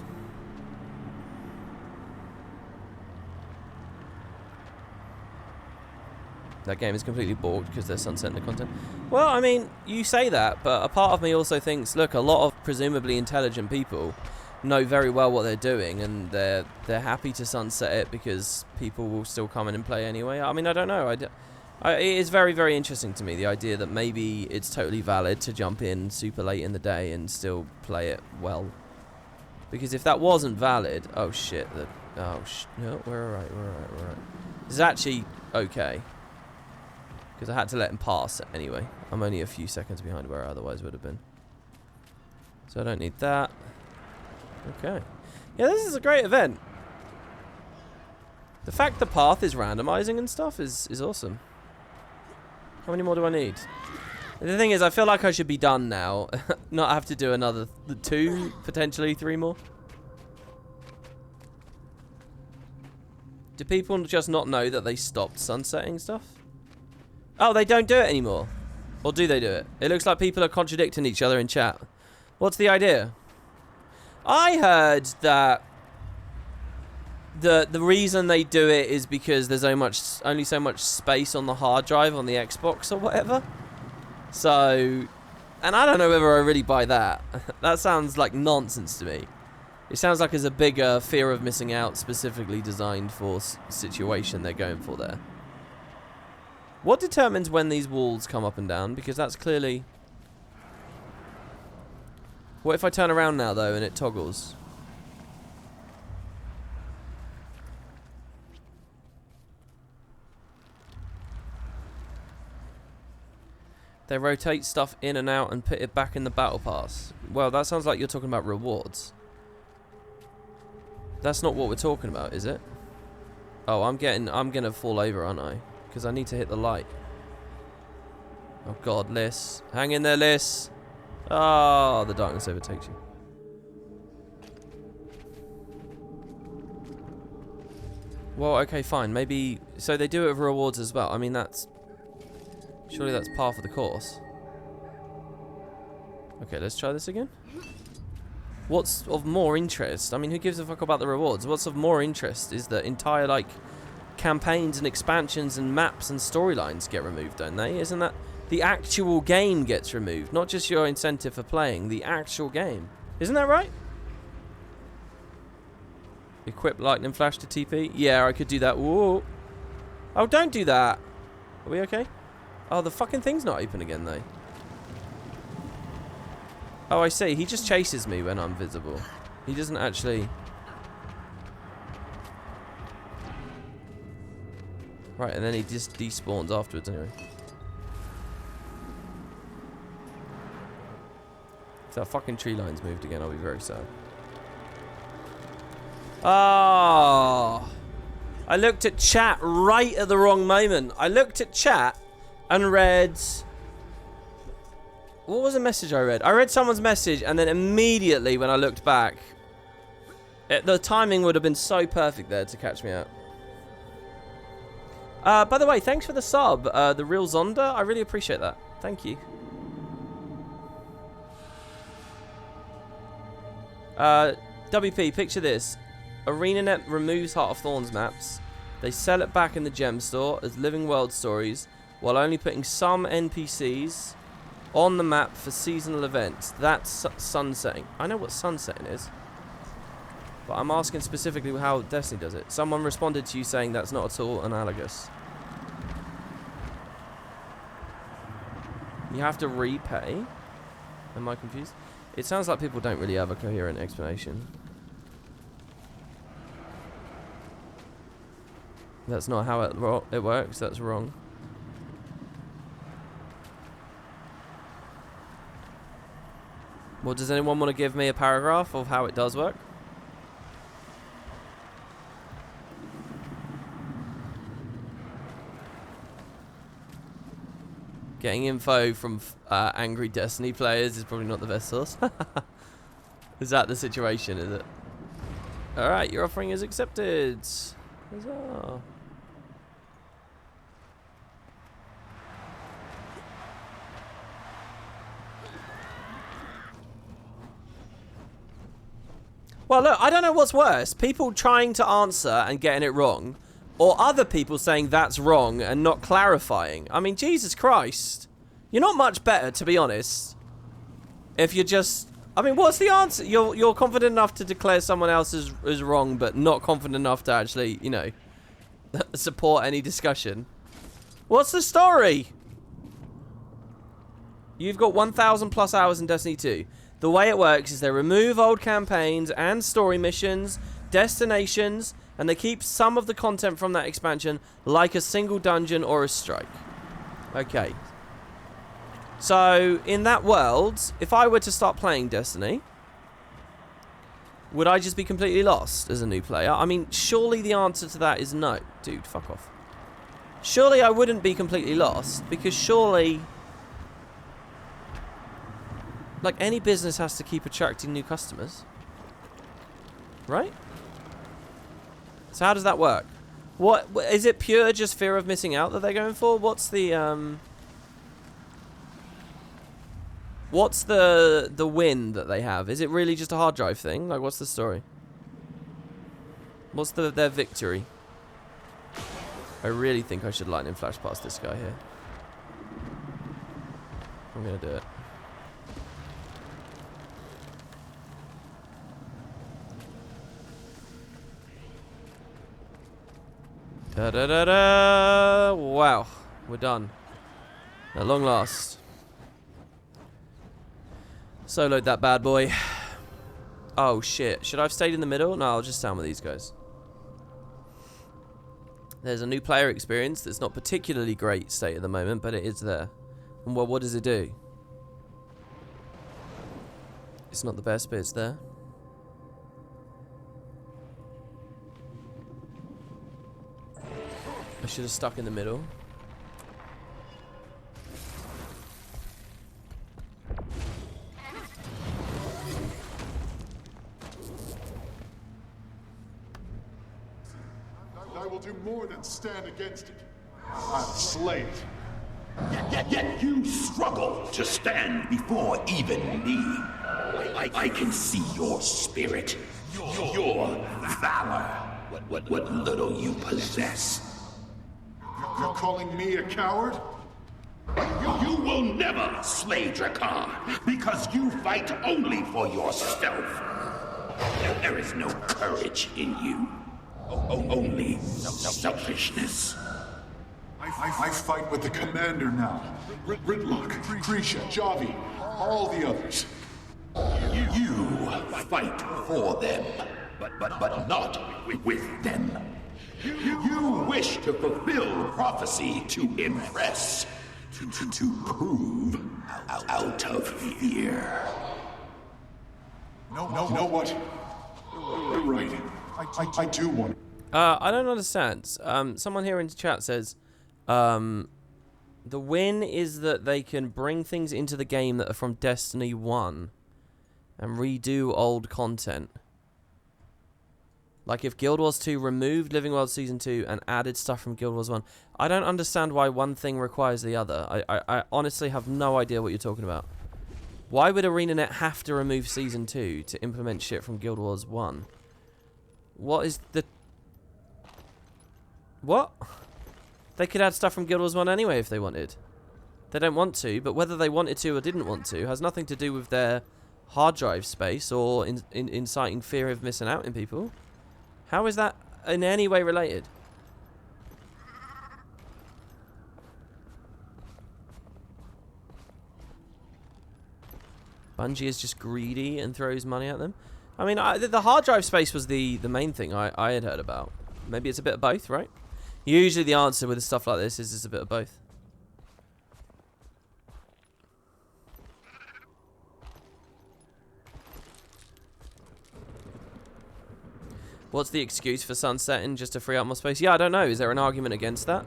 Speaker 1: That game is completely balked because they're sunsetting the content. Well, I mean, you say that, but a part of me also thinks, look, a lot of presumably intelligent people know very well what they're doing, and they're happy to sunset it because people will still come in and play anyway. I mean, I don't know. It is very, very interesting to me, the idea that maybe it's totally valid to jump in super late in the day and still play it well. Because if that wasn't valid... Oh, shit. No, we're alright, we're alright. This is actually okay. Because I had to let him pass anyway. I'm only a few seconds behind where I otherwise would have been. So I don't need that. Okay. Yeah, this is a great event. The fact the path is randomizing and stuff is awesome. How many more do I need? The thing is, I feel like I should be done now. Not have to do another 2, potentially 3 more. Do people just not know that they stopped sunsetting stuff? Oh, they don't do it anymore. Or do they do it? It looks like people are contradicting each other in chat. What's the idea? I heard that the reason they do it is because there's only so much space on the hard drive on the Xbox or whatever. So, and I don't know whether I really buy that. That sounds like nonsense to me. It sounds like there's a bigger fear of missing out specifically designed for situation they're going for there. What determines when these walls come up and down? Because that's clearly... What if I turn around now, though, and it toggles? They rotate stuff in and out and put it back in the battle pass. Well, that sounds like you're talking about rewards. That's not what we're talking about, is it? Oh, I'm gonna fall over, aren't I? Because I need to hit the light. Oh god, Liz. Hang in there, Liz. Oh, the darkness overtakes you. Well, okay, fine. Maybe... So they do it with rewards as well. I mean, that's... Surely that's par for the course. Okay, let's try this again. What's of more interest? I mean, who gives a fuck about the rewards? What's of more interest is that entire, like... campaigns and expansions and maps and storylines get removed, don't they? Isn't that the actual game gets removed, not just your incentive for playing, the actual game? Isn't that right? Equip lightning flash to TP. Yeah, I could do that. Whoa. Oh, don't do that. Are we okay? Oh, the fucking thing's not open again though. Oh, I see. He just chases me when I'm visible. He doesn't actually... Right, and then he just despawns afterwards anyway. If that fucking tree line's moved again, I'll be very sad. Oh. I looked at chat right at the wrong moment. I looked at chat and read... What was the message I read? I read someone's message, and then immediately when I looked back, the timing would have been so perfect there to catch me out. By the way, thanks for the sub, the real Zonda. I really appreciate that. Thank you. WP, picture this. ArenaNet removes Heart of Thorns maps. They sell it back in the gem store as living world stories, while only putting some NPCs on the map for seasonal events. That's sunsetting. I know what sunsetting is, but I'm asking specifically how Destiny does it. Someone responded to you saying that's not at all analogous. You have to repay? Am I confused? It sounds like people don't really have a coherent explanation. That's not how it works. That's wrong. Well, does anyone want to give me a paragraph of how it does work? Getting info from angry Destiny players is probably not the best source. Is that the situation, is it? Alright, your offering is accepted. Huzzah. Well, look, I don't know what's worse. People trying to answer and getting it wrong, or other people saying that's wrong and not clarifying. I mean, Jesus Christ. You're not much better, to be honest. If you're just... I mean, what's the answer? You're confident enough to declare someone else is wrong, but not confident enough to actually, you know, support any discussion. What's the story? You've got 1,000 plus hours in Destiny 2. The way it works is they remove old campaigns and story missions, destinations, and they keep some of the content from that expansion, like a single dungeon or a strike. Okay. So, in that world, if I were to start playing Destiny, would I just be completely lost as a new player? I mean, surely the answer to that is no. Dude, fuck off. Surely I wouldn't be completely lost, because surely... like, any business has to keep attracting new customers. Right? So how does that work? What is it pure just fear of missing out that they're going for? What's the win that they have? Is it really just a hard drive thing? Like, what's the story? What's their victory? I really think I should lightning flash past this guy here. I'm gonna do it. Da-da-da-da! Wow, we're done. At long last. Soloed that bad boy. Oh shit, should I have stayed in the middle? No, I'll just stand with these guys. There's a new player experience that's not particularly great state at the moment, but it is there. And well, what does it do? It's not the best, but it's there. I should have stuck in the middle.
Speaker 8: I will do more than stand against it. I'll slay it.
Speaker 12: Yet you struggle to stand before even me. I can see your spirit, your valor, what little you possess.
Speaker 8: You're calling me a coward?
Speaker 12: You will never slay Drakkar, because you fight only for yourself. There is no courage in you. Only selfishness.
Speaker 8: I fight with the commander now. Gridlock, Krisha, Javi, all the others.
Speaker 12: You fight for them, but not with them. You wish to fulfill prophecy to impress, to prove out of fear.
Speaker 8: No, what? You're right. I do want...
Speaker 1: I don't understand. Someone here in the chat says, the win is that they can bring things into the game that are from Destiny 1 and redo old content. Like if Guild Wars 2 removed Living World Season 2 and added stuff from Guild Wars 1. I don't understand why one thing requires the other. I honestly have no idea what you're talking about. Why would ArenaNet have to remove Season 2 to implement shit from Guild Wars 1? What is the... What? They could add stuff from Guild Wars 1 anyway if they wanted. They don't want to, but whether they wanted to or didn't want to has nothing to do with their hard drive space or inciting fear of missing out in people. How is that in any way related? Bungie is just greedy and throws money at them. I mean, the hard drive space was the main thing I had heard about. Maybe it's a bit of both, right? Usually the answer with stuff like this is a bit of both. What's the excuse for sunsetting? Just to free up more space? Yeah, I don't know. Is there an argument against that?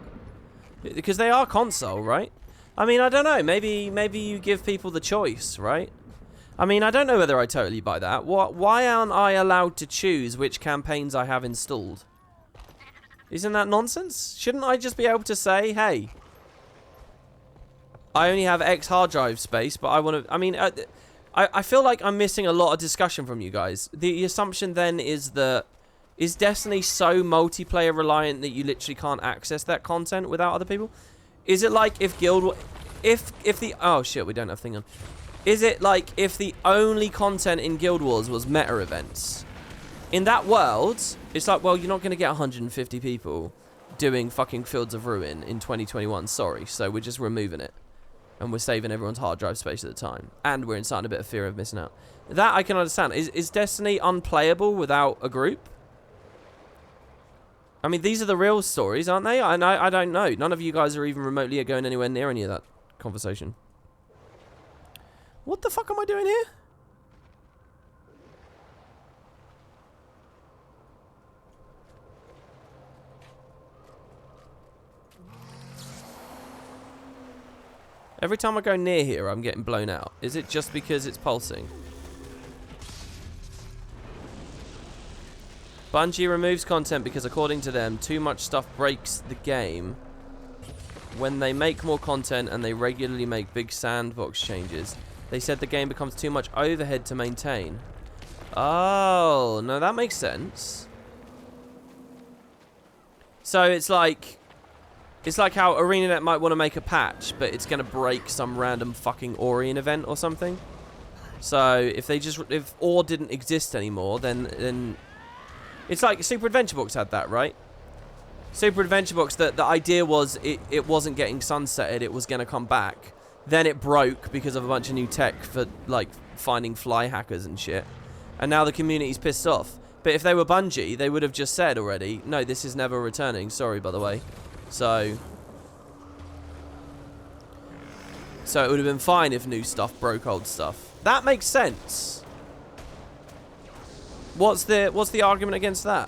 Speaker 1: Because they are console, right? I mean, I don't know. Maybe you give people the choice, right? I mean, I don't know whether I totally buy that. Why aren't I allowed to choose which campaigns I have installed? Isn't that nonsense? Shouldn't I just be able to say, hey, I only have X hard drive space, but I want to... I mean, I feel like I'm missing a lot of discussion from you guys. The assumption then is that... Is Destiny so multiplayer reliant that you literally can't access that content without other people? Is it like if Guild... If the... Oh, shit, we don't have thing on. Is it like if the only content in Guild Wars was meta events? In that world, it's like, well, you're not going to get 150 people doing fucking Fields of Ruin in 2021. Sorry. So we're just removing it. And we're saving everyone's hard drive space at the time. And we're inciting a bit of fear of missing out. That I can understand. Is Destiny unplayable without a group? I mean, these are the real stories, aren't they? And I don't know. None of you guys are even remotely going anywhere near any of that conversation. What the fuck am I doing here? Every time I go near here, I'm getting blown out. Is it just because it's pulsing? Bungie removes content because, according to them, too much stuff breaks the game. When they make more content and they regularly make big sandbox changes, they said the game becomes too much overhead to maintain. Oh, no, that makes sense. So it's like how ArenaNet might want to make a patch, but it's going to break some random fucking Orion event or something. So if Ore didn't exist anymore, then it's like Super Adventure Books had that, right? Super Adventure Books, the idea was it wasn't getting sunsetted, it was going to come back. Then it broke because of a bunch of new tech for, like, finding fly hackers and shit. And now the community's pissed off. But if they were Bungie, they would have just said already, no, this is never returning. Sorry, by the way. So it would have been fine if new stuff broke old stuff. That makes sense. What's the argument against that?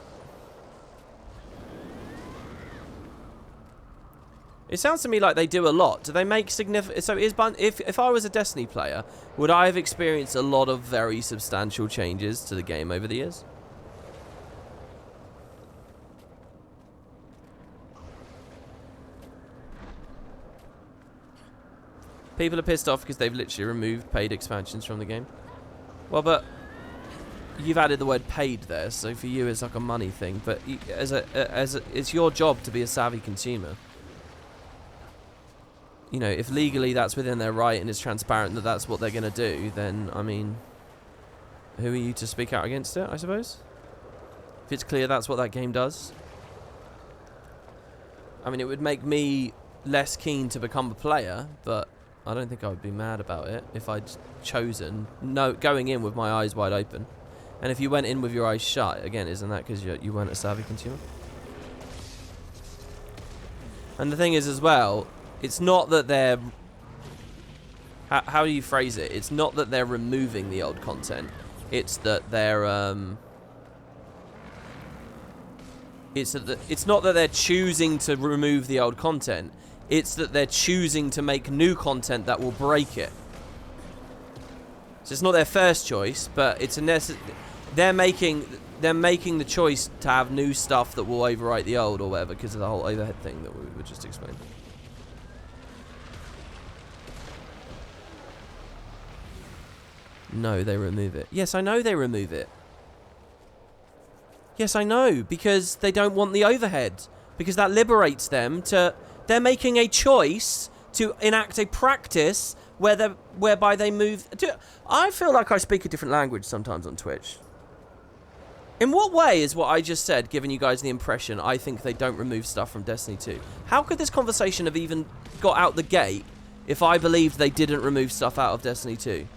Speaker 1: It sounds to me like they do a lot. Do they make significant... So if I was a Destiny player, would I have experienced a lot of very substantial changes to the game over the years? People are pissed off because they've literally removed paid expansions from the game. Well, but you've added the word paid there, so for you it's like a money thing. But it's your job to be a savvy consumer. You know, if legally that's within their right and it's transparent that that's what they're going to do, then, I mean, who are you to speak out against it, I suppose? If it's clear that's what that game does. I mean, it would make me less keen to become a player, but I don't think I would be mad about it if I'd chosen going in with my eyes wide open. And if you went in with your eyes shut, again, isn't that because you weren't a savvy consumer? And the thing is as well, it's not that they're... How do you phrase it? It's not that they're removing the old content. It's that they're... It's not that they're choosing to remove the old content. It's that they're choosing to make new content that will break it. So it's not their first choice, but it's a they're making the choice to have new stuff that will overwrite the old or whatever because of the whole overhead thing that we were just explaining. No, they remove it. Yes, I know they remove it. Yes, I know, because they don't want the overhead. Because that liberates them to... They're making a choice to enact a practice whereby they move... I feel like I speak a different language sometimes on Twitch. In what way is what I just said giving you guys the impression I think they don't remove stuff from Destiny 2? How could this conversation have even got out the gate if I believed they didn't remove stuff out of Destiny 2?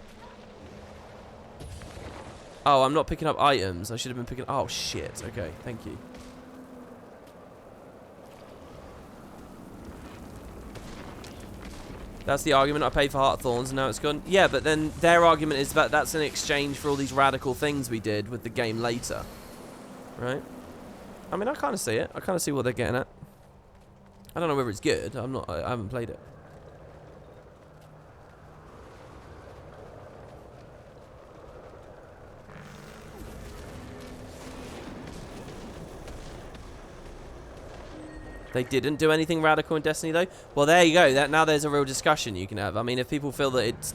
Speaker 1: Oh, I'm not picking up items. I should have been picking... Oh, shit. Okay, thank you. That's the argument. I paid for Heart of Thorns and now it's gone. Yeah, but then their argument is that that's in exchange for all these radical things we did with the game later. Right? I mean, I kind of see it. I kind of see what they're getting at. I don't know whether it's good. I haven't played it. They didn't do anything radical in Destiny, though. Well, there you go. Now there's a real discussion you can have. I mean, if people feel that it's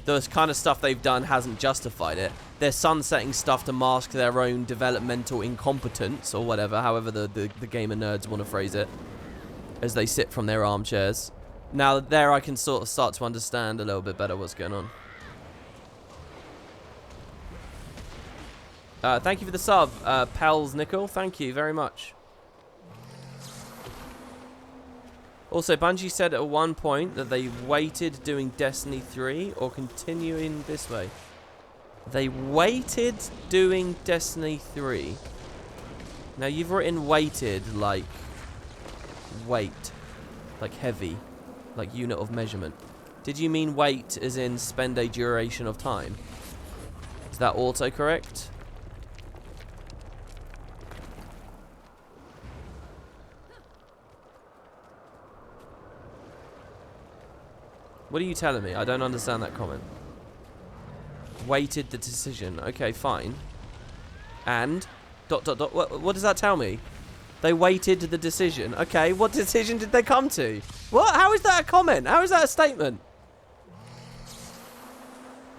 Speaker 1: the kind of stuff they've done hasn't justified it, they're sunsetting stuff to mask their own developmental incompetence or whatever, however the gamer nerds want to phrase it, as they sit from their armchairs. Now, there I can sort of start to understand a little bit better what's going on. Thank you for the sub, Pels Nickel. Thank you very much. Also, Bungie said at one point that they waited doing Destiny 3 or continuing this way. They waited doing Destiny 3. Now, you've written waited like weight, like heavy, like unit of measurement. Did you mean wait as in spend a duration of time? Is that autocorrect? What are you telling me? I don't understand that comment. Waited the decision. Okay, fine. And? ... What does that tell me? They waited the decision. Okay, what decision did they come to? What? How is that a comment? How is that a statement?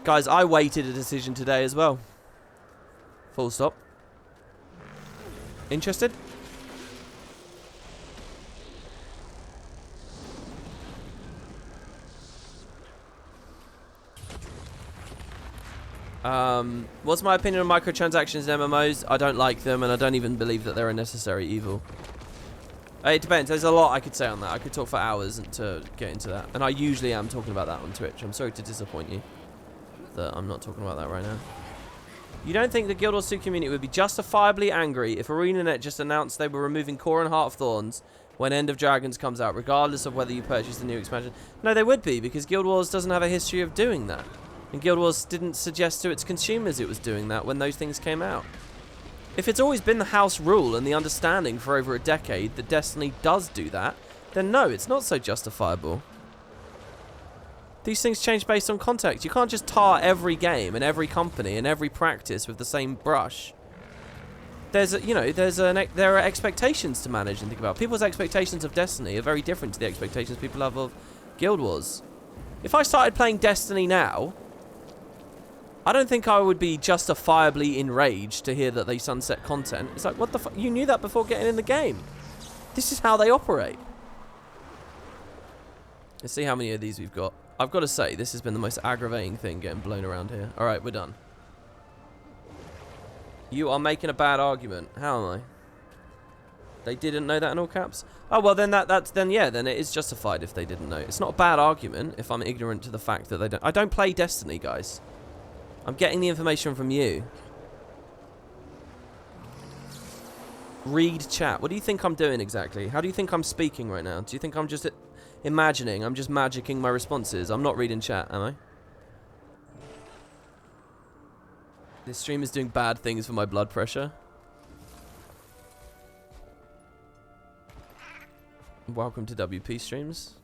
Speaker 1: Guys, I waited a decision today as well. Full stop. Interested? What's my opinion on microtransactions in MMOs? I don't like them, and I don't even believe that they're a necessary evil. It depends. There's a lot I could say on that. I could talk for hours to get into that. And I usually am talking about that on Twitch. I'm sorry to disappoint you that I'm not talking about that right now. You don't think the Guild Wars 2 community would be justifiably angry if ArenaNet just announced they were removing Core and Heart of Thorns when End of Dragons comes out, regardless of whether you purchase the new expansion? No, they would be, because Guild Wars doesn't have a history of doing that. And Guild Wars didn't suggest to its consumers it was doing that when those things came out. If it's always been the house rule and the understanding for over a decade that Destiny does do that, then no, it's not so justifiable. These things change based on context. You can't just tar every game and every company and every practice with the same brush. There are expectations to manage and think about. People's expectations of Destiny are very different to the expectations people have of Guild Wars. If I started playing Destiny now, I don't think I would be justifiably enraged to hear that they sunset content. It's like, what the fuck? You knew that before getting in the game. This is how they operate. Let's see how many of these we've got. I've got to say, this has been the most aggravating thing getting blown around here. Alright, we're done. You are making a bad argument. How am I? They didn't know that in all caps? Oh, well, then then it is justified if they didn't know. It's not a bad argument if I'm ignorant to the fact that they don't. I don't play Destiny, guys. I'm getting the information from you. Read chat. What do you think I'm doing exactly? How do you think I'm speaking right now? Do you think I'm just imagining? I'm just magicking my responses. I'm not reading chat, am I? This stream is doing bad things for my blood pressure. Welcome to WP streams.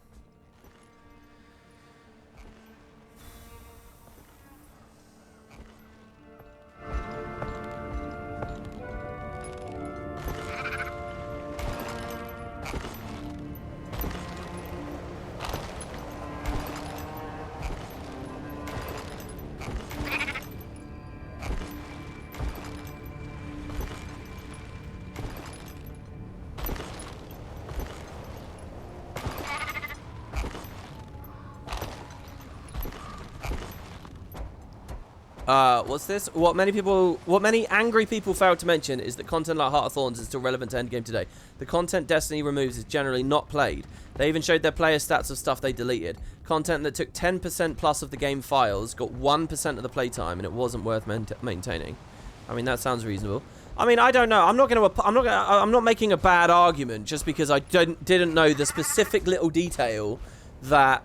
Speaker 1: What's this? What many angry people fail to mention is that content like Heart of Thorns is still relevant to endgame today. The content Destiny removes is generally not played. They even showed their player stats of stuff they deleted. Content that took 10% plus of the game files got 1% of the playtime, and it wasn't worth maintaining. I mean, that sounds reasonable. I mean, I don't know. I'm not making a bad argument just because I didn't know the specific little detail that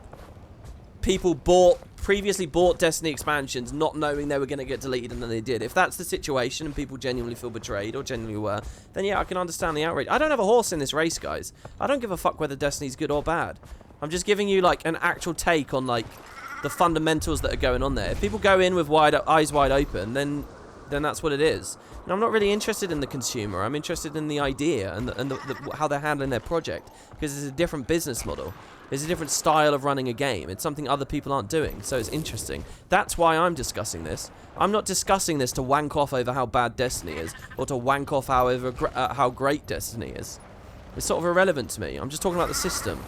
Speaker 1: people previously bought Destiny expansions not knowing they were going to get deleted, and then they did. If that's the situation and people genuinely feel betrayed or genuinely were, then yeah, I can understand the outrage. I don't have a horse in this race, guys. I don't give a fuck whether Destiny's good or bad. I'm just giving you like an actual take on like the fundamentals that are going on there. If people go in with eyes wide open, then that's what it is. And I'm not really interested in the consumer. I'm interested in the idea and how they're handling their project, because it's a different business model. There's a different style of running a game. It's something other people aren't doing, so it's interesting. That's why I'm discussing this. I'm not discussing this to wank off over how bad Destiny is, or to wank off how great Destiny is. It's sort of irrelevant to me. I'm just talking about the system.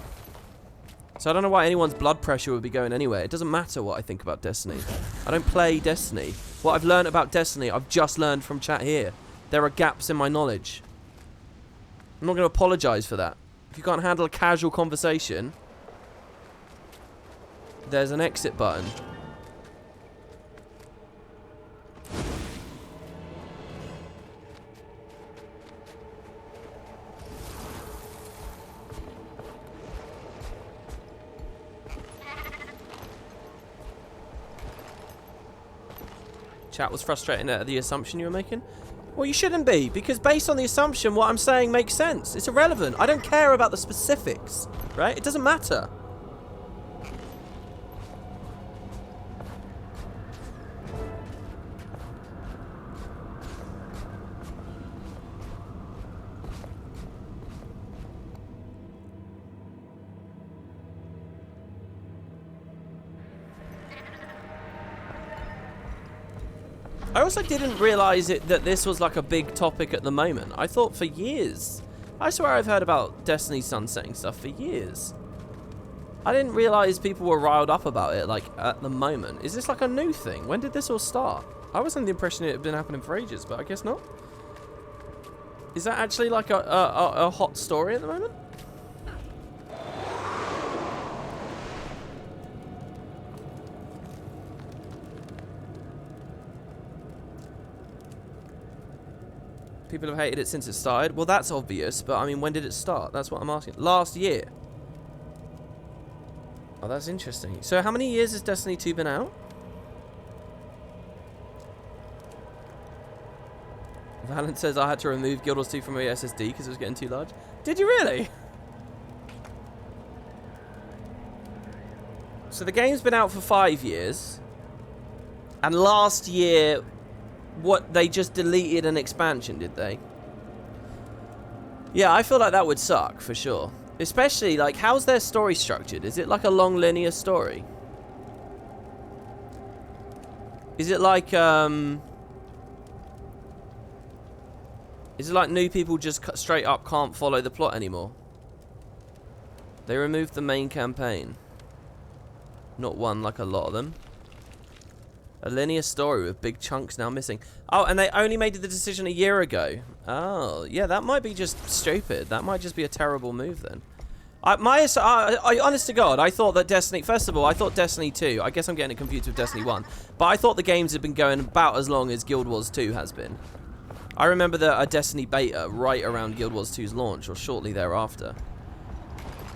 Speaker 1: So I don't know why anyone's blood pressure would be going anywhere. It doesn't matter what I think about Destiny. I don't play Destiny. What I've learned about Destiny, I've just learned from chat here. There are gaps in my knowledge. I'm not going to apologize for that. If you can't handle a casual conversation, there's an exit button. Chat was frustrating at the assumption you were making. Well, you shouldn't be, because based on the assumption, what I'm saying makes sense. It's irrelevant. I don't care about the specifics, right? It doesn't matter. I also didn't realise that this was like a big topic at the moment. I thought for years. I swear I've heard about Destiny sunsetting stuff for years. I didn't realise people were riled up about it like at the moment. Is this like a new thing? When did this all start? I was under the impression it had been happening for ages, but I guess not. Is that actually like a hot story at the moment? People have hated it since it started. Well, that's obvious, but I mean, when did it start? That's what I'm asking. Last year. Oh, that's interesting. So how many years has Destiny 2 been out? Valent says I had to remove Guild Wars 2 from my SSD because it was getting too large. Did you really? So the game's been out for 5 years. And last year... What, they just deleted an expansion, did they? Yeah, I feel like that would suck, for sure. Especially, like, how's their story structured? Is it like a long linear story? Is it like, Is it like new people just straight up can't follow the plot anymore? They removed the main campaign. Not one, like a lot of them. A linear story with big chunks now missing. Oh, and they only made the decision a year ago. Oh, yeah, that might be just stupid. That might just be a terrible move then. Honest to God, I thought that Destiny... First of all, I thought Destiny 2... I guess I'm getting it confused with Destiny 1. But I thought the games had been going about as long as Guild Wars 2 has been. I remember a Destiny beta right around Guild Wars 2's launch, or shortly thereafter.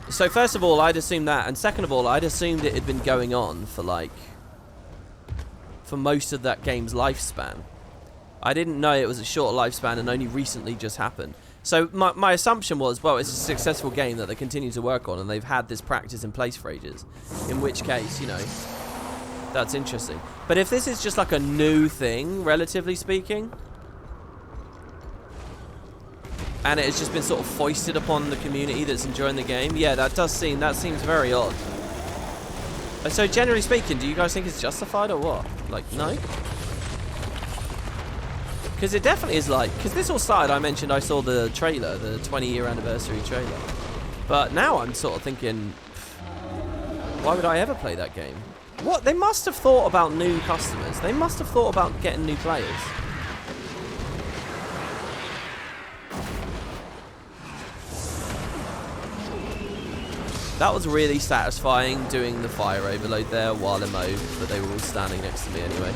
Speaker 1: So first of all, I'd assumed that. And second of all, I'd assumed it had been going on for, like... for most of that game's lifespan. I didn't know it was a short lifespan and only recently just happened. So my assumption was, well, it's a successful game that they continue to work on, and they've had this practice in place for ages. In which case, you know, that's interesting. But if this is just like a new thing, relatively speaking, and it has just been sort of foisted upon the community that's enjoying the game, yeah, that seems very odd. So generally speaking, do you guys think it's justified or what? Like, no? Because it definitely is like... Because this all started, I mentioned I saw the trailer, the 20-year anniversary trailer. But now I'm sort of thinking, why would I ever play that game? What? They must have thought about new customers. They must have thought about getting new players. That was really satisfying doing the fire overload there while in mode, but they were all standing next to me anyway.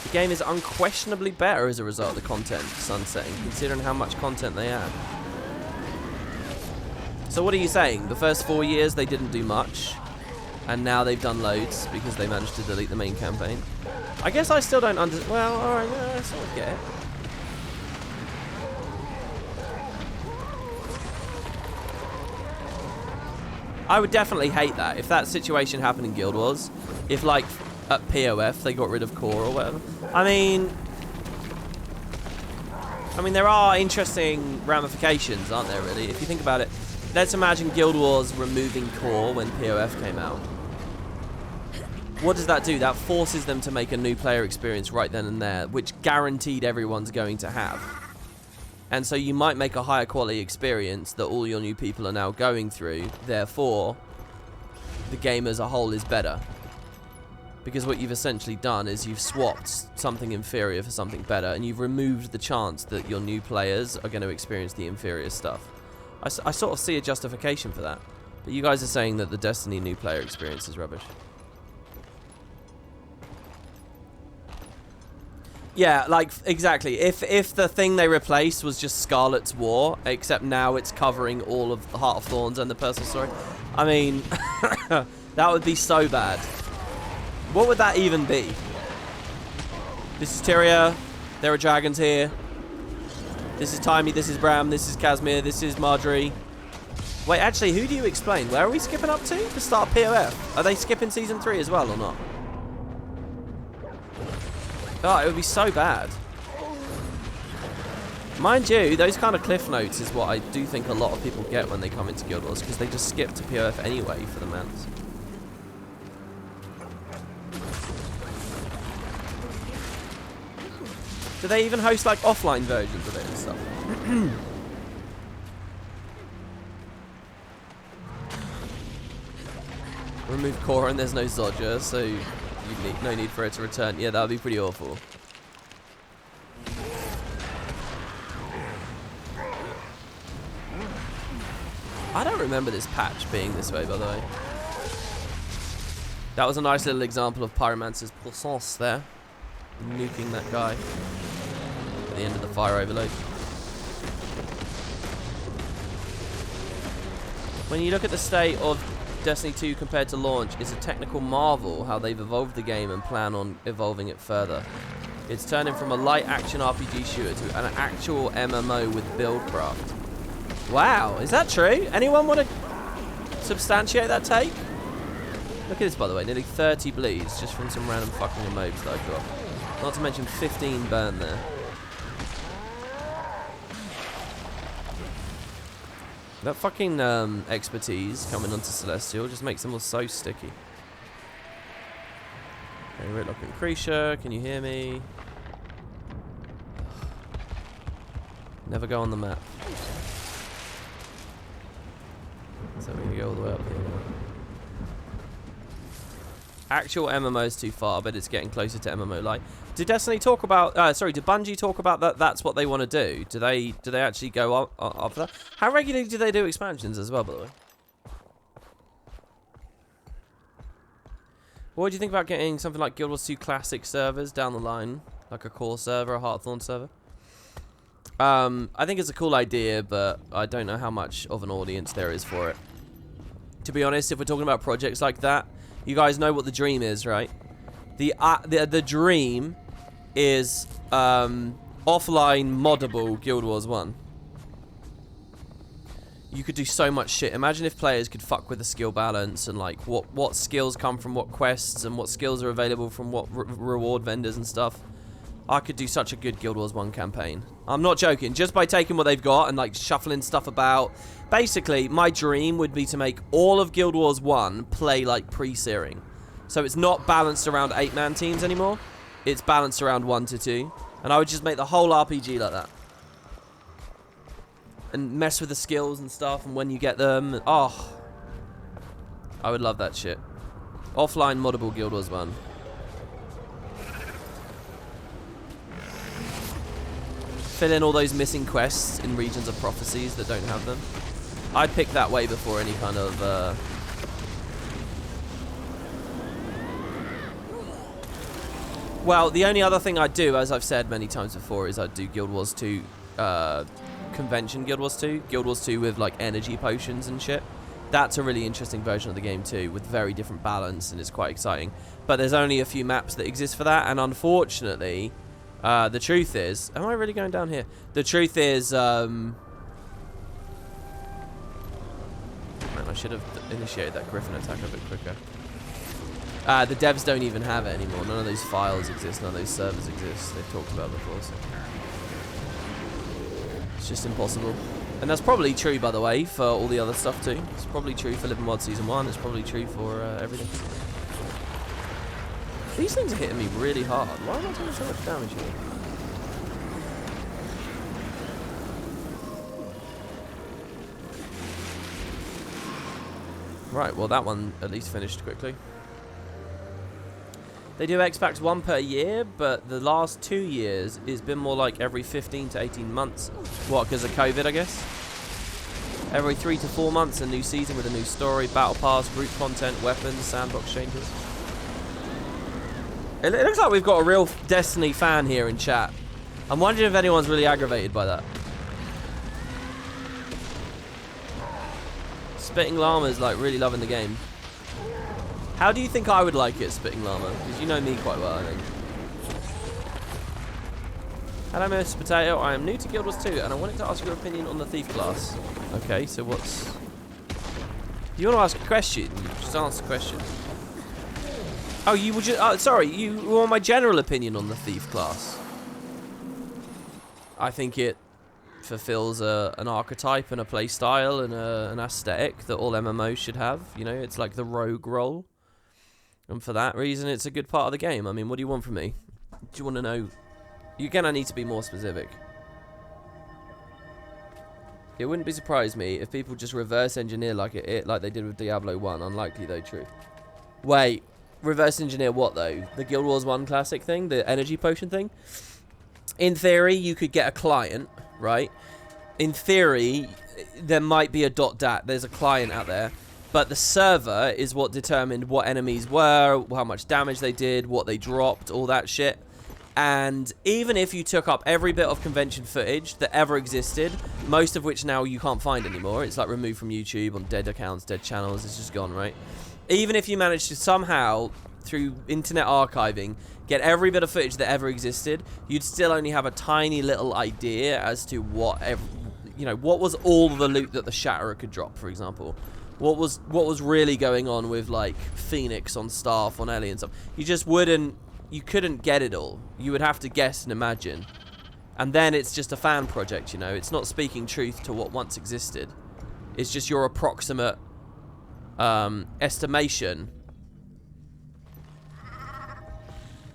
Speaker 1: The game is unquestionably better as a result of the content sunsetting, considering how much content they add. So what are you saying? The first 4 years they didn't do much, and now they've done loads because they managed to delete the main campaign? I guess I still don't well, alright, I sort of get it. I would definitely hate that if that situation happened in Guild Wars. If, like, at POF they got rid of core or whatever. I mean, there are interesting ramifications, aren't there, really? If you think about it, let's imagine Guild Wars removing core when POF came out. What does that do? That forces them to make a new player experience right then and there, which guaranteed everyone's going to have. And so you might make a higher quality experience that all your new people are now going through. Therefore, the game as a whole is better. Because what you've essentially done is you've swapped something inferior for something better, and you've removed the chance that your new players are going to experience the inferior stuff. I sort of see a justification for that. But you guys are saying that the Destiny new player experience is rubbish. Yeah, like, exactly. If the thing they replaced was just Scarlet's War, except now it's covering all of the Heart of Thorns and the personal story, I mean, that would be so bad. What would that even be? This is Tyria. There are dragons here. This is Timey. This is Bram. This is Casimir. This is Marjorie. Wait, actually, who do you explain? Where are we skipping up to? The start of POF. Are they skipping Season 3 as well or not? Oh, it would be so bad. Mind you, those kind of cliff notes is what I do think a lot of people get when they come into Guild Wars, because they just skip to POF anyway for the mans. Do they even host, like, offline versions of it and stuff? Remove core and there's no Zodger, so no need for it to return. Yeah, that would be pretty awful. I don't remember this patch being this way, by the way. That was a nice little example of Pyromancer's puissance there. Nuking that guy at the end of the fire overload. When you look at the state of Destiny 2 compared to launch, it's a technical marvel how they've evolved the game and plan on evolving it further. It's turning from a light action RPG shooter to an actual MMO with buildcraft. Wow, is that true? Anyone want to substantiate that take? Look at this, by the way, nearly 30 bleeds just from some random fucking emotes that I got. Not to mention 15 burn there. That fucking expertise coming onto Celestial just makes them all so sticky. Okay, Ritlock and Creature, can you hear me? Never go on the map. So we're gonna go all the way up here now. Actual MMO is too far, but it's getting closer to MMO like. Did Destiny talk about? Did Bungie talk about that? That's what they want to do. Do they actually go up after that? How regularly do they do expansions as well, by the way? What do you think about getting something like Guild Wars 2 Classic servers down the line, like a core server, a Heartthorn server? I think it's a cool idea, but I don't know how much of an audience there is for it. To be honest, if we're talking about projects like that, you guys know what the dream is, right? The dream is offline moddable Guild Wars 1. You could do so much shit. Imagine if players could fuck with the skill balance and like what skills come from what quests and what skills are available from what reward vendors and stuff. I could do such a good Guild Wars 1 campaign. I'm not joking. Just by taking what they've got and like shuffling stuff about. Basically, my dream would be to make all of Guild Wars 1 play like pre-searing. So it's not balanced around 8-man teams anymore. It's balanced around 1 to 2. And I would just make the whole RPG like that. And mess with the skills and stuff and when you get them. Oh. I would love that shit. Offline moddable Guild Wars 1. Fill in all those missing quests in regions of prophecies that don't have them. I'd pick that way before any kind of well, the only other thing I'd do, as I've said many times before, is I'd do Guild Wars 2 convention Guild Wars 2. Guild Wars 2 with like energy potions and shit. That's a really interesting version of the game too, with very different balance, and it's quite exciting. But there's only a few maps that exist for that, and unfortunately, the truth is... Am I really going down here? The truth is... Man, I should have initiated that Griffin attack a bit quicker. The devs don't even have it anymore. None of those files exist. None of those servers exist. They've talked about before, so... It's just impossible. And that's probably true, by the way, for all the other stuff too. It's probably true for Living Mod Season 1. It's probably true for everything. These things are hitting me really hard. Why am I doing so much damage here? Right, well that one at least finished quickly. They do X-Packs 1 per year, but the last 2 years it's been more like every 15 to 18 months. What, because of COVID, I guess? Every 3 to 4 months, a new season with a new story, battle pass, route content, weapons, sandbox changes. It looks like we've got a real Destiny fan here in chat. I'm wondering if anyone's really aggravated by that. Spitting Llama's like really loving the game. How do you think I would like it, Spitting Llama? Because you know me quite well, I think. Hello, Mr. Potato. I am new to Guild Wars 2, and I wanted to ask your opinion on the Thief class. Okay, so what's... You want to ask a question? Just answer the question. Oh, you would just... sorry, you want my general opinion on the Thief class. I think it fulfills an archetype and a play style and an aesthetic that all MMOs should have. You know, it's like the rogue role. And for that reason, it's a good part of the game. I mean, what do you want from me? Do you want to know... You're going to need to be more specific. It wouldn't be surprised me if people just reverse engineer like they did with Diablo 1. Unlikely, though, true. Wait, reverse engineer what, though? The Guild Wars 1 classic thing? The energy potion thing? In theory, you could get a client, right? In theory, there might be a .dat. There's a client out there. But the server is what determined what enemies were, how much damage they did, what they dropped, all that shit. And even if you took up every bit of convention footage that ever existed, most of which now you can't find anymore, it's like removed from YouTube on dead accounts, dead channels, it's just gone, right? Even if you managed to somehow, through internet archiving, get every bit of footage that ever existed, you'd still only have a tiny little idea as to what was all the loot that the Shatterer could drop, for example. What was really going on with, like, Phoenix on Staff, on Ellie and stuff. You just wouldn't... You couldn't get it all. You would have to guess and imagine. And then it's just a fan project, you know. It's not speaking truth to what once existed. It's just your approximate estimation.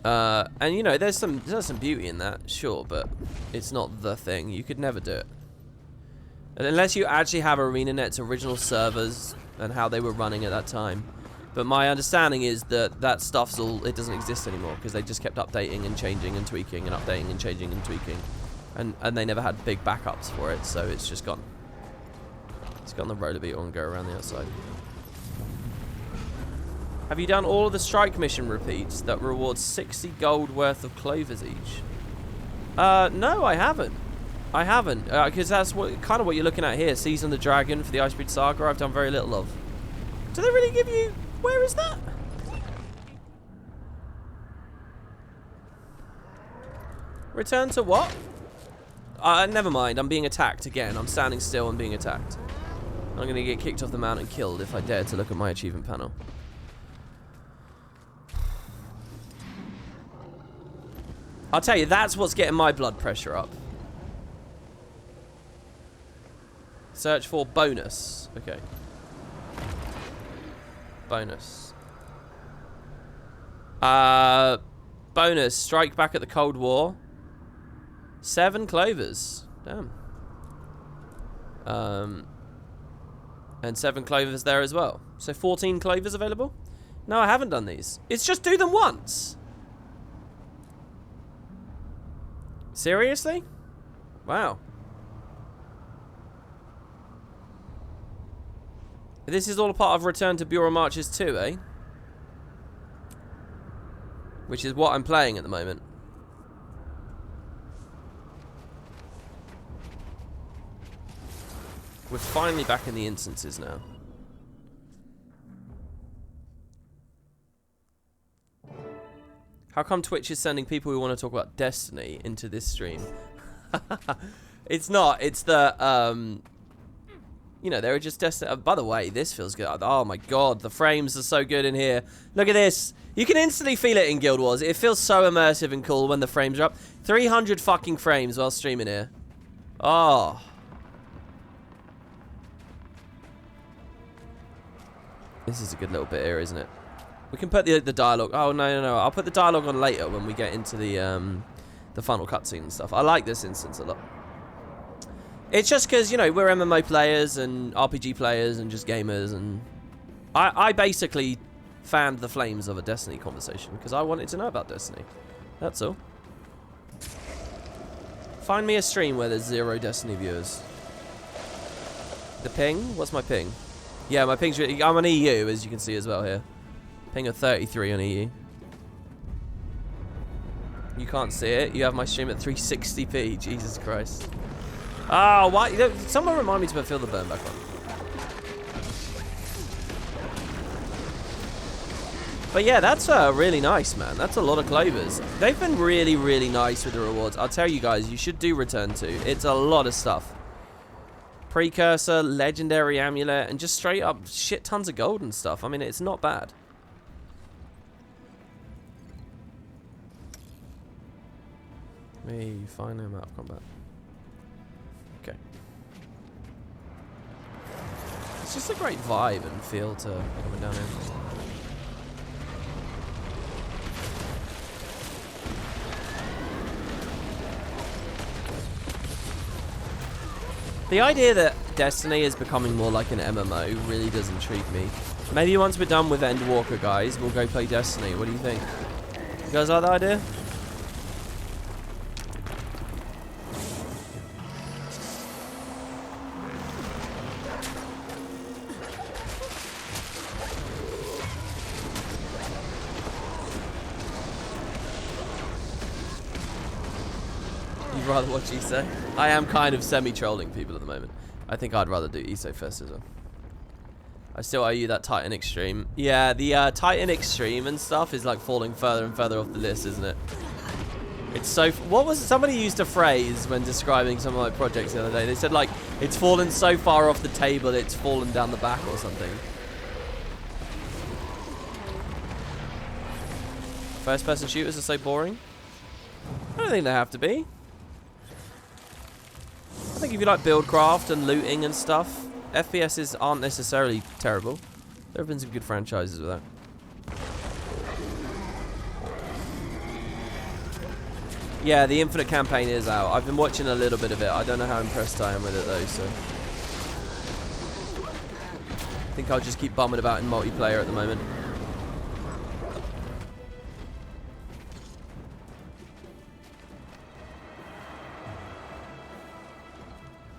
Speaker 1: And, you know, there's some beauty in that, sure, but it's not the thing. You could never do it. And unless you actually have ArenaNet's original servers and how they were running at that time. But my understanding is that that stuff's all, it doesn't exist anymore because they just kept updating and changing and tweaking and updating and changing and tweaking. And they never had big backups for it, so it's just gone. It's got on the roller beetle and go around the outside. Have you done all of the strike mission repeats that reward 60 gold worth of clovers each? No, I haven't. I haven't, because that's kind of what you're looking at here. Season of the Dragon for the Icebreed Saga, I've done very little of. Do they really give you... Where is that? Return to what? Never mind. I'm being attacked again. I'm standing still and being attacked. I'm going to get kicked off the mount and killed if I dare to look at my achievement panel. I'll tell you, that's what's getting my blood pressure up. Search for bonus. Okay. Bonus. Bonus. Strike back at the Cold War. 7 clovers. Damn. And 7 clovers there as well. So 14 clovers available? No, I haven't done these. It's just do them once. Seriously? Wow. This is all a part of Return to Bureau Marches 2, eh? Which is what I'm playing at the moment. We're finally back in the instances now. How come Twitch is sending people who want to talk about Destiny into this stream? It's not. It's the, you know, they were just Destiny. By the way, this feels good. Oh my god, the frames are so good in here. Look at this. You can instantly feel it in Guild Wars. It feels so immersive and cool when the frames are up. 300 fucking frames while streaming here. Oh. This is a good little bit here, isn't it? We can put the dialogue. Oh no! I'll put the dialogue on later when we get into the final cutscene and stuff. I like this instance a lot. It's just because, you know, we're MMO players and RPG players and just gamers, and I basically fanned the flames of a Destiny conversation because I wanted to know about Destiny. That's all. Find me a stream where there's 0 Destiny viewers. The ping? What's my ping? Yeah, my ping's really... I'm on EU, as you can see as well here. Ping of 33 on EU. You can't see it. You have my stream at 360p. Jesus Christ. Oh, why? Someone remind me to put Feel the Burn back on. But yeah, that's really nice, man. That's a lot of clovers. They've been really, really nice with the rewards. I'll tell you guys, you should do Return to. It's a lot of stuff. Precursor, Legendary Amulet, and just straight up shit tons of gold and stuff. I mean, it's not bad. Me find him out of combat. Okay. It's just a great vibe and feel to coming down here. The idea that Destiny is becoming more like an MMO really does intrigue me. Maybe once we're done with Endwalker, guys, we'll go play Destiny. What do you think? You guys like that idea? You'd rather watch ESO? I am kind of semi-trolling people at the moment. I think I'd rather do ESO first as well. I still owe you that Titan Extreme. Yeah, the Titan Extreme and stuff is like falling further and further off the list, isn't it? It's so... What was... Somebody used a phrase when describing some of my projects the other day. They said, like, it's fallen so far off the table, it's fallen down the back or something. First-person shooters are so boring. I don't think they have to be. I think if you like buildcraft and looting and stuff, FPSs aren't necessarily terrible. There have been some good franchises with that. Yeah, the Infinite campaign is out. I've been watching a little bit of it. I don't know how impressed I am with it though, so... I think I'll just keep bumming about in multiplayer at the moment.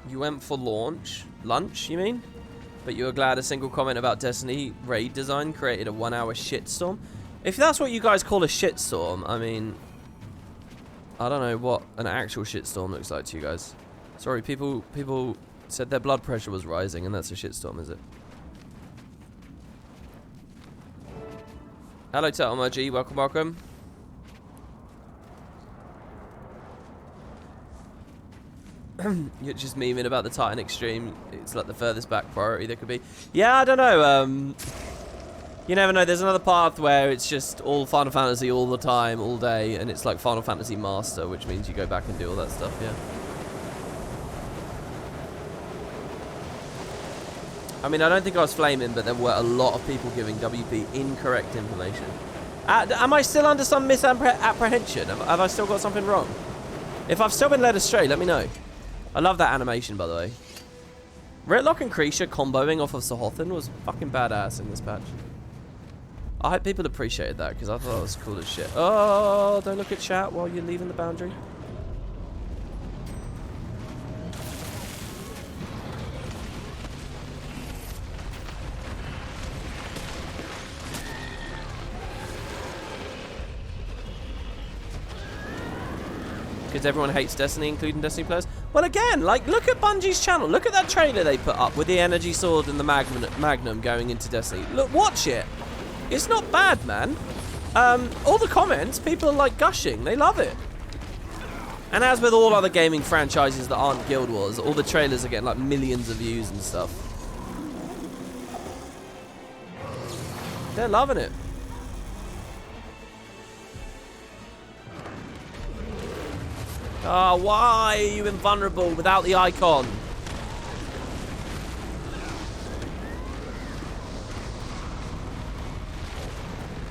Speaker 1: You went for lunch, you mean? But you were glad a single comment about Destiny raid design created a 1-hour shitstorm? If that's what you guys call a shitstorm, I mean... I don't know what an actual shitstorm looks like to you guys. Sorry, people said their blood pressure was rising and that's a shitstorm, is it? Hello, Turtle Emoji. Welcome, welcome. You're just memeing about the Titan Extreme. It's like the furthest back priority there could be. Yeah, I don't know. You never know. There's another path where it's just all Final Fantasy all the time, all day, and it's like Final Fantasy Master, which means you go back and do all that stuff, yeah. I mean, I don't think I was flaming, but there were a lot of people giving WP incorrect information. Am I still under some misapprehension? Have I still got something wrong? If I've still been led astray, let me know. I love that animation, by the way. Ritlock and Krisha comboing off of Sahothin was fucking badass in this patch. I hope people appreciated that, because I thought it was cool as shit. Oh, don't look at chat while you're leaving the boundary. Because everyone hates Destiny, including Destiny players. Well, again, like, look at Bungie's channel. Look at that trailer they put up with the energy sword and the Magnum going into Destiny. Look, watch it. It's not bad, man. All the comments, people are, like, gushing. They love it. And as with all other gaming franchises that aren't Guild Wars, all the trailers are getting, like, millions of views and stuff. They're loving it. Oh, why are you invulnerable without the icon?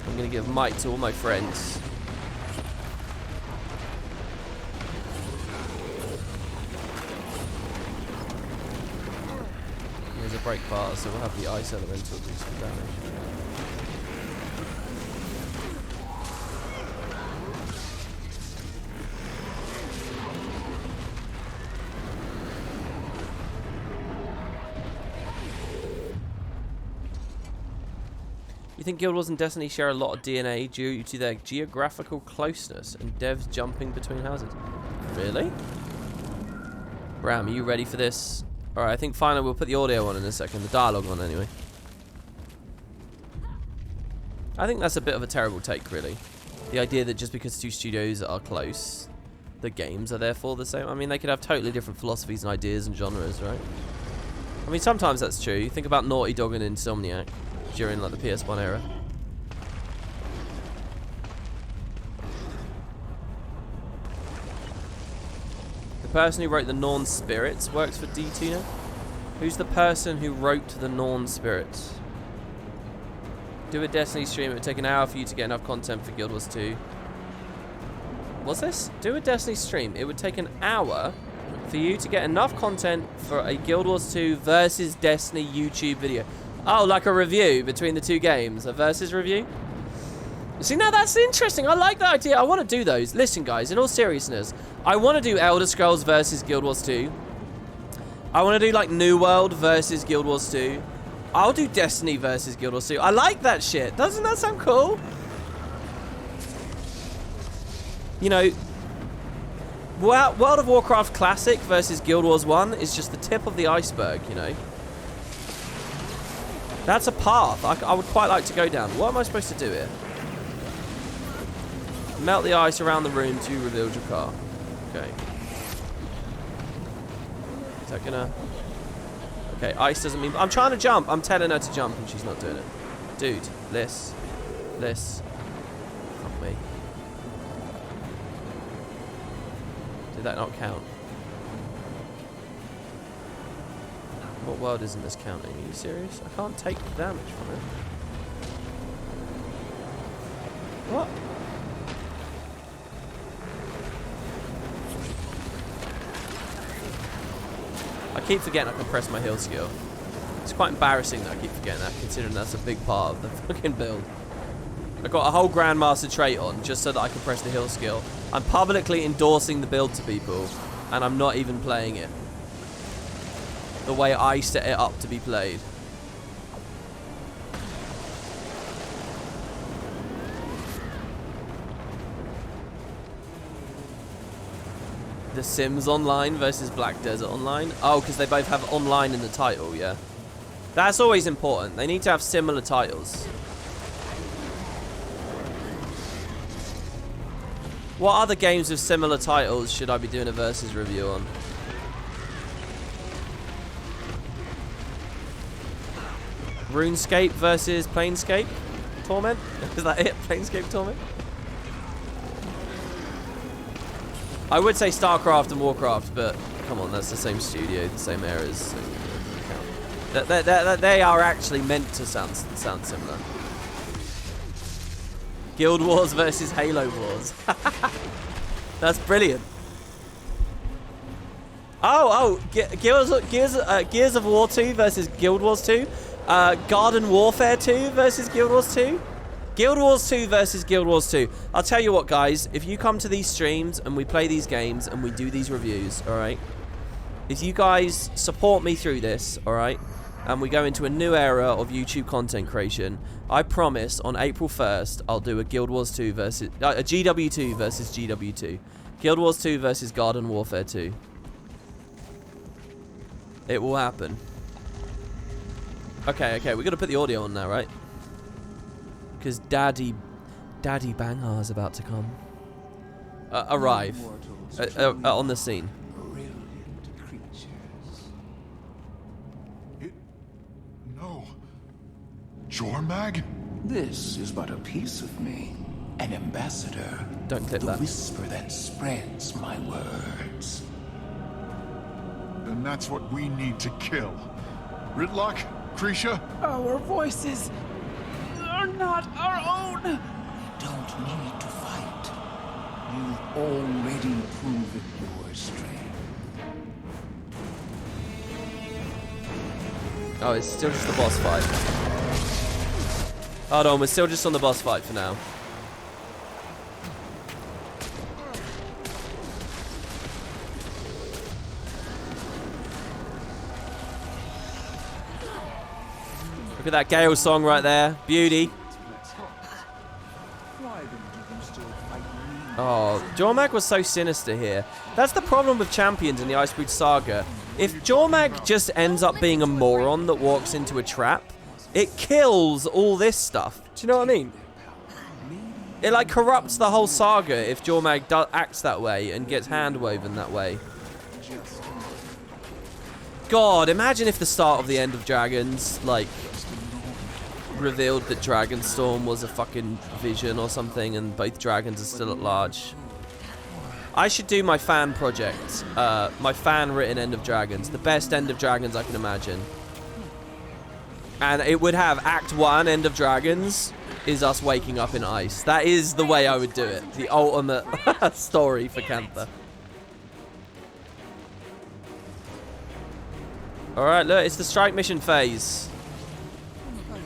Speaker 1: I'm going to give might to all my friends. There's a break bar, so we'll have the ice elemental do some damage. You think Guild Wars and Destiny share a lot of DNA due to their geographical closeness and devs jumping between houses? Really? Bram, are you ready for this? Alright, I think finally we'll put the audio on in a second, the dialogue on anyway. I think that's a bit of a terrible take, really. The idea that just because two studios are close, the games are therefore the same. I mean, they could have totally different philosophies and ideas and genres, right? I mean, sometimes that's true. Think about Naughty Dog and Insomniac during like the PS1 era. The person who wrote the Norn Spirits works for D2 now? Who's the person who wrote the Norn Spirits? Do a Destiny stream. It would take an hour for you to get enough content for Guild Wars 2. What's this? Do a Destiny stream. It would take an hour for you to get enough content for a Guild Wars 2 versus Destiny YouTube video. Oh, like a review between the two games. A versus review? See, now that's interesting. I like that idea. I want to do those. Listen, guys, in all seriousness, I want to do Elder Scrolls versus Guild Wars 2. I want to do, like, New World versus Guild Wars 2. I'll do Destiny versus Guild Wars 2. I like that shit. Doesn't that sound cool? You know, World of Warcraft Classic versus Guild Wars 1 is just the tip of the iceberg, you know. That's a path I would quite like to go down. What am I supposed to do here? Melt the ice around the room to reveal your car. Okay. Is that gonna... Okay, ice doesn't mean... I'm trying to jump. I'm telling her to jump and she's not doing it. Dude, this. Fuck me. Did that not count? What world isn't this counting? Are you serious? I can't take the damage from it. What? I keep forgetting I can press my heal skill. It's quite embarrassing that I keep forgetting that, considering that's a big part of the fucking build. I got a whole Grandmaster trait on just so that I can press the heal skill. I'm publicly endorsing the build to people, and I'm not even playing it the way I set it up to be played. The Sims Online versus Black Desert Online. Oh, because they both have online in the title, yeah. That's always important. They need to have similar titles. What other games with similar titles should I be doing a versus review on? RuneScape versus Planescape Torment? Is that it? Planescape Torment? I would say StarCraft and Warcraft, but come on, that's the same studio, the same eras. So they are actually meant to sound similar. Guild Wars versus Halo Wars. That's brilliant. Gears of War 2 versus Guild Wars 2. Garden Warfare 2 versus Guild Wars 2. Guild Wars 2 versus Guild Wars 2. I'll tell you what, guys. If you come to these streams and we play these games and we do these reviews, alright? If you guys support me through this, alright? And we go into a new era of YouTube content creation, I promise on April 1st, I'll do a Guild Wars 2 versus... a GW2 versus GW2. Guild Wars 2 versus Garden Warfare 2. It will happen. Okay, we gotta put the audio on now, right? Because Daddy Bangar is about to come. Arrive. On the scene.
Speaker 8: No. Jormag?
Speaker 12: This is but a piece of me. An ambassador.
Speaker 1: Don't clip that.
Speaker 12: The whisper that spreads my words.
Speaker 8: Then that's what we need to kill. Ridlock? Krisha?
Speaker 4: Our voices are not our own.
Speaker 12: You don't need to fight. You've already proven your strength.
Speaker 1: Oh, it's still just the boss fight. Hold on, we're still just on the boss fight for now. Look at that Gale song right there. Beauty. Oh, Jormag was so sinister here. That's the problem with champions in the Icebreed Saga. If Jormag just ends up being a moron that walks into a trap, it kills all this stuff. Do you know what I mean? It like corrupts the whole saga if Jormag acts that way and gets hand-woven that way. God, imagine if the start of the End of Dragons, like, revealed that Dragonstorm was a fucking vision or something and both dragons are still at large. I should do my fan project, my fan-written End of Dragons, the best End of Dragons I can imagine. And it would have Act 1, End of Dragons, is us waking up in ice. That is the way I would do it. The ultimate story for Cantha. Alright, look, it's the strike mission phase.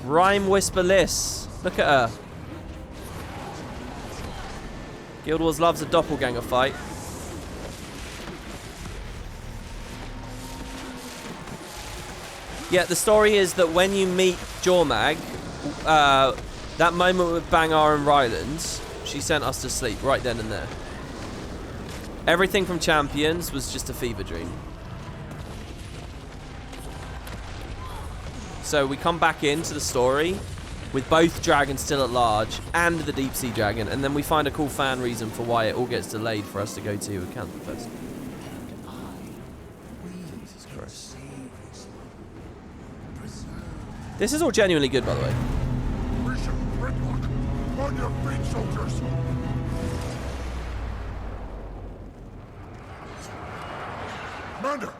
Speaker 1: Rhyme Whisper Liss. Look at her. Guild Wars loves a doppelganger fight. Yeah, the story is that when you meet Jormag, that moment with Bangar and Rylands, she sent us to sleep right then and there. Everything from Champions was just a fever dream. So we come back into the story with both dragons still at large and the deep sea dragon, and then we find a cool fan reason for why it all gets delayed for us to go to Cantha Fest. Jesus Christ. This is all genuinely good, by the way.
Speaker 7: Risha, Ridlock, on your feet, soldiers! Commander,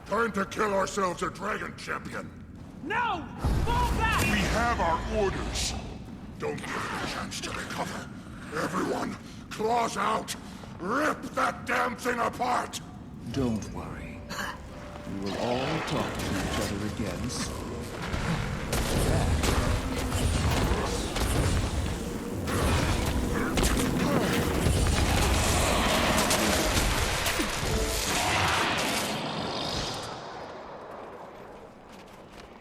Speaker 7: time to kill ourselves a dragon champion.
Speaker 4: No! Fall back!
Speaker 7: We have our orders. Don't give him a chance to recover. Everyone, claws out! Rip that damn thing apart!
Speaker 12: Don't worry. We will all talk to each other again soon.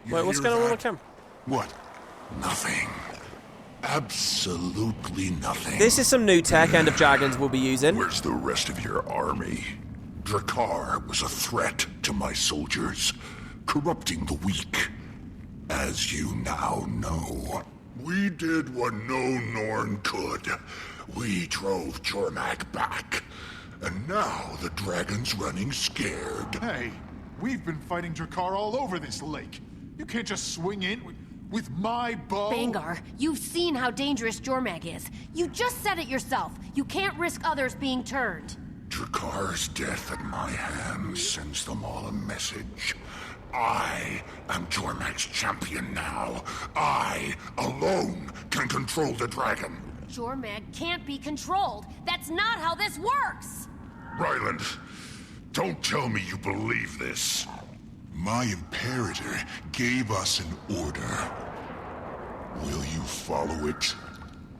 Speaker 1: Wait, what's going on the camera?
Speaker 6: What? Nothing. Absolutely nothing.
Speaker 1: This is some new tech End of Dragons we'll be using.
Speaker 6: Where's the rest of your army? Drakkar was a threat to my soldiers, corrupting the weak, as you now know.
Speaker 7: We did what no Norn could. We drove Jormak back. And now the dragon's running scared.
Speaker 8: Hey, we've been fighting Drakkar all over this lake. You can't just swing in with my bow.
Speaker 5: Bangar, you've seen how dangerous Jormag is. You just said it yourself. You can't risk others being turned.
Speaker 7: Drakkar's death at my hands sends them all a message. I am Jormag's champion now. I, alone, can control the dragon.
Speaker 5: Jormag can't be controlled. That's not how this works!
Speaker 7: Ryland, don't tell me you believe this.
Speaker 11: My Imperator gave us an order. Will you follow it?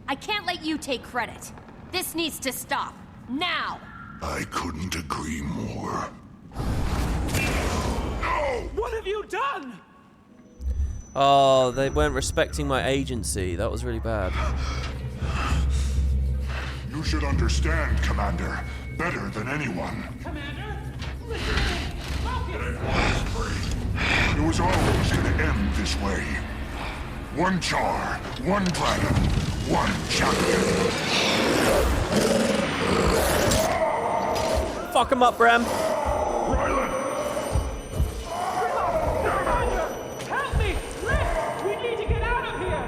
Speaker 5: I can't let you take credit. This needs to stop. Now!
Speaker 7: I couldn't agree more.
Speaker 4: No! What have you done?
Speaker 1: Oh, they weren't respecting my agency. That was really bad.
Speaker 7: You should understand, Commander, better than anyone.
Speaker 4: Commander?
Speaker 7: It was always going to end this way. One Char, one dragon, one champion.
Speaker 1: Fuck him up, Bram.
Speaker 7: Ryland!
Speaker 4: Help me! Rick! We need to get out of here!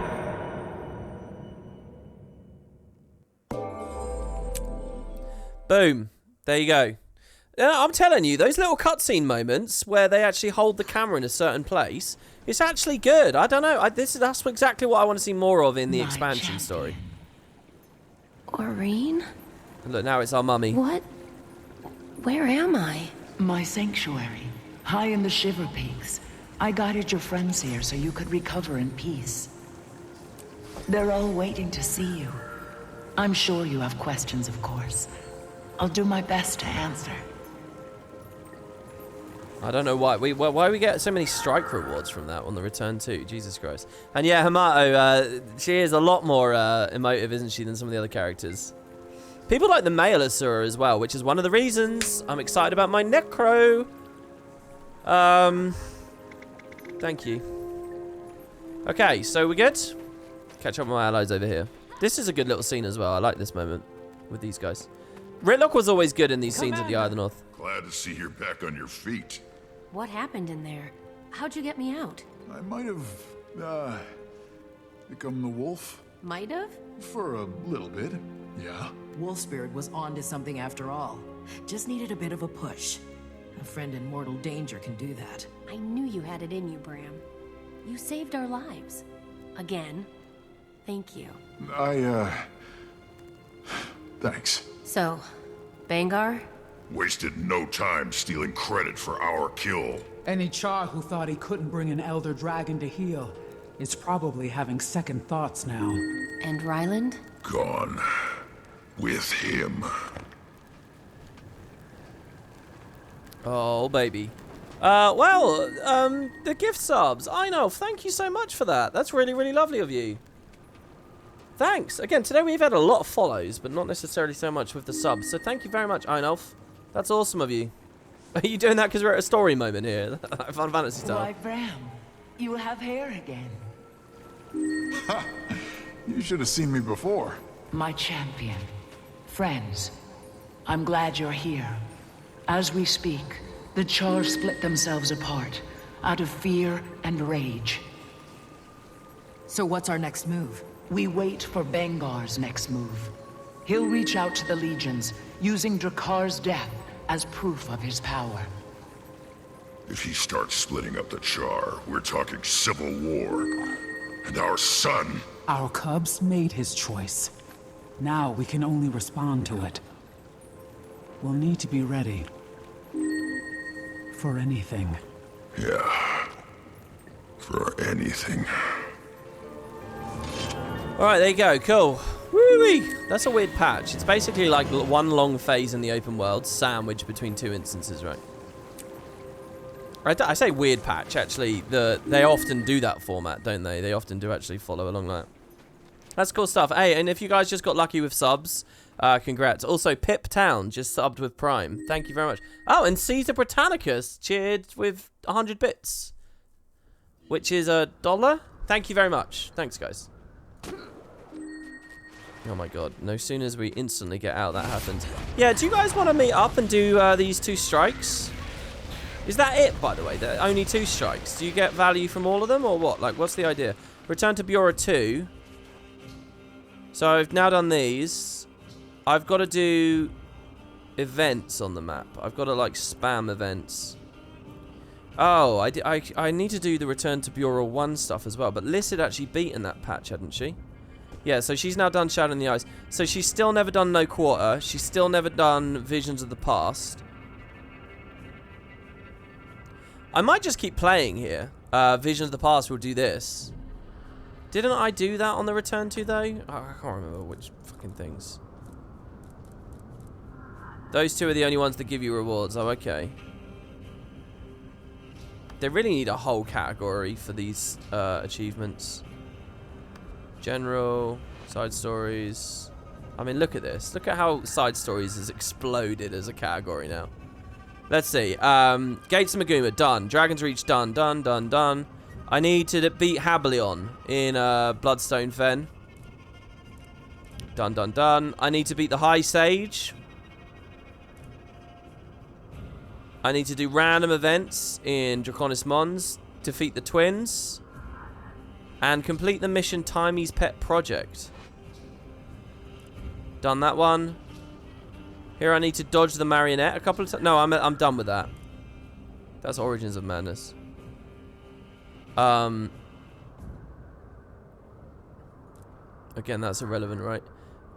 Speaker 1: Boom. There you go. I'm telling you, those little cutscene moments where they actually hold the camera in a certain place, it's actually good. I don't know. That's exactly what I want to see more of in the expansion story.
Speaker 5: Aurene?
Speaker 1: And look, now it's our mummy.
Speaker 5: What? Where am I?
Speaker 10: My sanctuary, high in the Shiver Peaks. I guided your friends here so you could recover in peace. They're all waiting to see you. I'm sure you have questions, of course. I'll do my best to answer.
Speaker 1: I don't know why we get so many strike rewards from that on the return too. Jesus Christ. And yeah, Hamato, she is a lot more emotive, isn't she, than some of the other characters. People like the male Asura as well, which is one of the reasons I'm excited about my Necro. Thank you. Okay, so we're good? Catch up with my allies over here. This is a good little scene as well. I like this moment with these guys. Ritlock was always good in these scenes at the Eye of the North.
Speaker 7: Glad to see you're back on your feet.
Speaker 5: What happened in there? How'd you get me out?
Speaker 8: I might have, become the wolf.
Speaker 5: Might have?
Speaker 8: For a little bit, yeah.
Speaker 10: Wolf Spirit was onto something after all. Just needed a bit of a push. A friend in mortal danger can do that.
Speaker 5: I knew you had it in you, Bram. You saved our lives. Again. Thank you.
Speaker 8: Thanks.
Speaker 5: So, Bangar?
Speaker 7: Wasted no time stealing credit for our kill.
Speaker 4: Any Char who thought he couldn't bring an Elder Dragon to heal is probably having second thoughts now.
Speaker 5: And Ryland?
Speaker 7: Gone. With him.
Speaker 1: Oh, baby. The gift subs. I know. Thank you so much for that. That's really, really lovely of you. Thanks. Again, today we've had a lot of follows, but not necessarily so much with the subs. So thank you very much, Einolf. That's awesome of you. Are you doing that because we're at a story moment here? Fun fantasy style.
Speaker 10: Why, Bram, you have hair again.
Speaker 8: Ha! You should have seen me before.
Speaker 10: My champion. Friends, I'm glad you're here. As we speak, the Chars split themselves apart, out of fear and rage. So what's our next move? We wait for Bangar's next move. He'll reach out to the legions, using Drakkar's death as proof of his power.
Speaker 7: If he starts splitting up the Char, we're talking civil war. And our son...
Speaker 4: Our cubs made his choice. Now we can only respond to it. We'll need to be ready. For anything.
Speaker 7: Yeah. For anything.
Speaker 1: Alright, there you go. Cool. Woo-wee! That's a weird patch. It's basically like one long phase in the open world, sandwiched between two instances, right? I say weird patch, actually. They often do that format, don't they? They often do actually follow along that. That's cool stuff. Hey, and if you guys just got lucky with subs, congrats. Also, Pip Town just subbed with Prime. Thank you very much. Oh, and Caesar Britannicus cheered with 100 bits, which is $1. Thank you very much. Thanks, guys. Oh my god. No sooner as we instantly get out, that happens. Yeah, do you guys want to meet up and do these 2 strikes? Is that it, by the way? Only 2 strikes? Do you get value from all of them, or what? Like, what's the idea? Return to Bureau 2. So I've now done these. I've got to do events on the map. I've got to, like, spam events. Oh, I need to do the Return to Bureau 1 stuff as well. But Liz had actually beaten that patch, hadn't she? Yeah, so she's now done Shadow in the Eyes. So she's still never done No Quarter. She's still never done Visions of the Past. I might just keep playing here. Visions of the Past will do this. Didn't I do that on the Return to, though? Oh, I can't remember which fucking things. Those 2 are the only ones that give you rewards. Oh, okay. They really need a whole category for these achievements. General, side stories. I mean, look at this. Look at how side stories has exploded as a category now. Let's see. Gates of Maguma, done. Dragon's Reach, done. Done. I need to beat Hableon in Bloodstone Fen. Done. I need to beat the High Sage. I need to do random events in Draconis Mons. Defeat the twins. And complete the mission Timey's Pet Project. Done that one. Here I need to dodge the marionette a couple of times. No, I'm done with that. That's Origins of Madness. Again, that's irrelevant, right?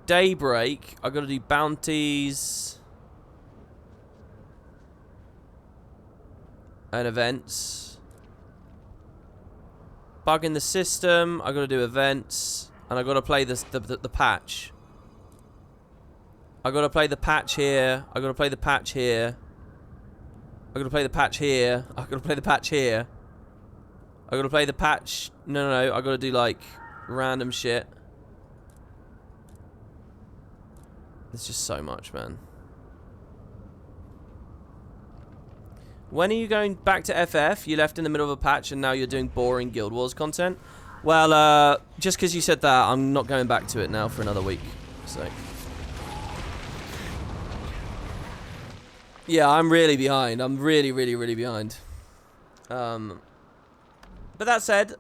Speaker 1: Daybreak. I've got to do bounties. And events. Bug in the system. I've got to do events. And I've got to play the patch. I've got to play the patch here. I've got to play the patch here. I've got to play the patch here. I've got to play the patch here. I've got to play the patch. No. I've got to do, like, random shit. There's just so much, man. When are you going back to FF? You left in the middle of a patch and now you're doing boring Guild Wars content? Well, just because you said that, I'm not going back to it now for another week. So... yeah, I'm really behind. I'm really behind. But that said,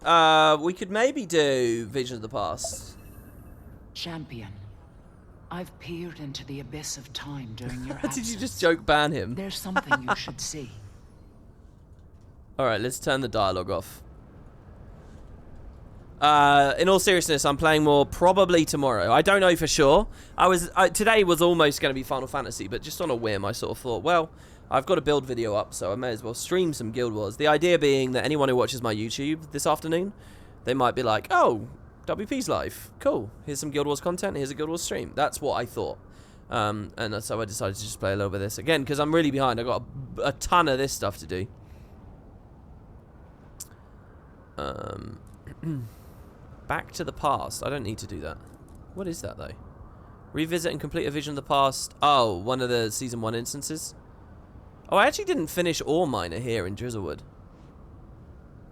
Speaker 1: we could maybe do Vision of the Past.
Speaker 10: Champion, I've peered into the abyss of time during your absence.
Speaker 1: Did you just joke ban him?
Speaker 10: There's something you should see.
Speaker 1: Alright, let's turn the dialogue off. In all seriousness, I'm playing more probably tomorrow. I don't know for sure. Today was almost going to be Final Fantasy, but just on a whim, I sort of thought, well, I've got a build video up, so I may as well stream some Guild Wars. The idea being that anyone who watches my YouTube this afternoon, they might be like, oh, WP's live. Cool. Here's some Guild Wars content. Here's a Guild Wars stream. That's what I thought. And so I decided to just play a little bit of this. Again, because I'm really behind. I've got a ton of this stuff to do. Back to the past. I don't need to do that. What is that, though? Revisit and complete a vision of the past. Oh, one of the Season 1 instances. Oh, I actually didn't finish Ore Miner here in Drizzlewood.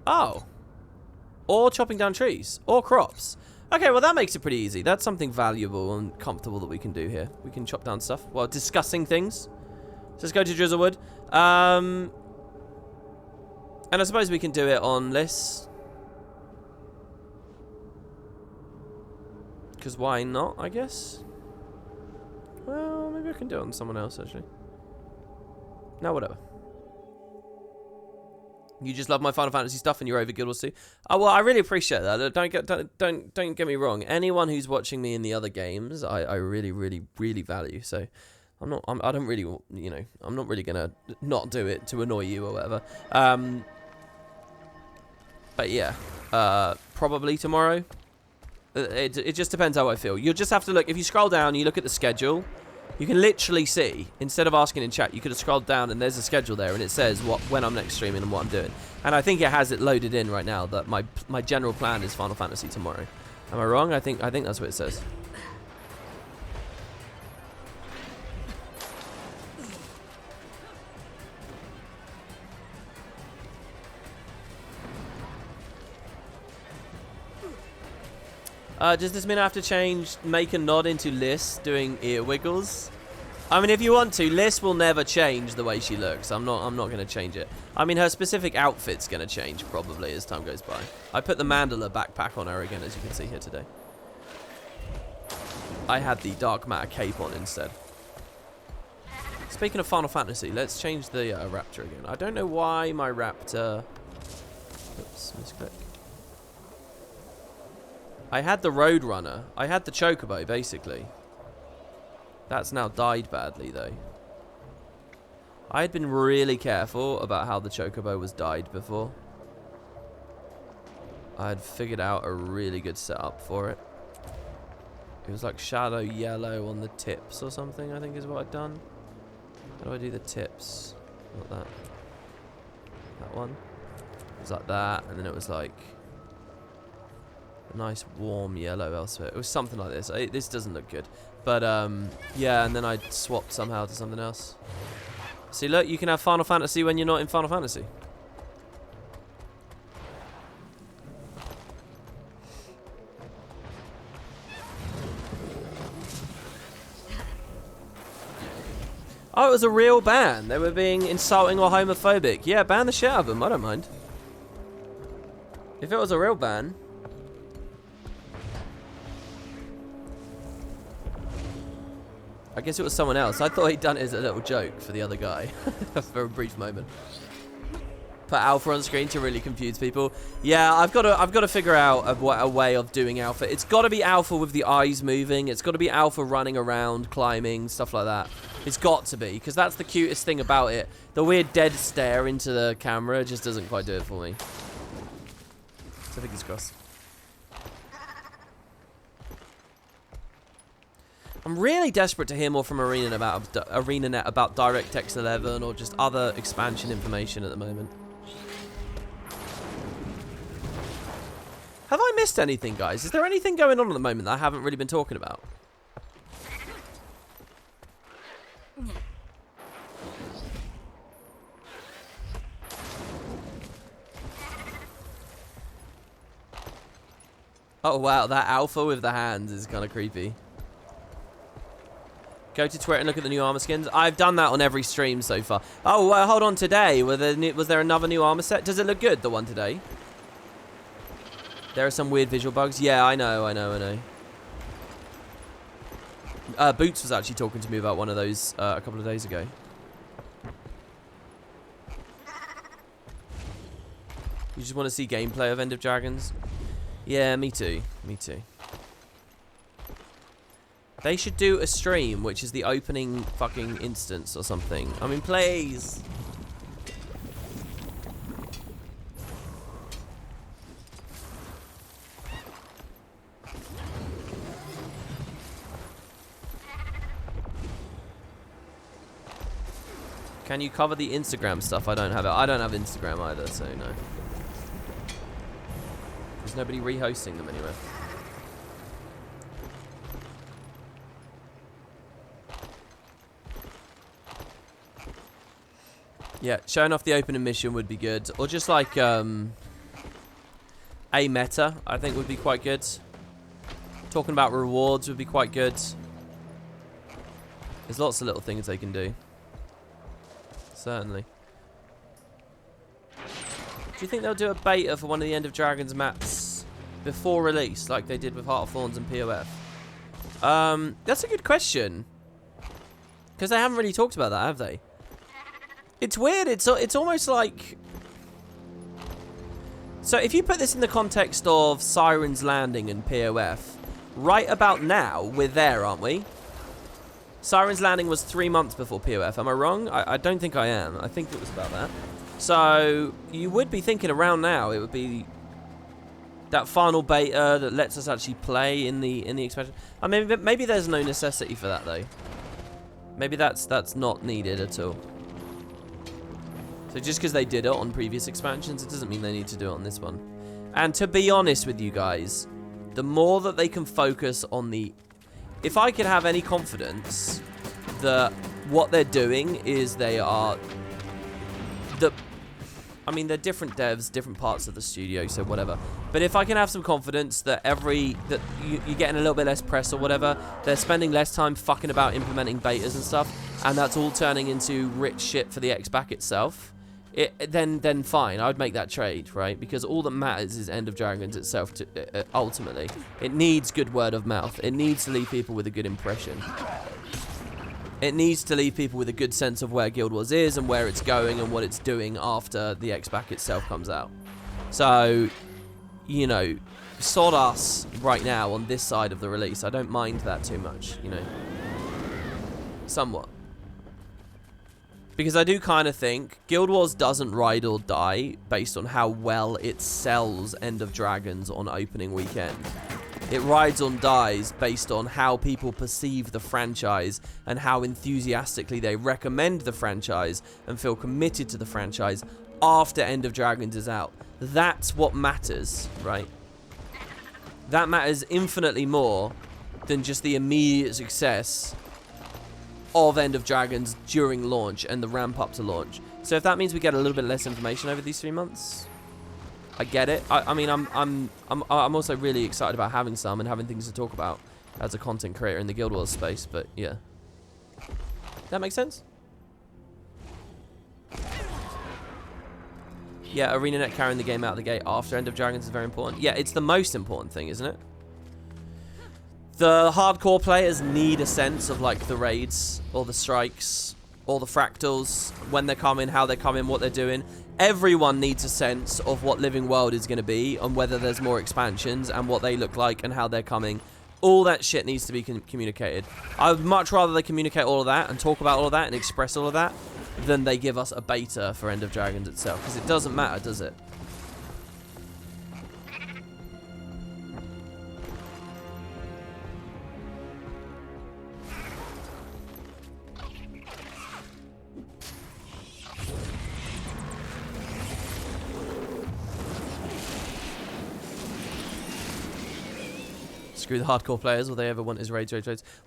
Speaker 1: Oh. Or chopping down trees. Or crops. Okay, well, that makes it pretty easy. That's something valuable and comfortable that we can do here. We can chop down stuff while discussing things. So let's go to Drizzlewood. And I suppose we can do it on Liz. Because why not, I guess? Well, maybe I can do it on someone else, actually. No, whatever. You just love my Final Fantasy stuff and you're over Guild Wars 2. Oh, well, I really appreciate that. Don't get me wrong. Anyone who's watching me in the other games, I really value. So I'm not really gonna not do it to annoy you or whatever. But yeah, probably tomorrow. It just depends how I feel. You'll just have to look. If you scroll down, you look at the schedule. You can literally see, instead of asking in chat, you could have scrolled down and there's a schedule there and it says when I'm next streaming and what I'm doing. And I think it has it loaded in right now that my general plan is Final Fantasy tomorrow. Am I wrong? I think that's what it says. Does this mean I have to change make a nod into Liz doing ear wiggles? I mean, if you want to, Liz will never change the way she looks. I'm not going to change it. I mean, her specific outfit's going to change probably as time goes by. I put the Mandala backpack on her again, as you can see here today. I had the Dark Matter cape on instead. Speaking of Final Fantasy, let's change the Raptor again. I don't know why my Raptor... Oops, misclick. I had the Roadrunner. I had the Chocobo, basically. That's now died badly, though. I had been really careful about how the Chocobo was dyed before. I had figured out a really good setup for it. It was like shadow yellow on the tips or something, I think is what I'd done. How do I do the tips? Not that. That one. It was like that, and then it was like a nice warm yellow elsewhere. It was something like this. This doesn't look good. But, yeah, and then I swapped somehow to something else. See, look, you can have Final Fantasy when you're not in Final Fantasy. Oh, it was a real ban. They were being insulting or homophobic. Yeah, ban the shit out of them. I don't mind. If it was a real ban... I guess it was someone else. I thought he'd done it as a little joke for the other guy. For a brief moment. Put Alpha on screen to really confuse people. Yeah, I've got to figure out a way of doing Alpha. It's got to be Alpha with the eyes moving. It's got to be Alpha running around, climbing, stuff like that. It's got to be, because that's the cutest thing about it. The weird dead stare into the camera just doesn't quite do it for me. So fingers crossed. I'm really desperate to hear more from ArenaNet about DirectX 11 or just other expansion information at the moment. Have I missed anything, guys? Is there anything going on at the moment that I haven't really been talking about? Oh wow, that Alpha with the hands is kind of creepy. Go to Twitter and look at the new armor skins. I've done that on every stream so far. Oh, hold on, today. Was there another new armor set? Does it look good, the one today? There are some weird visual bugs. Yeah, I know. Boots was actually talking to me about one of those a couple of days ago. You just want to see gameplay of End of Dragons? Yeah, me too. Me too. They should do a stream, which is the opening fucking instance or something. I mean, please. Can you cover the Instagram stuff? I don't have it. I don't have Instagram either, so no. There's nobody rehosting them anywhere. Yeah, showing off the opening mission would be good. Or just like a meta, I think would be quite good. Talking about rewards would be quite good. There's lots of little things they can do. Certainly. Do you think they'll do a beta for one of the End of Dragons maps before release, like they did with Heart of Thorns and POF? That's a good question. Because they haven't really talked about that, have they? It's weird. It's almost like... So if you put this in the context of Siren's Landing and POF, right about now, we're there, aren't we? Siren's Landing was 3 months before POF. Am I wrong? I don't think I am. I think it was about that. So you would be thinking around now it would be that final beta that lets us actually play in the expansion. I mean, maybe there's no necessity for that though. Maybe that's not needed at all. So just because they did it on previous expansions, it doesn't mean they need to do it on this one. And to be honest with you guys, the more that they can focus on the... If I could have any confidence that what they're doing is they are... I mean, they're different devs, different parts of the studio, so whatever. But if I can have some confidence that you're getting a little bit less press or whatever, they're spending less time fucking about implementing betas and stuff, and that's all turning into rich shit for the X-Back itself, then fine, I would make that trade, right? Because all that matters is End of Dragons itself, ultimately. It needs good word of mouth. It needs to leave people with a good impression. It needs to leave people with a good sense of where Guild Wars is and where it's going and what it's doing after the X-Back itself comes out. So, you know, sod us right now on this side of the release. I don't mind that too much, you know. Somewhat. Because I do kind of think Guild Wars doesn't ride or die based on how well it sells End of Dragons on opening weekend. It rides or dies based on how people perceive the franchise and how enthusiastically they recommend the franchise and feel committed to the franchise after End of Dragons is out. That's what matters, right? That matters infinitely more than just the immediate success of End of Dragons during launch and the ramp up to launch. So if that means we get a little bit less information over these 3 months, I get it. I mean, I'm also really excited about having some and having things to talk about as a content creator in the Guild Wars space. But yeah, that makes sense. Yeah, ArenaNet carrying the game out of the gate after End of Dragons is very important. Yeah, it's the most important thing, isn't it? The hardcore players need a sense of like the raids or the strikes or the fractals, when they're coming, how they're coming, what they're doing. Everyone needs a sense of what Living World is going to be and whether there's more expansions and what they look like and how they're coming. All that shit needs to be communicated. I would much rather they communicate all of that and talk about all of that and express all of that than they give us a beta for End of Dragons itself, because it doesn't matter, does it? Screw the hardcore players. All they ever want is raids.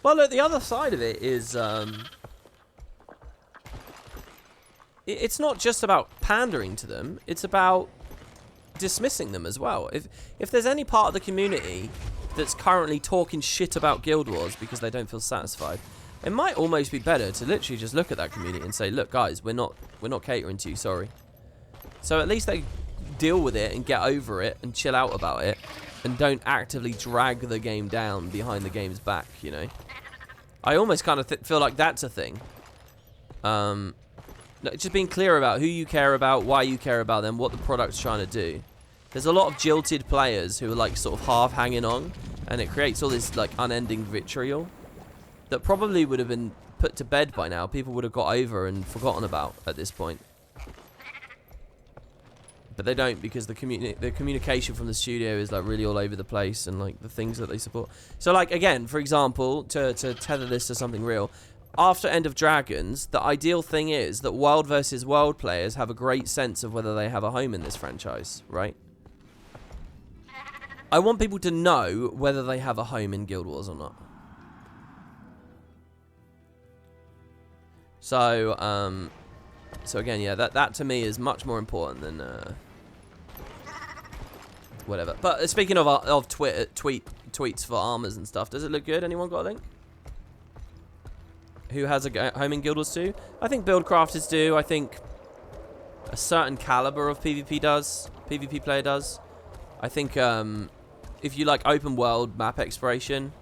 Speaker 1: Well, look, the other side of it is it's not just about pandering to them. It's about dismissing them as well. If there's any part of the community that's currently talking shit about Guild Wars because they don't feel satisfied, it might almost be better to literally just look at that community and say, look, guys, we're not catering to you. Sorry. So at least they deal with it and get over it and chill out about it. And don't actively drag the game down behind the game's back, you know. I almost kind of feel like that's a thing. Just being clear about who you care about, why you care about them, what the product's trying to do. There's a lot of jilted players who are like sort of half hanging on, and it creates all this like unending vitriol that probably would have been put to bed by now. People would have got over and forgotten about at this point. But they don't, because the communication from the studio is like really all over the place, and like the things that they support. So like, again, for example, to tether this to something real, after End of Dragons, the ideal thing is that World versus World players have a great sense of whether they have a home in this franchise, right? I want people to know whether they have a home in Guild Wars or not. So, so again, yeah, that to me is much more important than whatever. But speaking of tweets for armors and stuff, does it look good? Anyone got a link? Who has a home in Guild Wars 2? I think Buildcrafters do. I think a certain caliber of PvP player does. I think if you like open world map exploration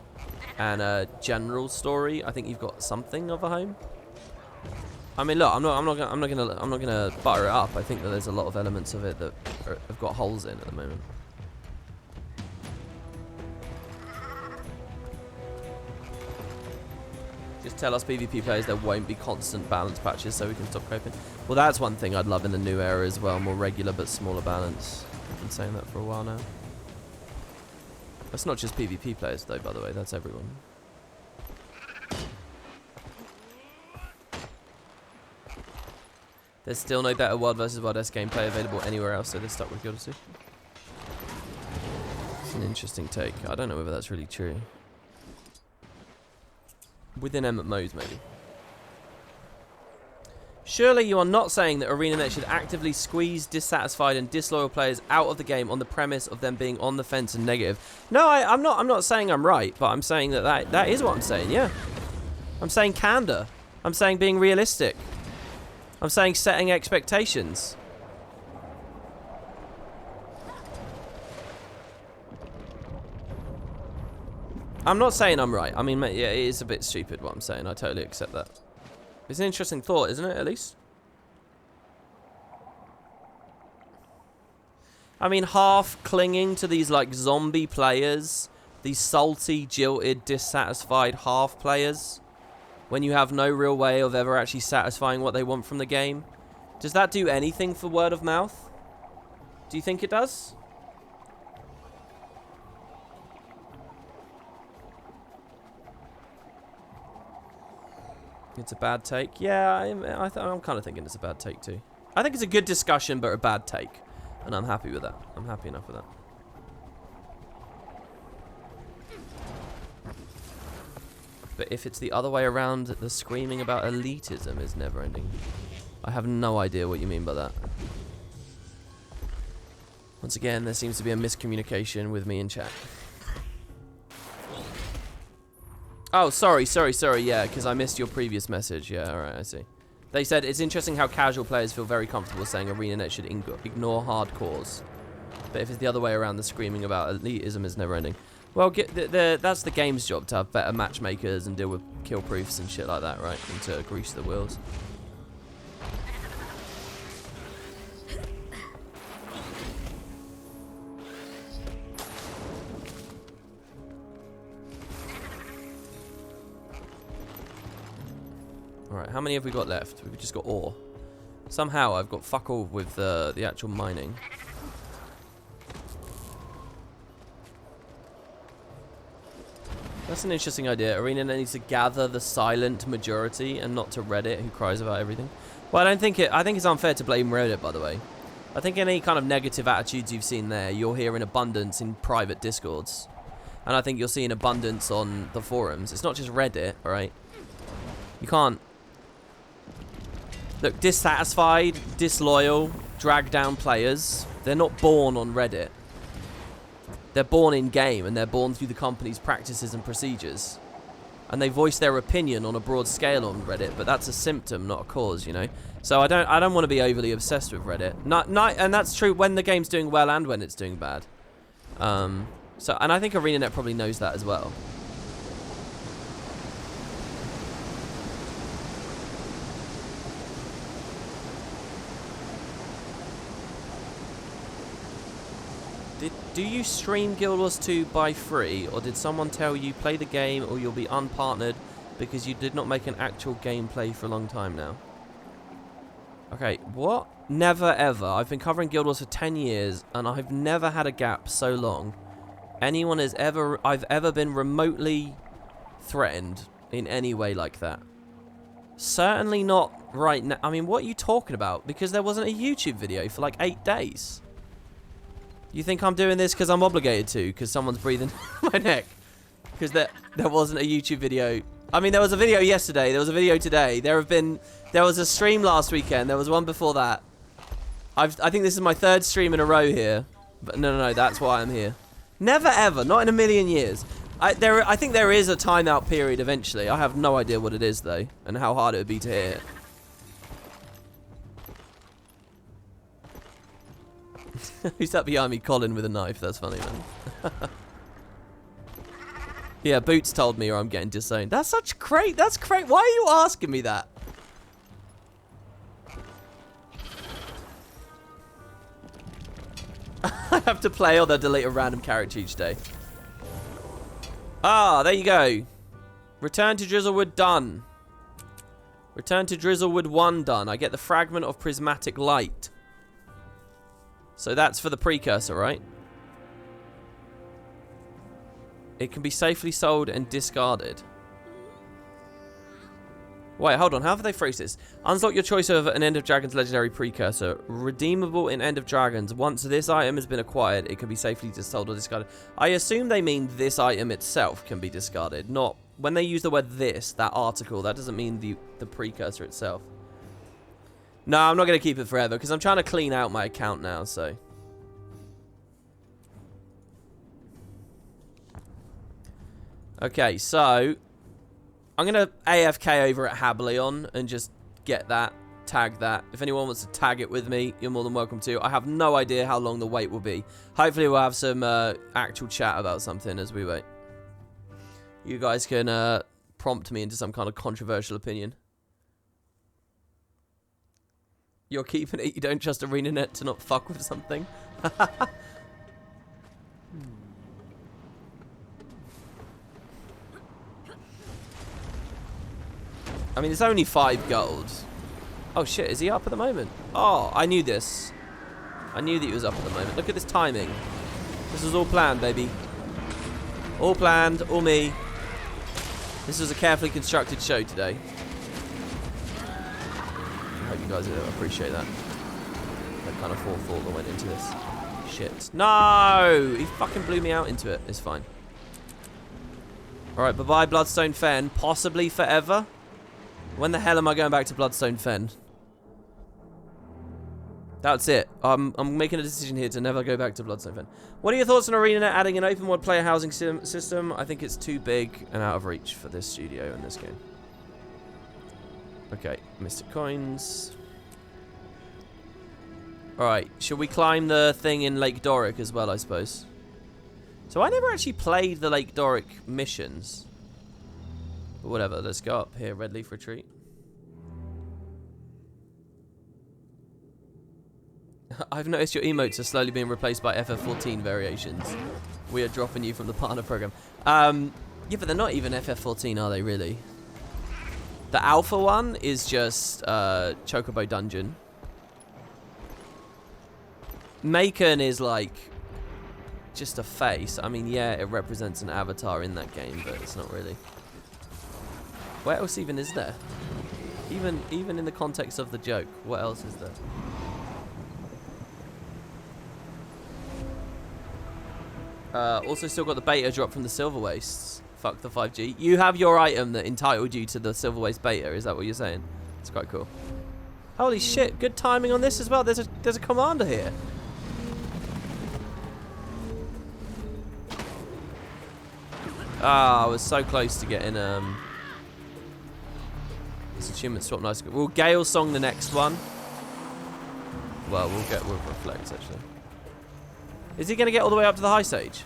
Speaker 1: and a general story, I think you've got something of a home. I mean, look, I'm not gonna butter it up. I think that there's a lot of elements of it that have got holes in at the moment. Just tell us PvP players there won't be constant balance patches so we can stop coping. Well, that's one thing I'd love in the new era as well. More regular but smaller balance. I've been saying that for a while now. That's not just PvP players though, by the way. That's everyone. There's still no better World vs. World S gameplay available anywhere else, so they're stuck with Guild Wars 2. It's an interesting take. I don't know whether that's really true. Within MMOs, maybe. Surely you are not saying that ArenaNet should actively squeeze dissatisfied and disloyal players out of the game on the premise of them being on the fence and negative. No, I'm not saying I'm right, but I'm saying that is what I'm saying, yeah. I'm saying candor. I'm saying being realistic. I'm saying setting expectations. I'm not saying I'm right. I mean, yeah, it is a bit stupid what I'm saying. I totally accept that. It's an interesting thought, isn't it, at least? I mean, half clinging to these, like, zombie players. These salty, jilted, dissatisfied half players. When you have no real way of ever actually satisfying what they want from the game. Does that do anything for word of mouth? Do you think it does? It's a bad take. Yeah, I'm kind of thinking it's a bad take too. I think it's a good discussion, but a bad take. And I'm happy with that. I'm happy enough with that. But if it's the other way around, the screaming about elitism is never ending. I have no idea what you mean by that. Once again, there seems to be a miscommunication with me in chat. Oh, sorry, yeah, because I missed your previous message. Yeah, alright, I see. They said, it's interesting how casual players feel very comfortable saying ArenaNet should ignore hardcores. But if it's the other way around, the screaming about elitism is never ending. Well, that's the game's job, to have better matchmakers and deal with kill proofs and shit like that, right? And to grease the wheels. Alright, how many have we got left? We've just got ore. Somehow I've got fuck all with the actual mining. That's an interesting idea. ArenaNet needs to gather the silent majority and not to Reddit who cries about everything. Well, I think it's unfair to blame Reddit, by the way. I think any kind of negative attitudes you've seen there, you'll hear in abundance in private discords. And I think you'll see in abundance on the forums. It's not just Reddit, alright? You can't... Look, dissatisfied, disloyal, drag down players, they're not born on Reddit. They're born in-game, and they're born through the company's practices and procedures. And they voice their opinion on a broad scale on Reddit, but that's a symptom, not a cause, you know? So I don't want to be overly obsessed with Reddit. And that's true when the game's doing well and when it's doing bad. And I think ArenaNet probably knows that as well. Do you stream Guild Wars 2 by free, or did someone tell you play the game or you'll be unpartnered because you did not make an actual gameplay for a long time now? Okay, what? Never ever. I've been covering Guild Wars for 10 years and I've never had a gap so long. Anyone I've ever been remotely threatened in any way like that. Certainly not right now. I mean, what are you talking about? Because there wasn't a YouTube video for like 8 days. You think I'm doing this because I'm obligated to? Because someone's breathing my neck? Because there wasn't a YouTube video. I mean, there was a video yesterday. There was a video today. There was a stream last weekend. There was one before that. I think this is my 3rd stream in a row here. But no, that's why I'm here. Never ever. Not in a million years. I think there is a timeout period eventually. I have no idea what it is, though. And how hard it would be to hit. Who's that behind me? Colin with a knife. That's funny, man. Yeah, Boots told me or I'm getting disowned. That's such great. That's great. Why are you asking me that? I have to play or they'll delete a random character each day. Ah, there you go. Return to Drizzlewood done. Return to Drizzlewood 1 done. I get the fragment of prismatic light. So that's for the precursor, right? It can be safely sold and discarded. Wait, hold on. How have they phrased this? Unlock your choice of an End of Dragons legendary precursor. Redeemable in End of Dragons. Once this item has been acquired, it can be safely sold or discarded. I assume they mean this item itself can be discarded. Not... When they use the word this, that article, that doesn't mean the precursor itself. No, I'm not going to keep it forever because I'm trying to clean out my account now, so. Okay, so I'm going to AFK over at Hableon and just get that, tag that. If anyone wants to tag it with me, you're more than welcome to. I have no idea how long the wait will be. Hopefully we'll have some actual chat about something as we wait. You guys can prompt me into some kind of controversial opinion. You're keeping it, you don't trust ArenaNet to not fuck with something. I mean, it's only 5 gold. Oh shit, is he up at the moment? Oh, I knew this. I knew that he was up at the moment. Look at this timing. This was all planned, baby. All planned, all me. This was a carefully constructed show today. I hope you guys appreciate that. That kind of forethought that went into this. Shit. No! He fucking blew me out into it. It's fine. Alright, bye-bye, Bloodstone Fen. Possibly forever. When the hell am I going back to Bloodstone Fen? That's it. I'm making a decision here to never go back to Bloodstone Fen. What are your thoughts on ArenaNet adding an open world player housing system? I think it's too big and out of reach for this studio and this game. Okay, Mystic Coins. Alright, should we climb the thing in Lake Doric as well, I suppose? So I never actually played the Lake Doric missions. But whatever, let's go up here. Red Leaf Retreat. I've noticed your emotes are slowly being replaced by FF14 variations. We are dropping you from the partner program. Yeah, but they're not even FF14, are they, really? The alpha one is just Chocobo Dungeon. Macon is like just a face. I mean, yeah, it represents an avatar in that game, but it's not really. What else even is there? Even in the context of the joke, what else is there? Also still got the beta drop from the Silver Wastes. Fuck the 5G. You have your item that entitled you to the Silver Waste beta, is that what you're saying? It's quite cool. Holy shit, good timing on this as well. There's a commander here. Ah, I was so close to getting this achievement swap nice. We'll Gale Song the next one. Well, we'll reflect actually. Is he going to get all the way up to the high stage?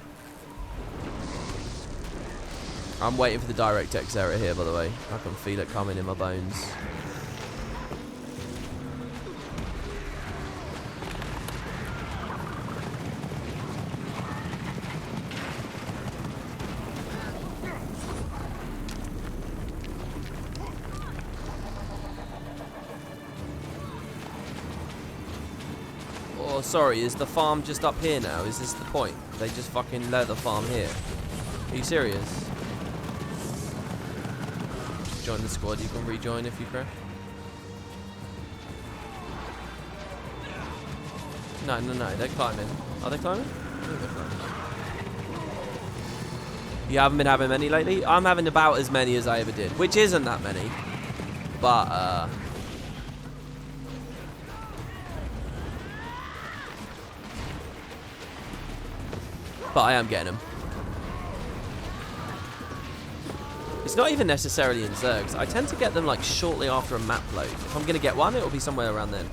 Speaker 1: I'm waiting for the DirectX error here, by the way. I can feel it coming in my bones. Oh, sorry, is the farm just up here now? Is this the point? They just fucking let the farm here. Are you serious? Join the squad, you can rejoin if you crash. No, they're climbing. Are they climbing? I think they're climbing. You haven't been having many lately? I'm having about as many as I ever did, which isn't that many. But, I am getting them. It's not even necessarily in Zergs. I tend to get them like shortly after a map load. If I'm going to get one, it will be somewhere around then.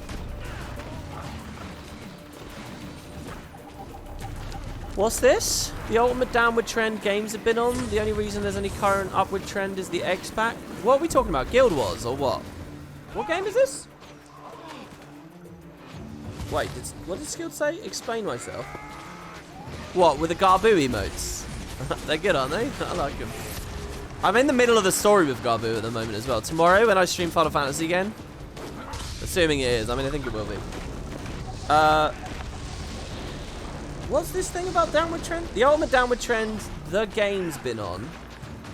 Speaker 1: What's this? The ultimate downward trend games have been on. The only reason there's any current upward trend is the X-Pack. What are we talking about? Guild Wars or what? What game is this? Wait, what did Skilled say? Explain myself. What, with the Garbu emotes? They're good, aren't they? I like them. I'm in the middle of the story with Garbu at the moment as well. Tomorrow, when I stream Final Fantasy again, assuming it is, I mean, I think it will be. What's this thing about downward trend? The ultimate downward trend the game's been on.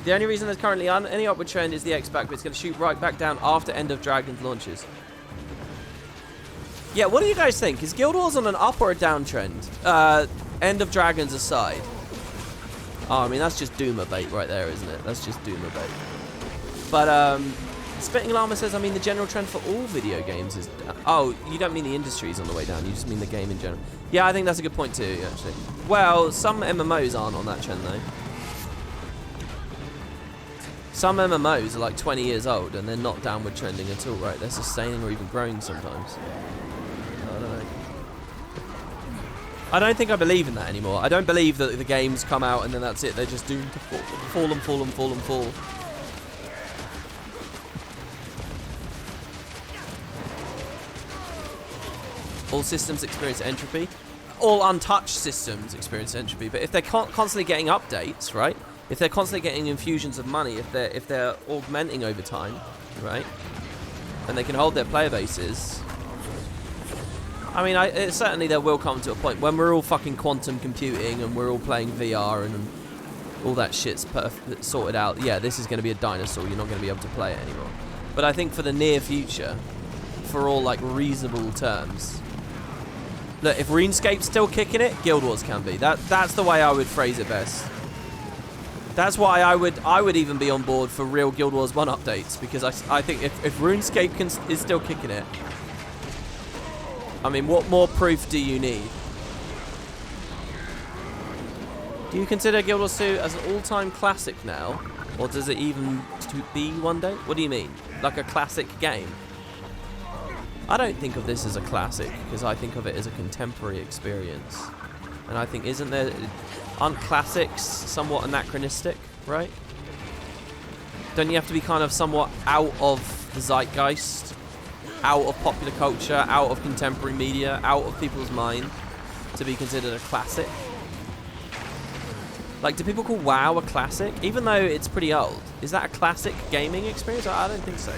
Speaker 1: The only reason there's currently any upward trend is the X-Pack, but it's going to shoot right back down after End of Dragons launches. Yeah, what do you guys think? Is Guild Wars on an up or a down trend? End of Dragons aside. Oh, I mean, that's just Doomer bait right there, isn't it? That's just Doomer bait. But, Spitting Llama says, I mean, the general trend for all video games is... Oh, you don't mean the industry's on the way down. You just mean the game in general. Yeah, I think that's a good point too, actually. Well, some MMOs aren't on that trend, though. Some MMOs are like 20 years old, and they're not downward trending at all, right? They're sustaining or even growing sometimes. I don't know. I don't think I believe in that anymore. I don't believe that the games come out and then that's it. They're just doomed to fall and fall and fall and fall. All systems experience entropy. All untouched systems experience entropy. But if they're constantly getting updates, right? If they're constantly getting infusions of money, if they're augmenting over time, right? And they can hold their player bases. I mean, certainly there will come to a point when we're all fucking quantum computing and we're all playing VR and all that shit's sorted out. Yeah, this is going to be a dinosaur. You're not going to be able to play it anymore. But I think for the near future, for all like reasonable terms, look, if RuneScape's still kicking it, Guild Wars can be. That's the way I would phrase it best. That's why I would even be on board for real Guild Wars 1 updates, because I think if RuneScape is still kicking it, I mean, what more proof do you need? Do you consider Guild Wars 2 as an all-time classic now, or does it even to be one day? What do you mean? Like a classic game? I don't think of this as a classic, because I think of it as a contemporary experience. And I think, aren't classics somewhat anachronistic, right? Don't you have to be kind of somewhat out of the zeitgeist, out of popular culture, out of contemporary media, out of people's mind to be considered a classic? Like, do people call WoW a classic? Even though it's pretty old. Is that a classic gaming experience? I don't think so.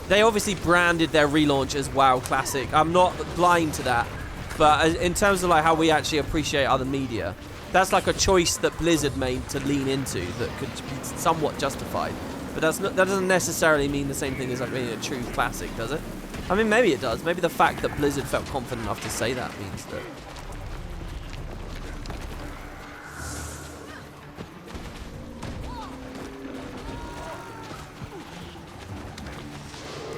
Speaker 1: They obviously branded their relaunch as WoW Classic. I'm not blind to that. But in terms of like how we actually appreciate other media, that's like a choice that Blizzard made to lean into that could be somewhat justified. But that doesn't necessarily mean the same thing as like being a true classic, does it? I mean, maybe it does. Maybe the fact that Blizzard felt confident enough to say that means that.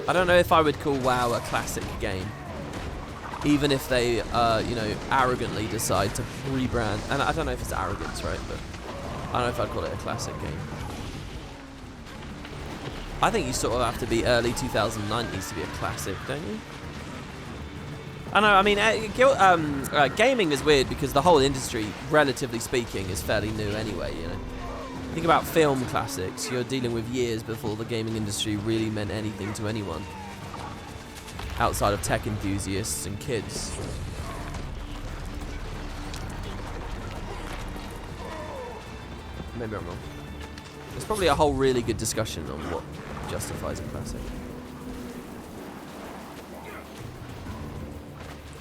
Speaker 1: I don't know if I would call WoW a classic game. Even if they, you know, arrogantly decide to rebrand. And I don't know if it's arrogance, right? But I don't know if I'd call it a classic game. I think you sort of have to be early 2090s to be a classic, don't you? I know, I mean, gaming is weird because the whole industry, relatively speaking, is fairly new anyway, you know. Think about film classics. You're dealing with years before the gaming industry really meant anything to anyone. Outside of tech enthusiasts and kids. Maybe I'm wrong. There's probably a whole really good discussion on what justifies a classic.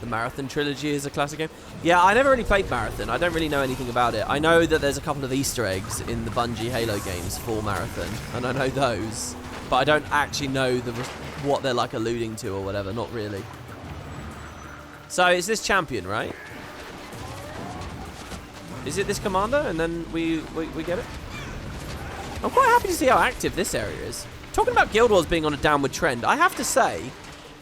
Speaker 1: The Marathon trilogy is a classic game. Yeah, I never really played Marathon. I don't really know anything about it. I know that there's a couple of Easter eggs in the Bungie Halo games for Marathon, and I know those, but I don't actually know what they're like alluding to or whatever. Not really. So it's this champion, right? Is it this commander? And then we get it? I'm quite happy to see how active this area is. Talking about Guild Wars being on a downward trend, I have to say,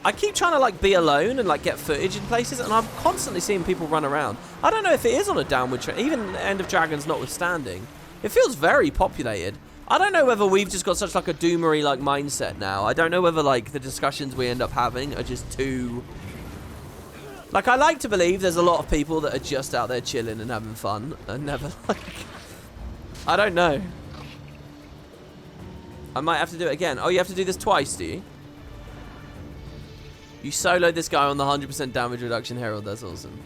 Speaker 1: I keep trying to like be alone and like get footage in places, and I'm constantly seeing people run around. I don't know if it is on a downward trend, even End of Dragons notwithstanding. It feels very populated. I don't know whether we've just got such like a doomery like mindset now. I don't know whether like the discussions we end up having are just too... Like, I like to believe there's a lot of people that are just out there chilling and having fun and never like... I don't know. I might have to do it again. Oh, you have to do this twice, do you? You soloed this guy on the 100% damage reduction herald. That's awesome.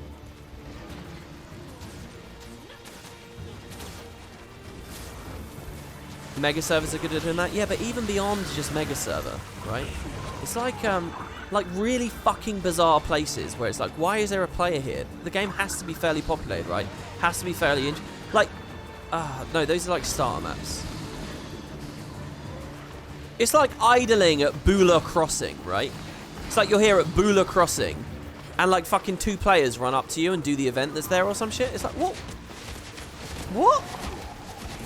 Speaker 1: Mega servers are good at doing that. Yeah, but even beyond just mega server, right? It's like really fucking bizarre places where it's like, why is there a player here? The game has to be fairly populated, right? Has to be fairly like, no, those are like starter maps. It's like idling at Bula Crossing, right? It's like you're here at Bula Crossing, and like fucking 2 players run up to you and do the event that's there or some shit. It's like, what? What?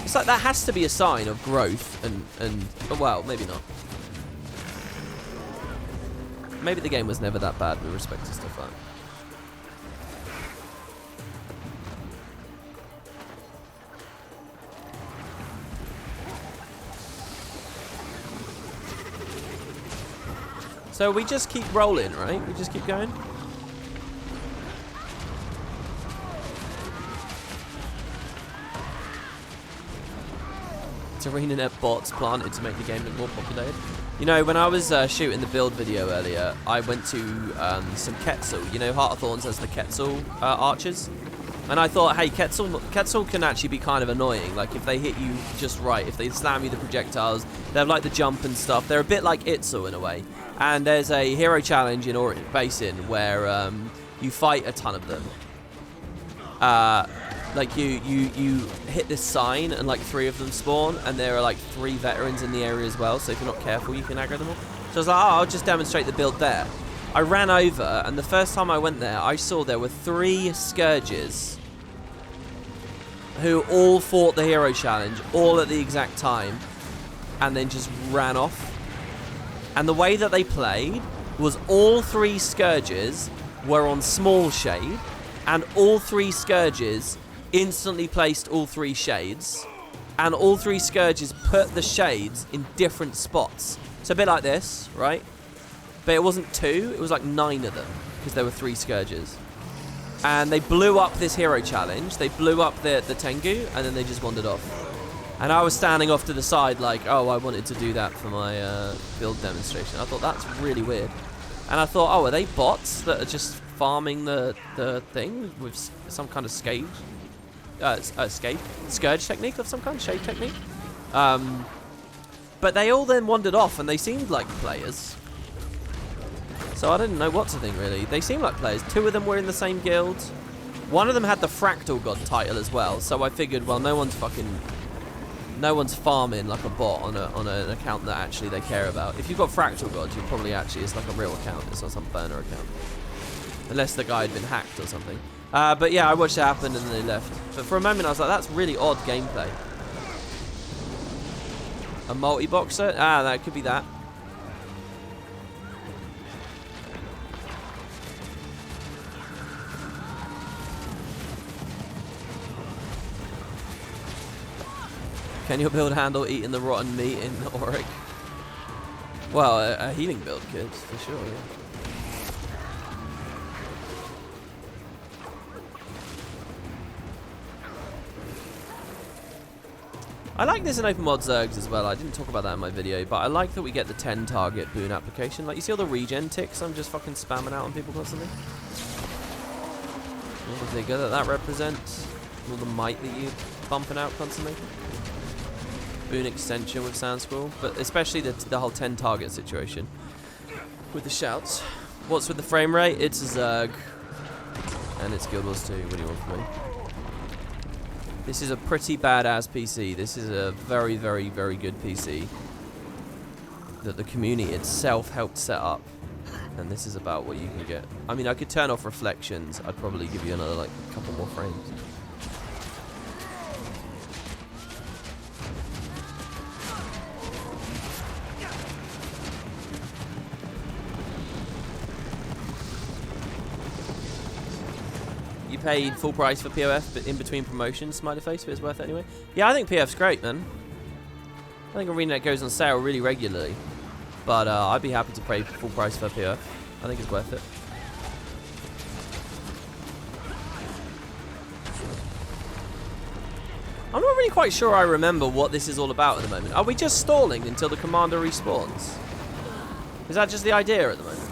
Speaker 1: It's like that has to be a sign of growth and well, maybe not. Maybe the game was never that bad with respect to stuff like that. So we just keep rolling, right? We just keep going? ArenaNet bots planted to make the game look more populated. You know, when I was shooting the build video earlier, I went to some Quetzal. You know, Heart of Thorns has the Quetzal archers. And I thought, hey, Quetzal can actually be kind of annoying. Like, if they hit you just right, if they slam you the projectiles, they have like the jump and stuff. They're a bit like Itzel in a way. And there's a hero challenge in Orient Basin where you fight a ton of them. Like you hit this sign and like 3 of them spawn, and there are like 3 veterans in the area as well, so if you're not careful you can aggro them all. So I was like, oh, I'll just demonstrate the build there. I ran over, and the first time I went there, I saw there were 3 Scourges who all fought the hero challenge, all at the exact time, and then just ran off. And the way that they played was all 3 Scourges were on small shade, and all 3 Scourges instantly placed all 3 shades, and all 3 Scourges put the shades in different spots. So a bit like this, right? But it wasn't 2, it was like 9 of them, because there were 3 Scourges. And they blew up this hero challenge, they blew up the Tengu, and then they just wandered off. And I was standing off to the side like, oh, I wanted to do that for my build demonstration. I thought, that's really weird. And I thought, oh, are they bots that are just farming the thing with some kind of scourge technique of some kind, shade technique? But they all then wandered off, and they seemed like players. So I didn't know what to think, really. They seemed like players. 2 of them were in the same guild. One of them had the Fractal God title as well, so I figured, well, no one's farming like a bot on an account that actually they care about. If you've got Fractal God, you probably actually, it's like a real account. It's not some burner account. Unless the guy had been hacked or something. But yeah, I watched it happen and then they left. But for a moment I was like, that's really odd gameplay. A multi-boxer? Ah, that could be that. Can your build handle eating the rotten meat in Auric? Well, a healing build could, for sure, yeah. I like this in open world Zergs as well. I didn't talk about that in my video, but I like that we get the 10 target boon application. Like, you see all the regen ticks I'm just fucking spamming out on people constantly? All the vigor that represents. All the might that you're bumping out constantly. Boon extension with Sand Squirrel, but especially the whole 10 target situation with the shouts. What's with the frame rate? It's a Zerg, and it's Guild Wars 2. What do you want from me? This is a pretty badass PC. This is a very, very, very good PC that the community itself helped set up, and this is about what you can get. I mean, I could turn off reflections. I'd probably give you another like couple more frames. Paid full price for POF, but in between promotions, smiley face, but it's worth it anyway. Yeah, I think POF's great, man. I think ArenaNet goes on sale really regularly, but I'd be happy to pay full price for POF. I think it's worth it. I'm not really quite sure I remember what this is all about at the moment. Are we just stalling until the commander respawns? Is that just the idea at the moment?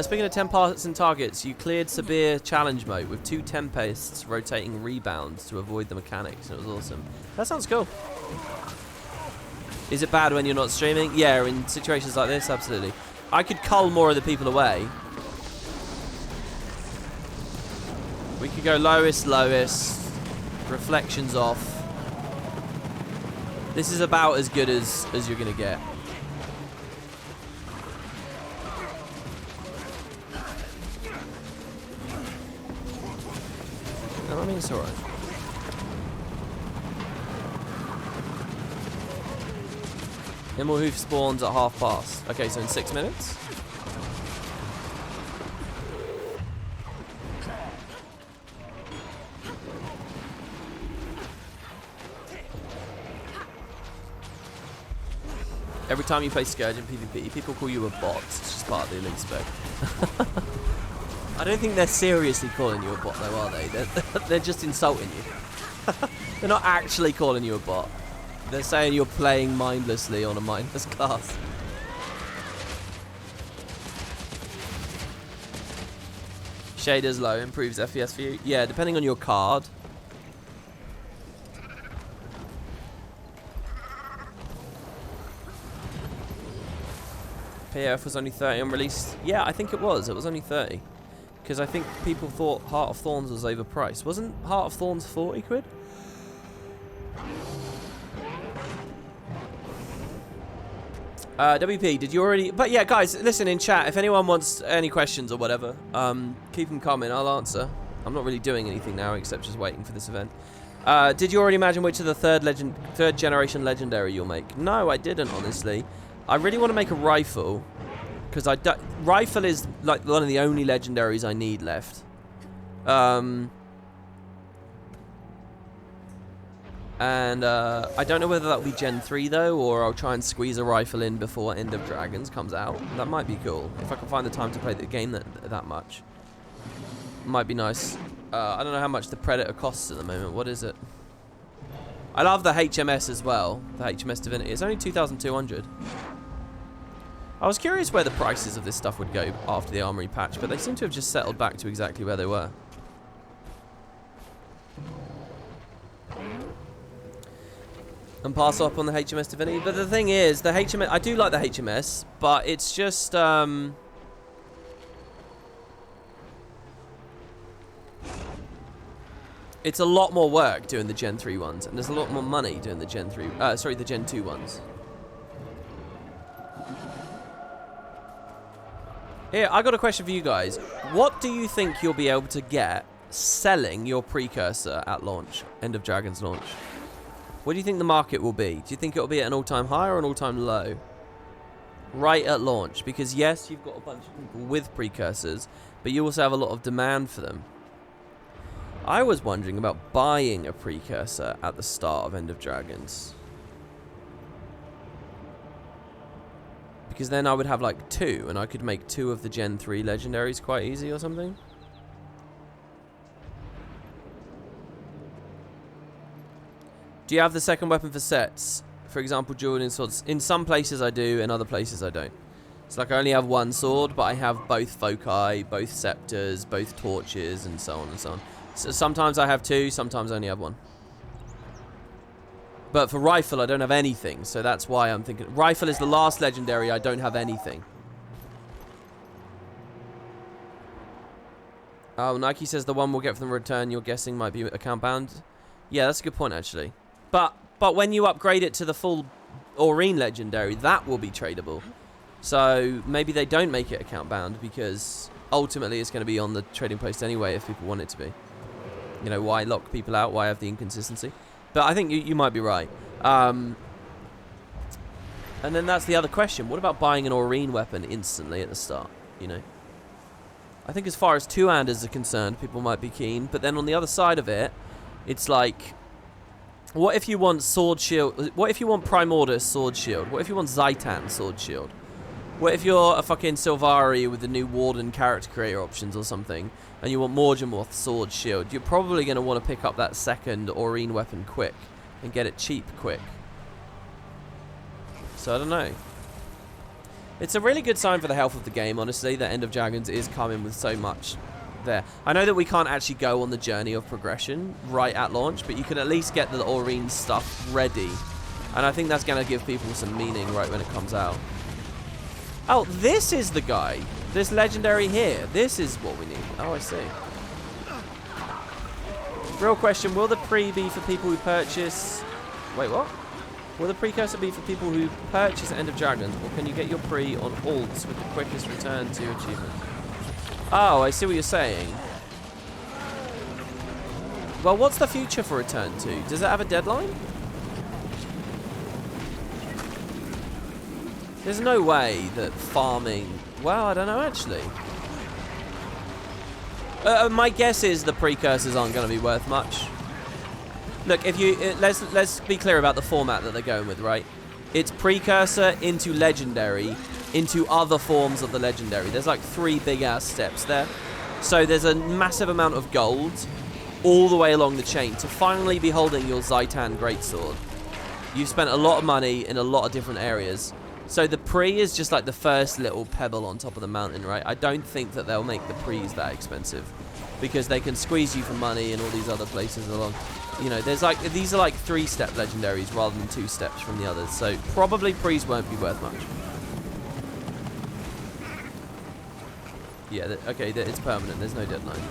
Speaker 1: Speaking of Tempests and targets, you cleared severe challenge mode with 2 Tempests rotating rebounds to avoid the mechanics, and it was awesome. That sounds cool. Is it bad when you're not streaming? Yeah, in situations like this, absolutely. I could cull more of the people away. We could go lowest, reflections off. This is about as good as you're going to get. It's alright. Immelhoof spawns at past. Okay, so in 6 minutes? Every time you play Scourge in PvP, people call you a bot. It's just part of the elite spec. I don't think they're seriously calling you a bot, though, are they? They're just insulting you. They're not actually calling you a bot. They're saying you're playing mindlessly on a mindless class. Shaders low, improves FPS for you. Yeah, depending on your card. PAF was only 30 on release. Yeah, I think it was. It was only 30. Because I think people thought Heart of Thorns was overpriced. Wasn't Heart of Thorns 40 quid? WP, did you already... But yeah, guys, listen in chat. If anyone wants any questions or whatever, keep them coming. I'll answer. I'm not really doing anything now except just waiting for this event. Did you already imagine which of the third generation legendary you'll make? No, I didn't, honestly. I really want to make a rifle. Because rifle is like one of the only legendaries I need left. And I don't know whether that will be Gen 3 though, or I'll try and squeeze a rifle in before End of Dragons comes out. That might be cool, if I can find the time to play the game that much. Might be nice. I don't know how much the Predator costs at the moment. What is it? I love the HMS as well, the HMS Divinity. It's only 2,200. I was curious where the prices of this stuff would go after the Armory patch, but they seem to have just settled back to exactly where they were. And pass up on the HMS Divinity. But the thing is, the HMS... I do like the HMS, but it's just... it's a lot more work doing the Gen 3 ones, and there's a lot more money doing the Gen 3... sorry, the Gen 2 ones. Here, I got a question for you guys. What do you think you'll be able to get selling your precursor at launch, End of Dragons launch? What do you think the market will be? Do you think it'll be at an all-time high or an all-time low? Right at launch, because yes, you've got a bunch of people with precursors, but you also have a lot of demand for them. I was wondering about buying a precursor at the start of End of Dragons. Because then I would have like 2, and I could make 2 of the Gen 3 legendaries quite easy or something. Do you have the second weapon for sets? For example, dueling swords. In some places I do, in other places I don't. It's like I only have 1 sword, but I have both foci, both scepters, both torches, and so on and so on. So sometimes I have 2, sometimes I only have 1. But for rifle, I don't have anything, so that's why I'm thinking... Rifle is the last legendary, I don't have anything. Oh, Nike says the one we'll get from the return, you're guessing might be account bound. Yeah, that's a good point, actually. But when you upgrade it to the full Aurene legendary, that will be tradable. So maybe they don't make it account bound, because ultimately it's going to be on the trading post anyway if people want it to be. You know, why lock people out? Why have the inconsistency? But I think you might be right. And then that's the other question. What about buying an Aurene weapon instantly at the start? You know? I think as far as two-handers are concerned, people might be keen. But then on the other side of it, it's like... What if you want Sword Shield? What if you want Primordus Sword Shield? What if you want Zaitan Sword Shield? What if you're a fucking Sylvari with the new Warden character creator options or something, and you want Morgemorth Sword Shield? You're probably going to want to pick up that second Aurene weapon quick, and get it cheap quick. So I don't know. It's a really good sign for the health of the game, honestly, that End of Dragons is coming with so much there. I know that we can't actually go on the journey of progression right at launch, but you can at least get the Aurene stuff ready. And I think that's going to give people some meaning right when it comes out. Oh, this is the guy. This legendary here. This is what we need. Oh, I see. Real question, will the pre be for people who purchase... Wait, what? Will the precursor be for people who purchase End of Dragons, or can you get your pre on alts with the quickest return to achievement? Oh, I see what you're saying. Well, what's the future for Return to? Does it have a deadline? There's no way that farming... Well, I don't know, actually. My guess is the precursors aren't going to be worth much. Look, if you... let's be clear about the format that they're going with, right? It's precursor into legendary, into other forms of the legendary. There's like 3 big-ass steps there. So there's a massive amount of gold all the way along the chain to finally be holding your Zaitan Greatsword. You've spent a lot of money in a lot of different areas. So the pre is just like the first little pebble on top of the mountain, right? I don't think that they'll make the pre's that expensive because they can squeeze you for money in all these other places along. You know, there's like, these are like 3-step legendaries rather than 2 steps from the others. So probably pre's won't be worth much. Yeah, okay, it's permanent. There's no deadline.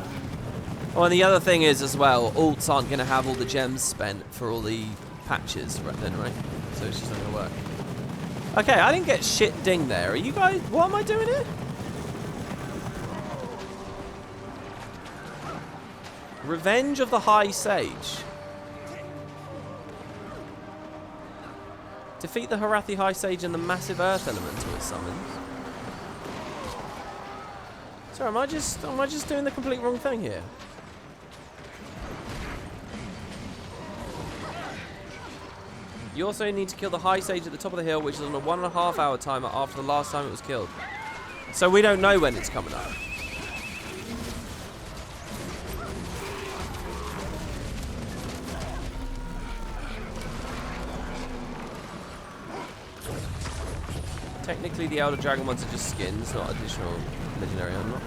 Speaker 1: Oh, and the other thing is as well, alts aren't going to have all the gems spent for all the patches right then, right? So it's just not going to work. Okay, I didn't get shit ding there. Are you guys... What am I doing here? Revenge of the High Sage. Defeat the Harathi High Sage and the massive earth elemental it summons. Sorry, am I just doing the complete wrong thing here? You also need to kill the High Sage at the top of the hill, which is on a 1.5 hour timer after the last time it was killed. So we don't know when it's coming up. Technically, the Elder Dragon ones are just skins, not additional legendary armor.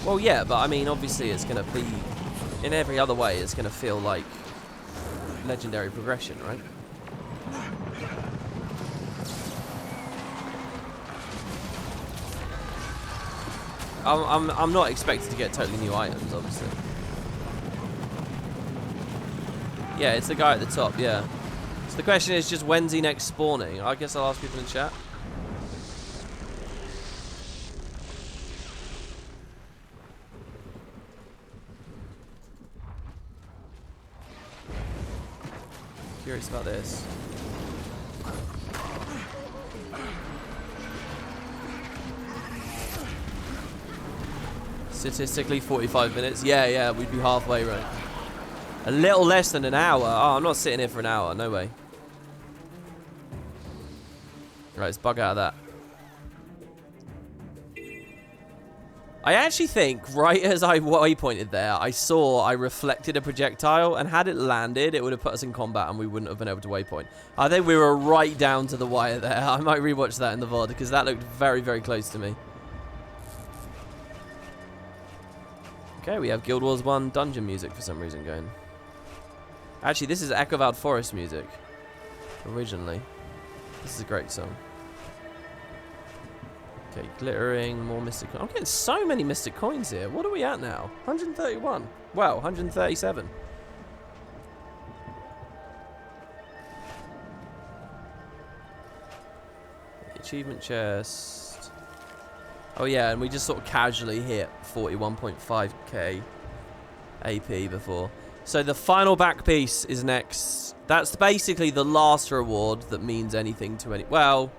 Speaker 1: Well, yeah, but I mean, obviously it's going to be... In every other way, it's going to feel like legendary progression, right? I'm not expected to get totally new items, obviously. Yeah, it's the guy at the top, yeah. So the question is just when's he next spawning? I guess I'll ask people in chat. Curious about this. Statistically 45 minutes. Yeah, we'd be halfway, right? A little less than an hour. Oh, I'm not sitting here for an hour. No way. Right, let's bug out of that. I actually think, right as I waypointed there, I reflected a projectile, and had it landed, it would have put us in combat, and we wouldn't have been able to waypoint. I think we were right down to the wire there. I might rewatch that in the VOD, because that looked very, very close to me. Okay, we have Guild Wars 1 dungeon music for some reason going. Actually, this is Echovald Forest music. Originally. This is a great song. Okay, glittering, more mystic. I'm getting so many mystic coins here. What are we at now? 131. Wow, 137. Achievement chest. Oh yeah, and we just sort of casually hit 41.5k AP before. So the final back piece is next. That's basically the last reward that means anything to any... Well,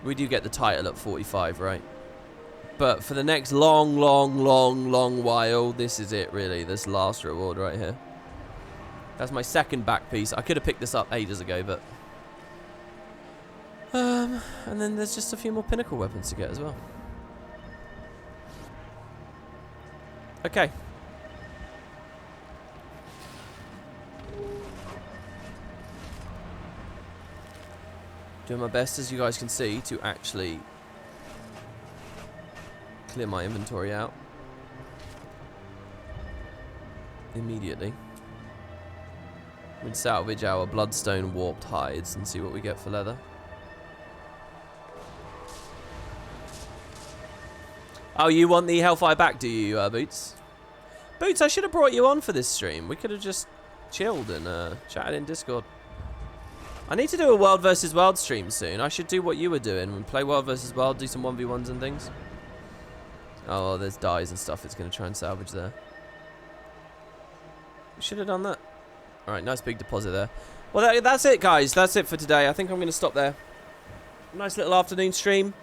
Speaker 1: we do get the title at 45, right? But for the next long while, this is it, really. This last reward right here. That's my second back piece. I could have picked this up ages ago, but... and then there's just a few more pinnacle weapons to get as well. Okay. Doing my best, as you guys can see, to actually clear my inventory out immediately. We'd salvage our bloodstone warped hides and see what we get for leather. Oh, you want the Hellfire back, do you, Boots? Boots, I should have brought you on for this stream. We could have just chilled and chatted in Discord. I need to do a World vs. World stream soon. I should do what you were doing. We play World vs. World, do some 1v1s and things. Oh, there's dyes and stuff it's going to try and salvage there. Should have done that. All right, nice big deposit there. Well, that's it, guys. That's it for today. I think I'm going to stop there. Nice little afternoon stream.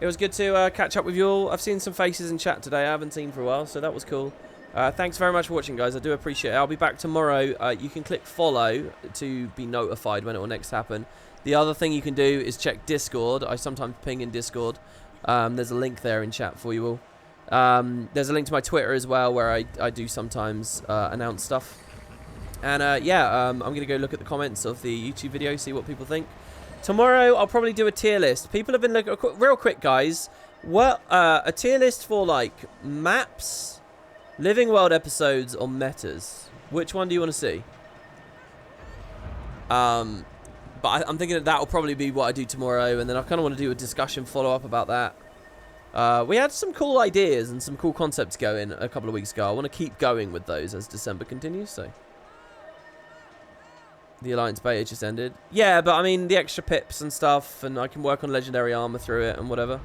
Speaker 1: It was good to catch up with you all. I've seen some faces in chat today I haven't seen for a while, so that was cool. Thanks very much for watching, guys. I do appreciate it. I'll be back tomorrow. You can click follow to be notified when it will next happen. The other thing you can do is check Discord. I sometimes ping in Discord. There's a link there in chat for you all. There's a link to my Twitter as well, where I do sometimes announce stuff. And yeah, I'm going to go look at the comments of the YouTube video, see what people think. Tomorrow, I'll probably do a tier list. People have been looking... Real quick, guys. What a tier list for, like, maps, Living World episodes, or metas. Which one do you want to see? But I'm thinking that will probably be what I do tomorrow. And then I kind of want to do a discussion follow-up about that. We had some cool ideas and some cool concepts going a couple of weeks ago. I want to keep going with those as December continues, so... The Alliance beta just ended. Yeah, but I mean, the extra pips and stuff, and I can work on Legendary Armor through it and whatever.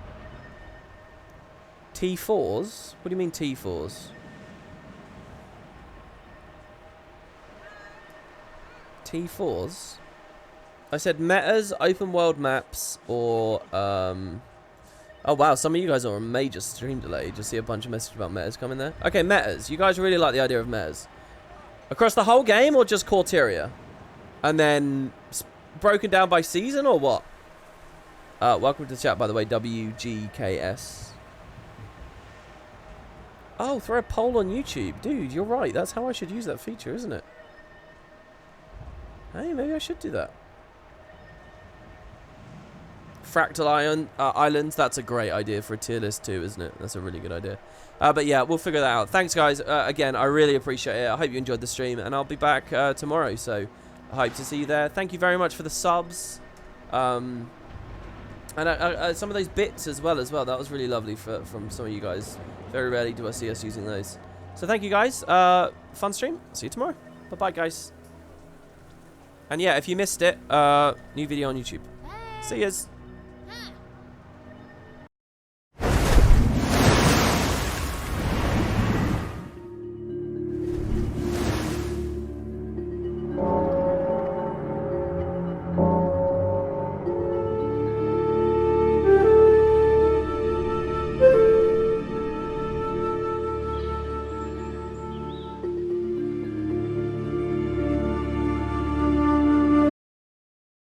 Speaker 1: T4s? What do you mean T4s? T4s? I said metas, open world maps, or... Oh, wow, some of you guys are on a major stream delay. Just see a bunch of messages about metas coming there. Okay, metas. You guys really like the idea of metas. Across the whole game, or just Corteria? And then broken down by season, or what? Welcome to the chat, by the way, WGKS. Oh, throw a poll on YouTube. Dude, you're right. That's how I should use that feature, isn't it? Hey, maybe I should do that. Fractal Islands, that's a great idea for a tier list too, isn't it? That's a really good idea. But yeah, we'll figure that out. Thanks, guys. Again, I really appreciate it. I hope you enjoyed the stream, and I'll be back tomorrow, so... I hope to see you there. Thank you very much for the subs. And some of those bits as well. That was really lovely from some of you guys. Very rarely do I see us using those. So thank you, guys. Fun stream. See you tomorrow. Bye-bye, guys. And yeah, if you missed it, new video on YouTube. See yous.